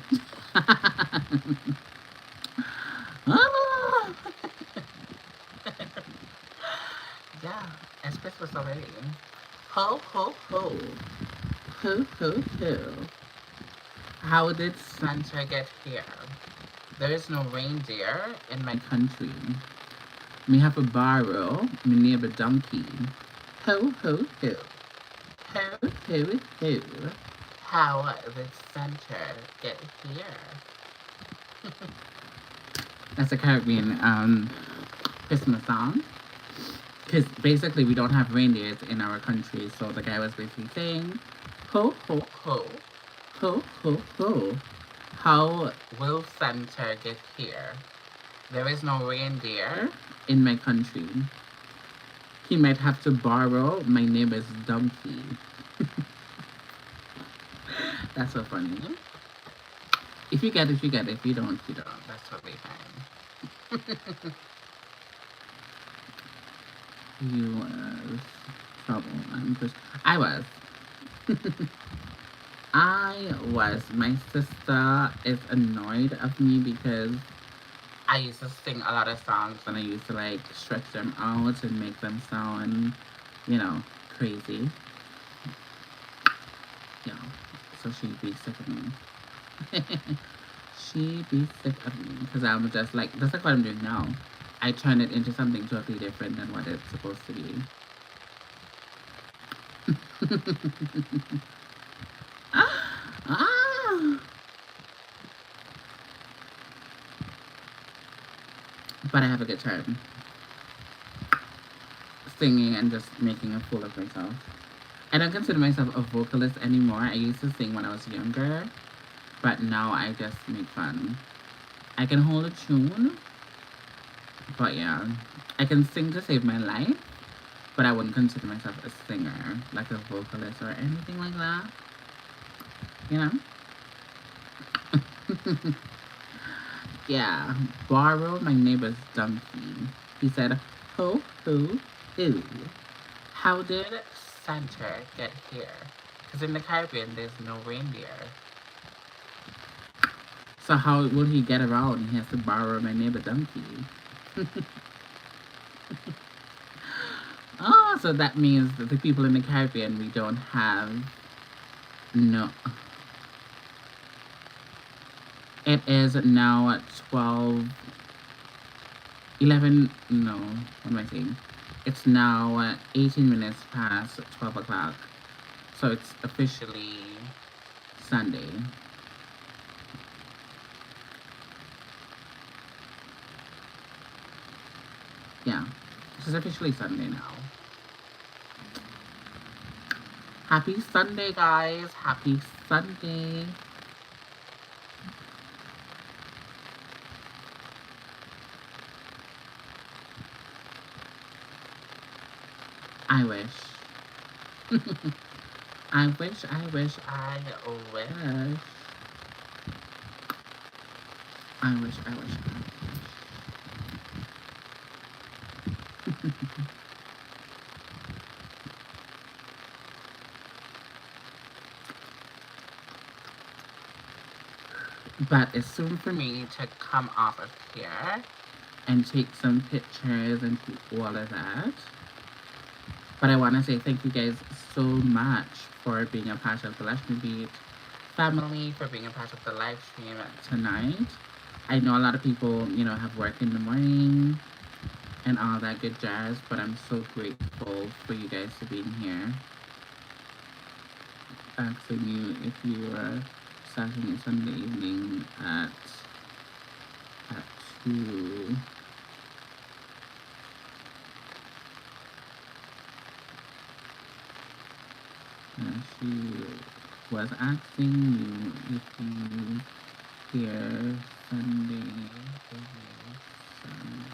Ah! Yeah, it's Christmas already. Ho, ho, ho. Ho, ho, ho. How did Santa get here? There is no reindeer in my country. Me have a borrow, me neighbor donkey. Ho, ho, ho. Ho, ho, ho. How did Santa get here? That's a Caribbean Christmas song. Because basically we don't have reindeers in our country, so the guy was basically saying, ho, ho, ho. Ho, ho, ho. How will Santa get here? There is no reindeer in my country. He might have to borrow my neighbor's donkey. That's so funny. If you get it, you get it. If you don't, you don't. That's totally fine. You was trouble. I was. I was. My sister is annoyed of me because I used to sing a lot of songs and I used to like stretch them out and make them sound, you know, crazy. Yeah. So she'd be sick of me. She'd be sick of me because I'm just like, that's like what I'm doing now. I turn it into something totally different than what it's supposed to be. Ah! But I have a good time singing and just making a fool of myself. I don't consider myself a vocalist anymore. I used to sing when I was younger, but now I just make fun. I can hold a tune, but yeah, I can sing to save my life, but I wouldn't consider myself a singer, like a vocalist or anything like that. You know? Yeah, borrow my neighbor's donkey. He said, ho, ho, ho. How did Santa get here? Because in the Caribbean, there's no reindeer. So how will he get around? He has to borrow my neighbor donkey. Oh, so that means that the people in the Caribbean, we don't have no. It is now 12, 11, no, what am I saying? It's now 18 minutes past 12 o'clock. So it's officially Sunday. Yeah, this is officially Sunday now. Happy Sunday, guys. Happy Sunday. I wish. I wish, I wish, I wish. I wish, I wish, I wish. But it's soon for me to come off of here and take some pictures and do all of that. But I want to say thank you guys so much for being a part of the Lash Beat family, for being a part of the live stream tonight. I know a lot of people, you know, have work in the morning and all that good jazz, but I'm so grateful for you guys to being here. Asking you if you are Saturday and Sunday evening at 2. She was asking you if you here Sunday. Sunday.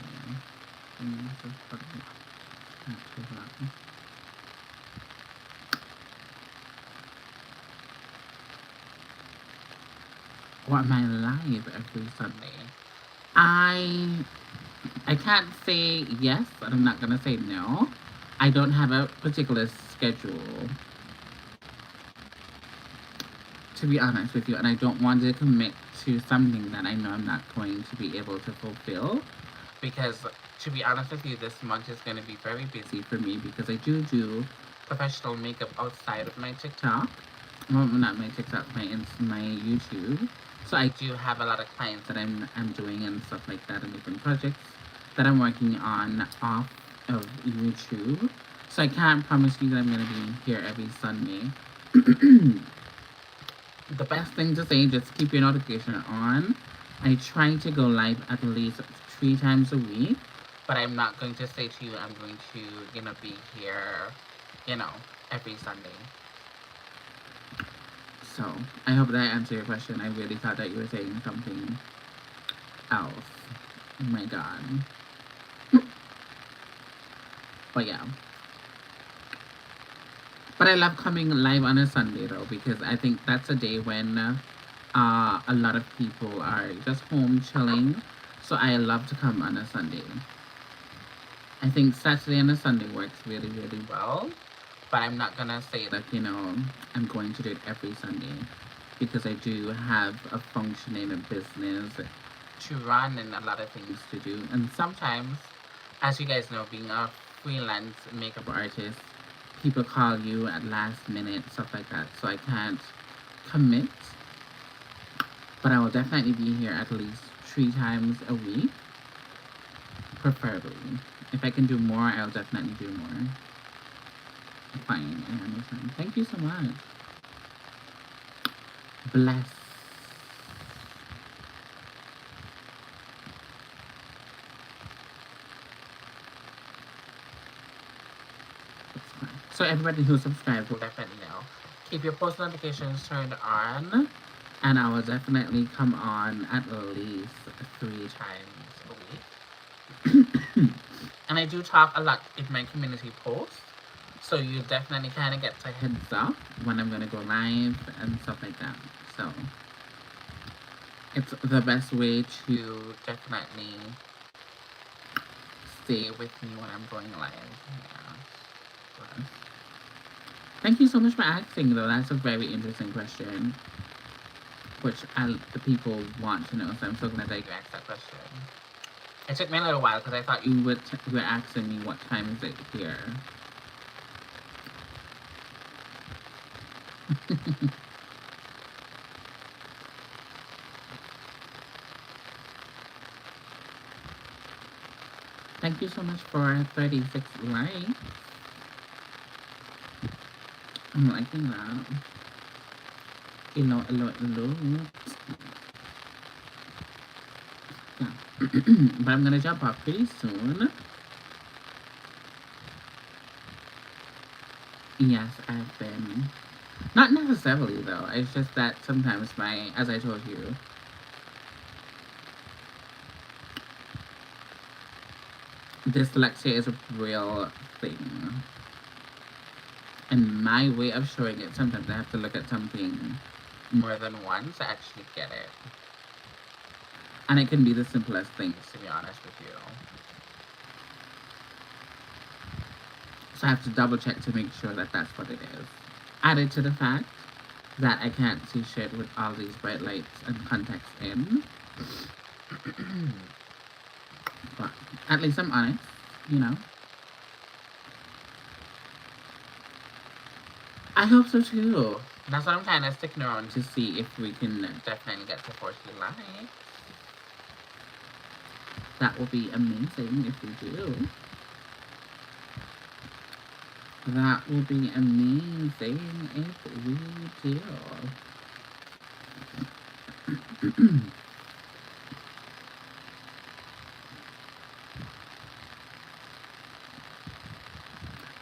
Not too long. Or am I live every Sunday? I can't say yes, and I'm not gonna say no. I don't have a particular schedule, to be honest with you, and I don't want to commit to something that I know I'm not going to be able to fulfill. Because, to be honest with you, this month is going to be very busy for me because I do professional makeup outside of my TikTok. Well, not my TikTok, my YouTube. So I do have a lot of clients that I'm doing and stuff like that, and different projects that I'm working on off of YouTube. So I can't promise you that I'm gonna be here every Sunday. The best thing to say, just keep your notification on. I try to go live at least 3 times a week, but I'm not going to say to you I'm going to, be here, every Sunday. So, I hope that answered your question. I really thought that you were saying something else. Oh my god. But yeah. But I love coming live on a Sunday though, because I think that's a day when a lot of people are just home chilling. So I love to come on a Sunday. I think Saturday and a Sunday works really, really well. But I'm not gonna say that, I'm going to do it every Sunday. Because I do have a functioning business to run and a lot of things to do. And sometimes, as you guys know, being a freelance makeup artist, people call you at last minute, stuff like that. So I can't commit. But I will definitely be here at least 3 times a week. Preferably. If I can do more, I'll definitely do more. Fine, I understand. Thank you so much. Bless. So everybody who subscribed will definitely know. Keep your post notifications turned on, and I will definitely come on at least 3 times a week. And I do talk a lot in my community posts, so you definitely kind of get a heads up when I'm going to go live and stuff like that. So it's the best way to definitely stay with me when I'm going live. Yeah. Thank you so much for asking, though. That's a very interesting question, which the people want to know. So I'm so glad that you asked that question. It took me a little while because I thought you were asking me what time is it here. Thank you so much for 36 likes. I'm liking that. Hello. Yeah. But I'm gonna jump off pretty soon. Yes, I've been. Not necessarily though. It's just that sometimes as I told you, dyslexia is a real thing. And my way of showing it, sometimes I have to look at something more than once to actually get it. And it can be the simplest things, to be honest with you. So I have to double check to make sure that that's what it is. Added to the fact that I can't see shit with all these bright lights and contacts in. But at least I'm honest, I hope so too. That's what I'm kind of sticking around to see if we can definitely get to 40 likes. That will be amazing if we do. That will be amazing if we do.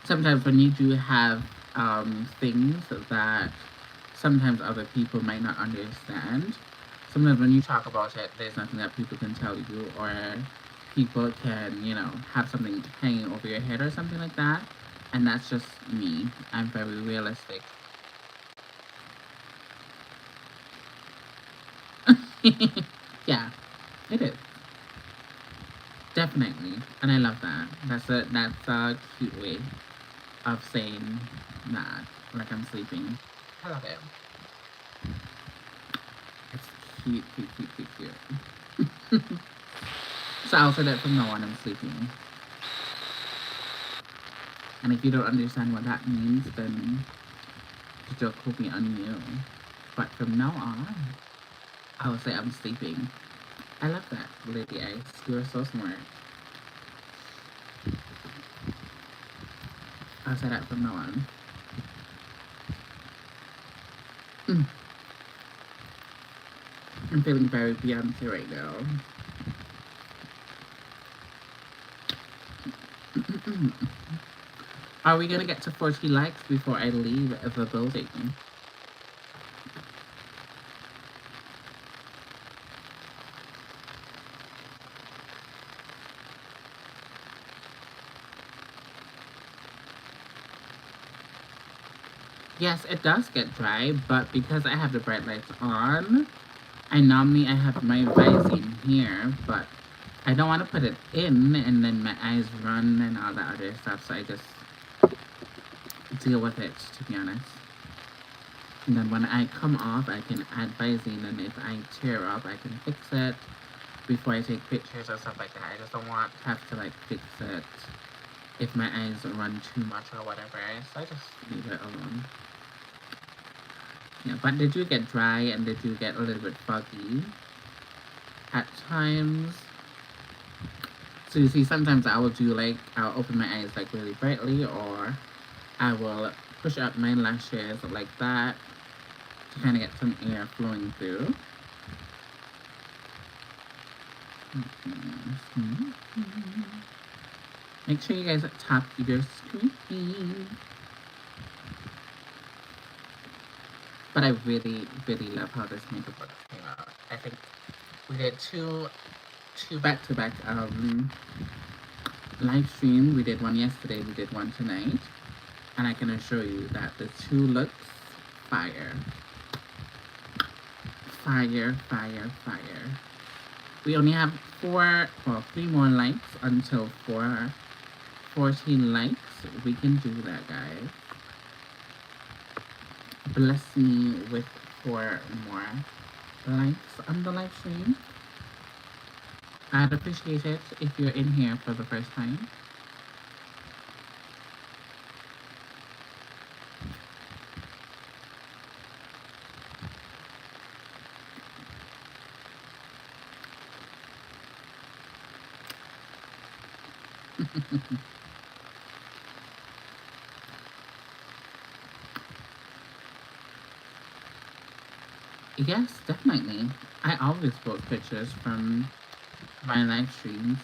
Sometimes when you do have things that sometimes other people might not understand, sometimes when you talk about it, there's nothing that people can tell you, or people can, you know, have something hanging over your head or something like that. And that's just me. I'm very realistic. Yeah, it is. Definitely. And I love that. That's a cute way of saying that. Like I'm sleeping. I love it. It's cute, cute, cute, cute, cute. So I'll say that from now on I'm sleeping. And if you don't understand what that means, then the joke will be on you. But from now on, I will say I'm sleeping. I love that, Lady Ice. You're so smart. I'll say that from now on. I'm feeling very Beyonce right now. Are we gonna get to 40 likes before I leave the building? Yes, it does get dry, but because I have the bright lights on, I have my Visine here, but I don't want to put it in and then my eyes run and all that other stuff, so I just deal with it, to be honest. And then when I come off, I can add Visine, and if I tear up, I can fix it before I take pictures or stuff like that. I just don't want to have to, like, fix it if my eyes run too much or whatever, so I just leave it alone. Yeah, but they do get dry and they do get a little bit foggy at times. So you see, sometimes I will do like, I'll open my eyes like really brightly, or I will push up my lashes like that to kind of get some air flowing through. Make sure you guys tap your screen. But I really, really love how this makeup look came out. I think we did two back-to-back live stream. We did one yesterday, we did one tonight. And I can assure you that the two looks fire. Fire, fire, fire. We only have 3 more likes until 14 likes. We can do that, guys. Bless me with 4 more likes on the live stream. I'd appreciate it if you're in here for the first time. Yes, definitely. I always post pictures from my live streams.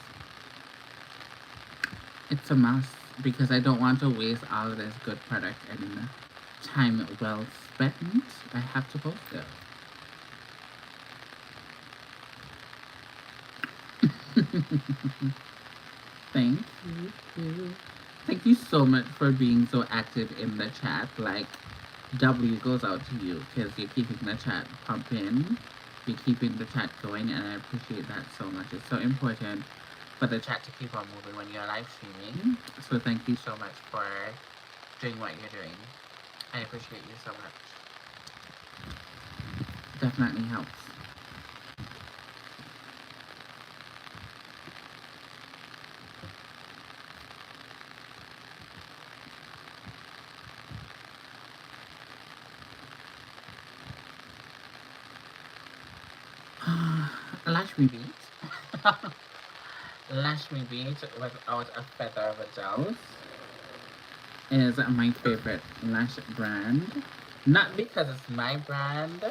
It's a must because I don't want to waste all of this good product and time well spent. I have to post it. Thank you. Thank you so much for being so active in the chat. Like, W goes out to you because you're keeping the chat pumping. You're keeping the chat going, and I appreciate that so much. It's so important for the chat to keep on moving when you're live streaming. So thank you so much for doing what you're doing. I appreciate you so much. Definitely helps. Lash me beat. Lash me beat without a feather of a doubt is my favorite lash brand. Not because it's my brand.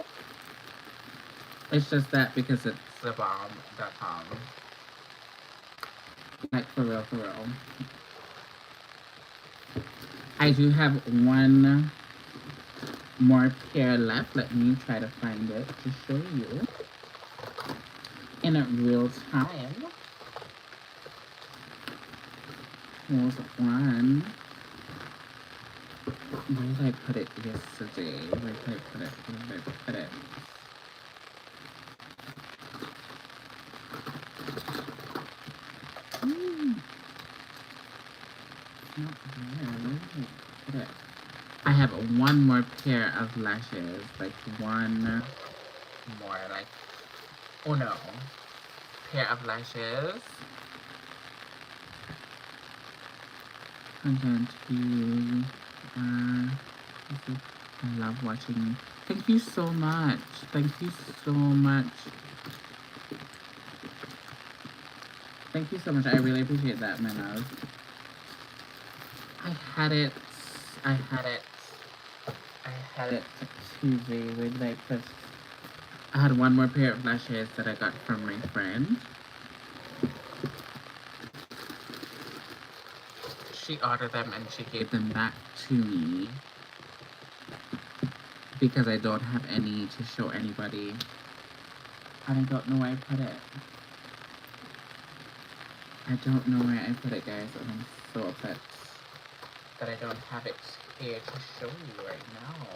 It's just that because it's thebomb.com. Like, for real, for real. I do have one more pair left. Let me try to find it to show you. in real time was on. Where did I put it yesterday? Where did I put it? Where did I put it? Not there. Where did I put it? I have one more pair of lashes. Like one more, like, oh no. Pair of lashes. Content you I love watching you. Thank you so much. Thank you so much. Thank you so much. I really appreciate that, my love. I had it Tuesday. Where did I put? I had one more pair of lashes that I got from my friend. She ordered them and she gave them back to me because I don't have any to show anybody. And I don't know where I put it. I don't know where I put it, guys, and I'm so upset that I don't have it here to show you right now.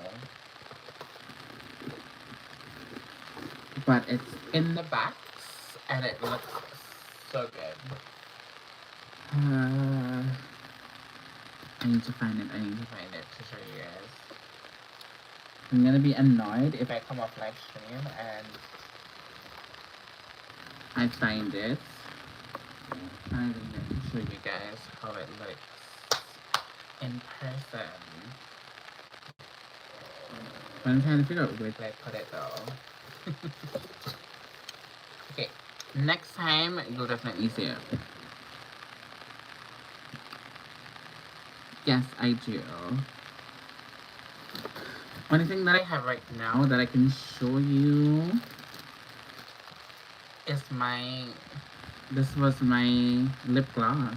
But it's in the box, and it looks so good. I need to find it. To show you guys. I'm gonna be annoyed if I come off live stream and I find it. I'm gonna show you guys how it looks in person. But I'm trying to figure out where did I put it though. Okay, next time you'll definitely see it. Yes, I do. Only thing that I have right now that I can show you is this was my lip gloss.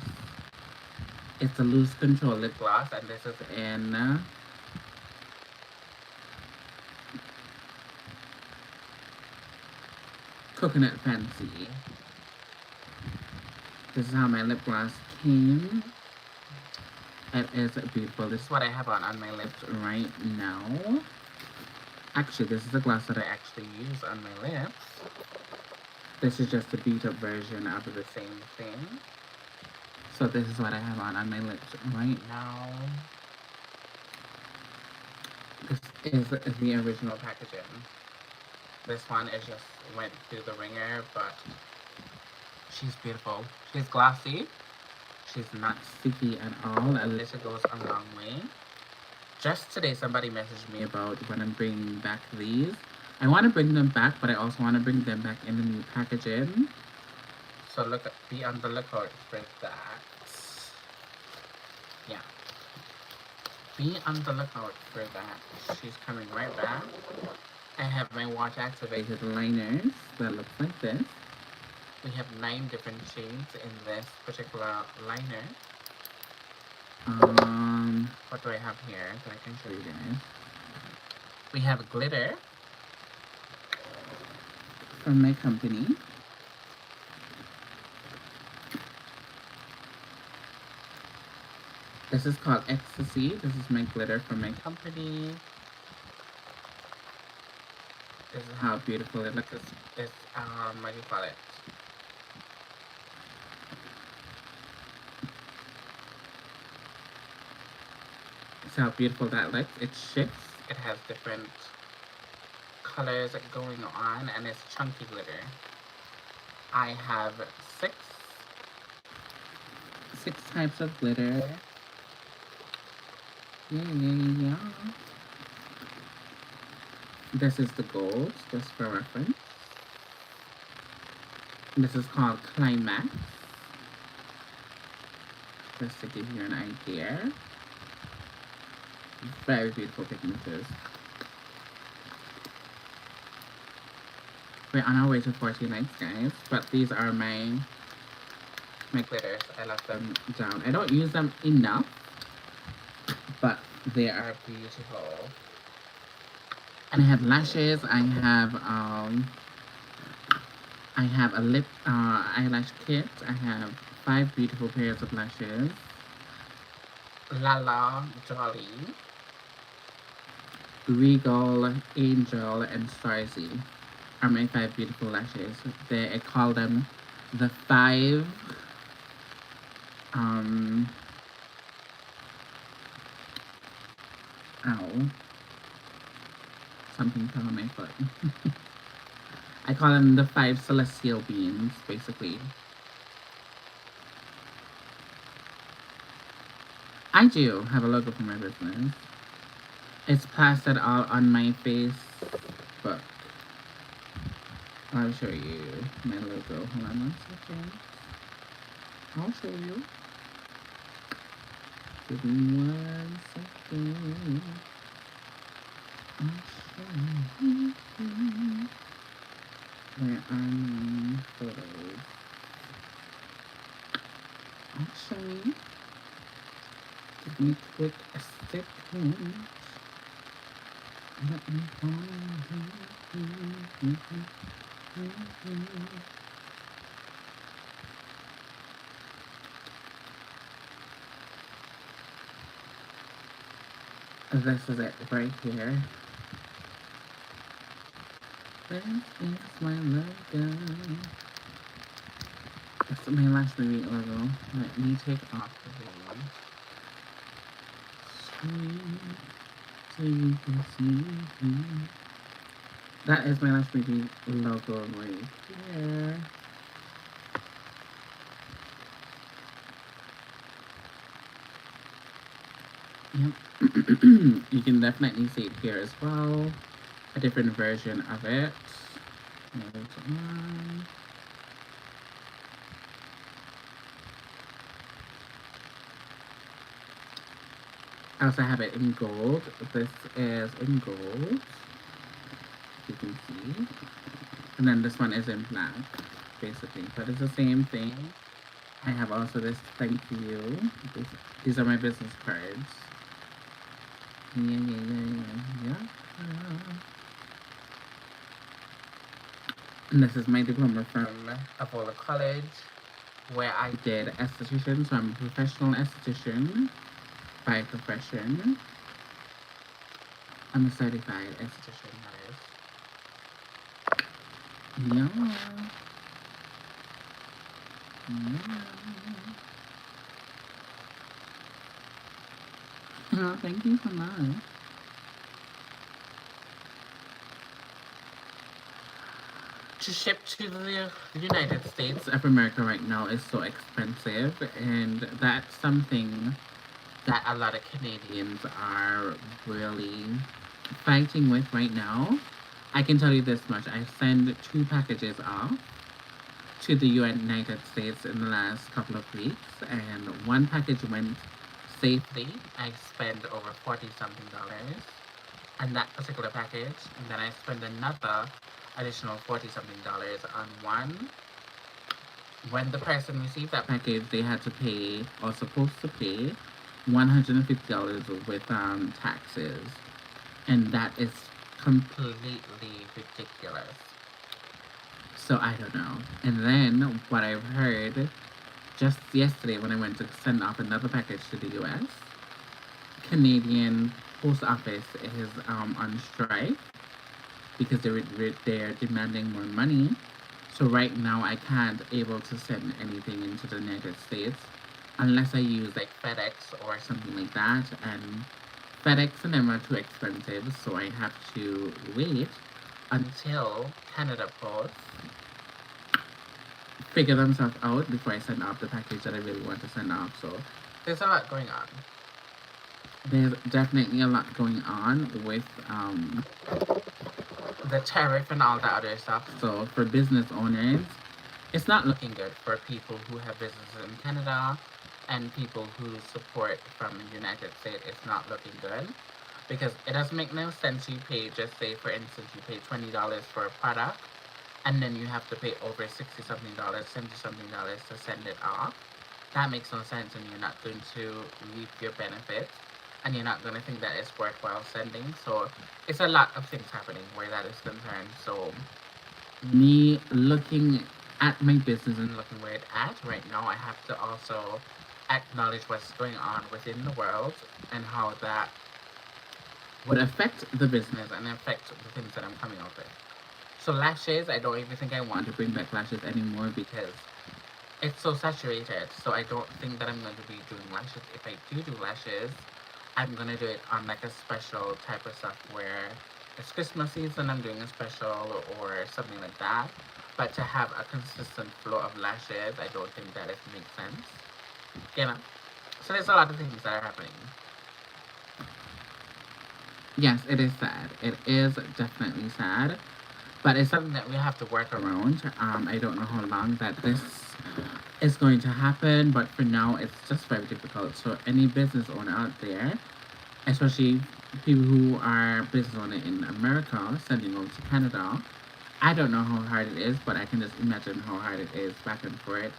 It's a loose control lip gloss, and this is in Coconut Fancy. This is how my lip gloss came. It is beautiful. This is what I have on my lips right now. Actually, this is the gloss that I actually use on my lips. This is just a beat up version of the same thing. So this is what I have on my lips right now. This is the original packaging. This one is just went through the ringer, but she's beautiful. She's glossy. She's not sticky at all. A little goes a long way. Just today, somebody messaged me about when I'm bringing back these. I want to bring them back, but I also want to bring them back in the new packaging. So be on the lookout for that. Yeah. Be on the lookout for that. She's coming right back. I have my watch activated liners that look like this. We have 9 different shades in this particular liner. What do I have here that I can show you guys? We have glitter from my company. This is called Ecstasy. This is my glitter from my company. This is how beautiful it looks. It's what do you call it? See how beautiful that looks? It shifts. It has different colors going on, and it's chunky glitter. I have six types of glitter. Yeah. This is the gold, just for reference. This is called Climax. Just to give you an idea. Very beautiful pigmented. We're on our way to 40 likes, guys. But these are my glitters. I love them down. I don't use them enough, but they are beautiful. And I have lashes. I have I have a lip eyelash kit. I have 5 beautiful pairs of lashes. Lala, Jolly, Regal, Angel, and Starzy are my 5 beautiful lashes. I call them the 5 um ow. Something fell on my foot. I call them the 5 celestial beings, basically. I do have a logo for my business. It's plastered all on my face, but I'll show you my logo. Hold on 1 second. I'll show you. Give me 1 second. I'll show you. Where are my photos? I'll show you. Give me a quick second. Let me find you. This is it right here. This is my logo. It's my Lash logo. Let me take off the one. So you can see. That is my Lash logo right here. Yep. You can definitely see it here as well. A different version of it. I also have it in gold. This is in gold. You can see. And then this one is in black, basically. But it's the same thing. I have also this thank you. These are my business cards. Yeah. And this is my diploma from Avola College, where I did esthetician. So I'm a professional esthetician by profession. I'm a certified esthetician, guys. Yeah. Oh, thank you so much. To ship to the United States of America right now is so expensive, and that's something that a lot of Canadians are really fighting with right now. I can tell you this much. I sent 2 packages off to the United States in the last couple of weeks, and 1 package went safely. I spent over 40 something dollars on that particular package, and then I spent another additional 40 something dollars on one. When the person received that package, they had to pay, or supposed to pay, $150 with taxes, and that is completely ridiculous. So I don't know. And then what I've heard just yesterday when I went to send off another package to the US, Canadian post office is on strike because they're demanding more money. So right now I can't able to send anything into the United States unless I use like FedEx or something like that, and FedEx and them are too expensive, so I have to wait until Canada Post figure themselves out before I send off the package that I really want to send off. So there's a lot going on. There's definitely a lot going on with the tariff and all that other stuff. So for business owners, it's not looking good for people who have businesses in Canada and people who support from the United States. It's not looking good because it doesn't make no sense. You pay, just say for instance, you pay $20 for a product, and then you have to pay over 60 something dollars, 70 something dollars to send it off. That makes no sense, and you're not going to reap your benefits, and you're not going to think that it's worthwhile sending. So it's a lot of things happening where that is concerned. So me looking at my business and looking where it's at right now, I have to also acknowledge what's going on within the world and how that would affect the business and affect the things that I'm coming out with. So lashes, I don't even think I want to bring back lashes anymore because it's so saturated. So I don't think that I'm going to be doing lashes. If I do lashes, I'm going to do it on like a special type of stuff where it's Christmas season, I'm doing a special or something like that. But to have a consistent flow of lashes, I don't think that it makes sense. You know? So there's a lot of things that are happening. Yes, it is sad. It is definitely sad. But it's something that we have to work around. I don't know how long that this is going to happen, but for now, it's just very difficult. So any business owner out there, especially people who are business owner in America, sending over to Canada, I don't know how hard it is, but I can just imagine how hard it is back and forth,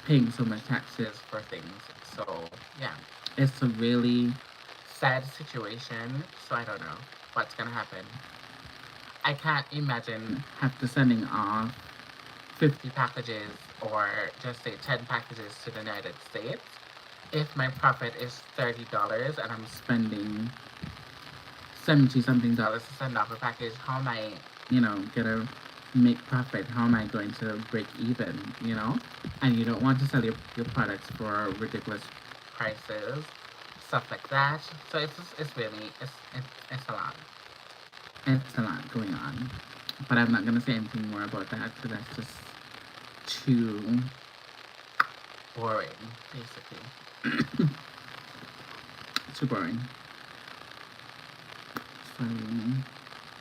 paying so much taxes for things. So yeah, it's a really sad situation. So I don't know what's gonna happen. I can't imagine after sending off 50 packages or just say 10 packages to the United States. If my profit is $30 and I'm spending 70 something dollars to send off a package, how am I, gonna make profit? How am I going to break even, And you don't want to sell your products for ridiculous prices, stuff like that. So it's really, it's a lot. It's a lot going on. But I'm not gonna say anything more about that because that's just too boring, basically. Too boring. So,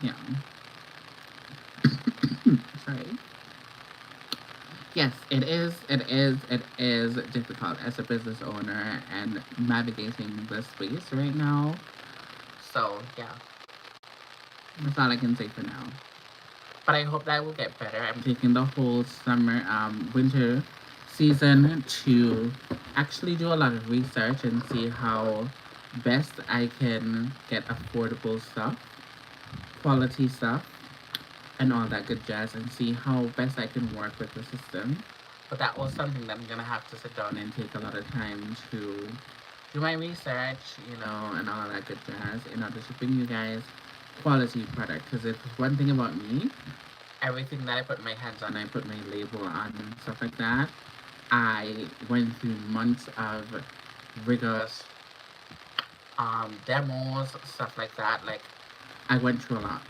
yeah. Sorry. Yes, it is difficult as a business owner and navigating the space right now. So, yeah. That's all I can say for now. But I hope that will get better. I'm taking the whole summer, winter season to actually do a lot of research and see how best I can get affordable stuff, quality stuff, and all that good jazz, and see how best I can work with the system. But that was something that I'm gonna have to sit down and take a lot of time to do my research, and all that good jazz in order to bring you guys quality product. Because if one thing about me, everything that I put my hands on, I put my label on and stuff like that. I went through months of rigorous demos, stuff like that. Like, I went through a lot.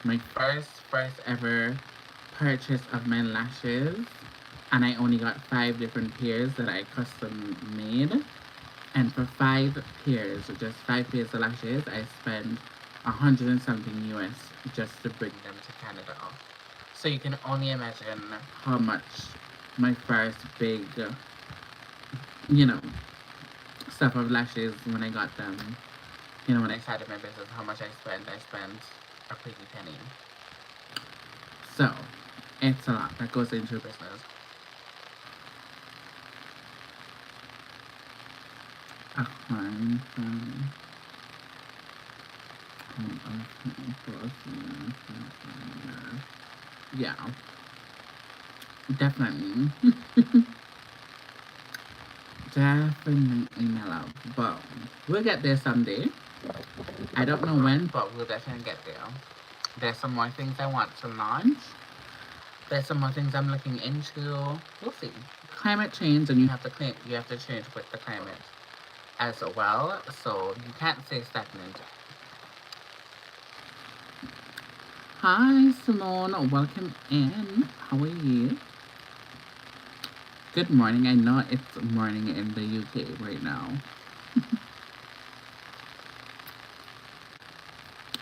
My first ever purchase of my lashes, and I only got 5 different pairs that I custom made. And for 5 pairs, just 5 pairs of lashes, I spent 100 and something US just to bring them to Canada. So you can only imagine how much my first big, you know, stuff of lashes when I got them, when I started my business, how much I spent. I spent a pretty penny. So, it's a lot that goes into a business. Yeah, definitely. Definitely mellow. But we'll get there someday. I don't know when, but we'll definitely get there. There's some more things I want to launch. There's some more things I'm looking into. We'll see. Climate change, and you have to change with the climate as well. So you can't stay stagnant. Hi, Simone. Welcome in. How are you? Good morning. I know it's morning in the UK right now.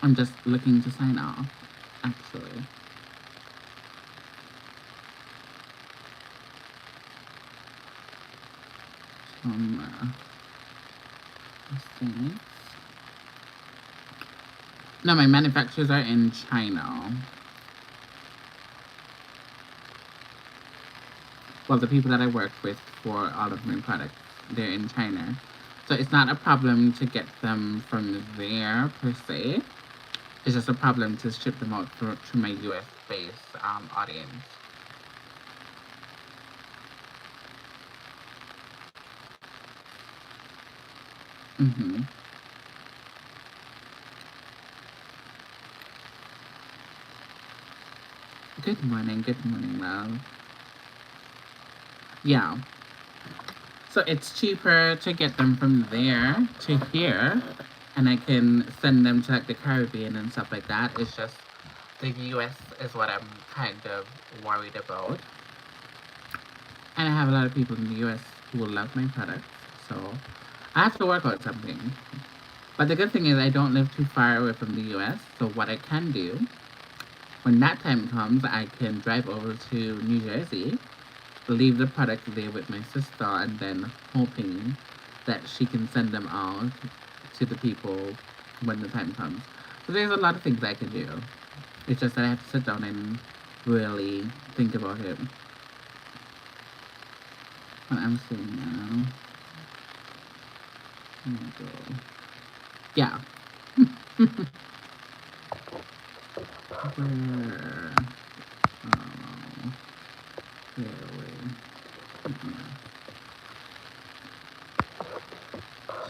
I'm just looking to sign off, actually. No, my manufacturers are in China. Well, the people that I work with for all of my products, they're in China. So it's not a problem to get them from there, per se. It's just a problem to ship them out to my US based audience. Mm-hmm. Good morning, love. Yeah. So it's cheaper to get them from there to here, and I can send them to like the Caribbean and stuff like that. It's just the US is what I'm kind of worried about. And I have a lot of people in the US who will love my products, so I have to work out something. But the good thing is I don't live too far away from the US, so what I can do, when that time comes, I can drive over to New Jersey, leave the product there with my sister, and then hoping that she can send them out to the people when the time comes. So there's a lot of things I can do. It's just that I have to sit down and really think about it. What I'm seeing now. There we go. Yeah. Where? Oh, really? Yeah.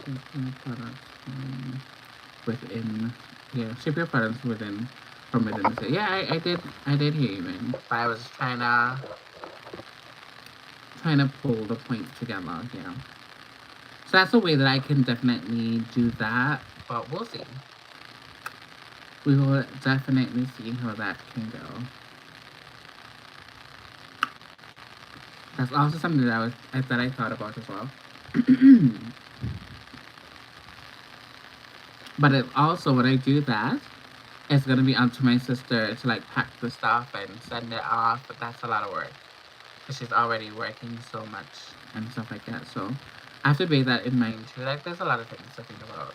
Ship your products from within. Yeah, ship your products within from within the city. Yeah, I did hear you, man. But I was trying to pull the points together. Yeah. So that's a way that I can definitely do that. But we'll see. We will definitely see how that can go. That's also something that I thought about as well. But it also, when I do that, it's gonna be up to my sister to like pack the stuff and send it off. But that's a lot of work because she's already working so much and stuff like that. So I have to bear that in mind too. Like, there's a lot of things to think about.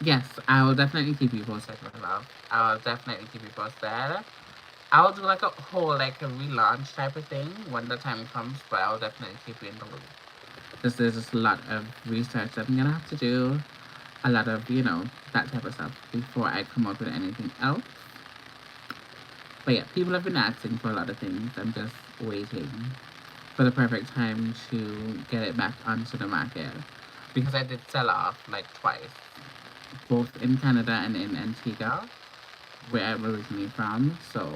Yes, I will definitely keep you posted, my love. I will definitely keep you posted. I'll do like a whole like a relaunch type of thing when the time comes, but I'll definitely keep you in the loop. There's just a lot of research that I'm gonna have to do, a lot of, that type of stuff before I come up with anything else. But yeah, people have been asking for a lot of things. I'm just waiting for the perfect time to get it back onto the market. Because I did sell off like twice, both in Canada and in Antigua, where I'm originally from. So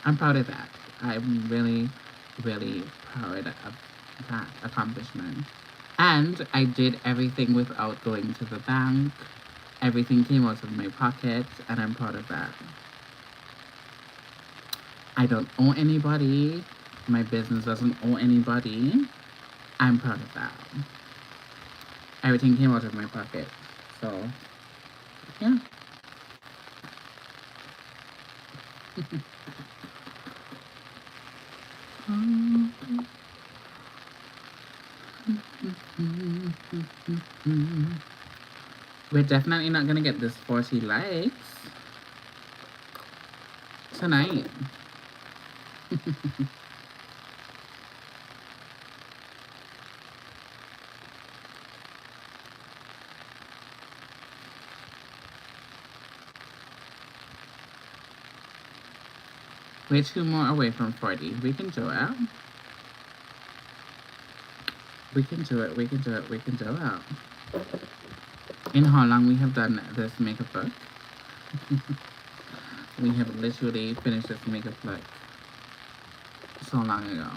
I'm proud of that. I'm really, really proud of that accomplishment. And I did everything without going to the bank. Everything came out of my pocket, and I'm proud of that. I don't owe anybody. My business doesn't owe anybody. I'm proud of that. Everything came out of my pocket. So, yeah. We're definitely not gonna get this 40 likes tonight. We're 2 more away from 40. We can do it. We can do it. We can do it. We can do it. In how long we have done this makeup look? We have literally finished this makeup look so long ago.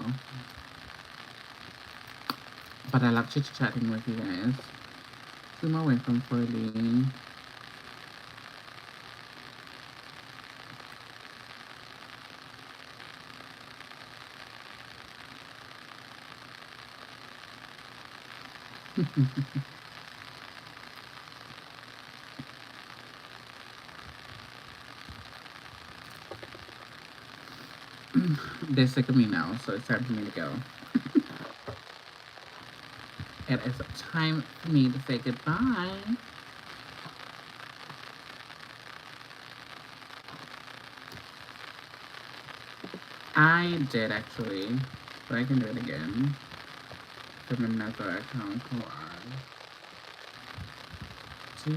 But I love chit-chatting with you guys. 2 more away from 40. They're sick of me now, so it's time for me to go. It is time for me to say goodbye. I did actually, but I can do it again from another account. Hold on. I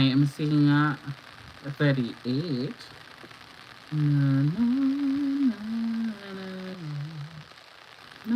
am seeing 38. Na, na, na, na, na,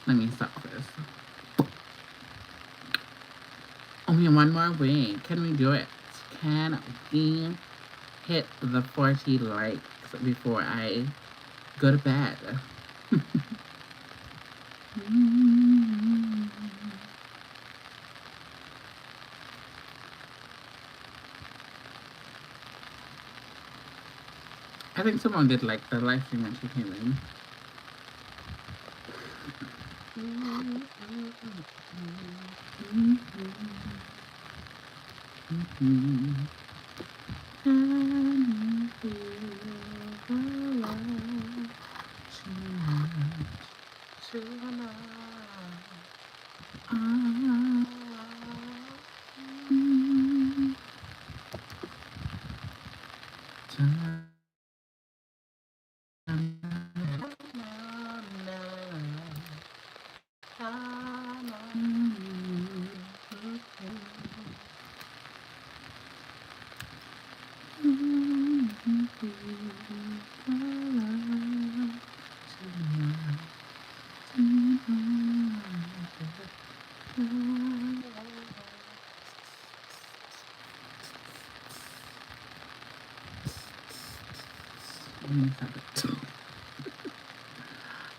Let me stop this. Only one more way. Can we do it? Can we hit the 40 likes before I go to bed? I think someone did like the live stream when she came in.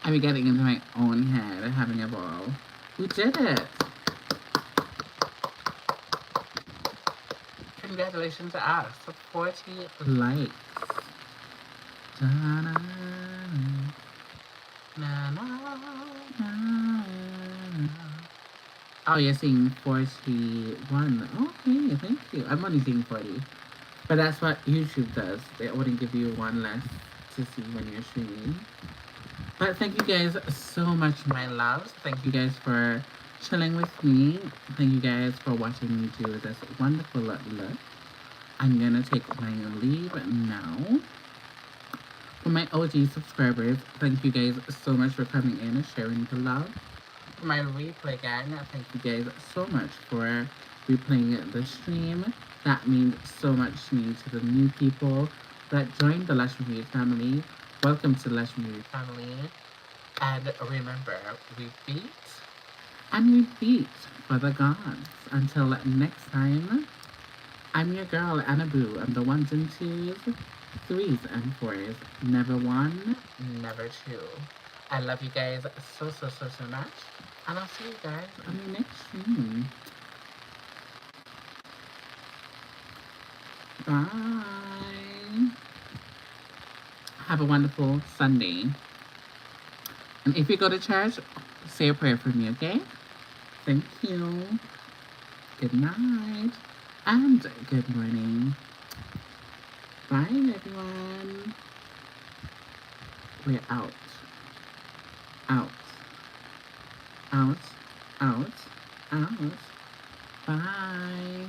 I'm getting into my own head and having a ball. We did it! Congratulations to us. 40 likes. Da-na, na, na, na. Oh, you're seeing 41. Okay, thank you. I'm only seeing 40. But that's what YouTube does. They only give you one less to see when you're streaming. But thank you guys so much, my loves. Thank you guys for chilling with me. Thank you guys for watching me do this wonderful look. I'm gonna take my leave now. For my OG subscribers, thank you guys so much for coming in and sharing the love. For my replay gang, thank you guys so much for replaying the stream. That means so much to me, to the new people that joined the Lash Review family. Welcome to the Lash Review family. And remember, we beat and we beat for the gods. Until next time, I'm your girl, Annaboo. I'm the ones and twos, threes and fours. Never one, never two. I love you guys so much. And I'll see you guys on the next stream. Bye. Have a wonderful Sunday. And if you go to church, say a prayer for me, okay? Thank you. Good night. And good morning. Bye, everyone. We're out. Out. Out. Out. Out. Bye.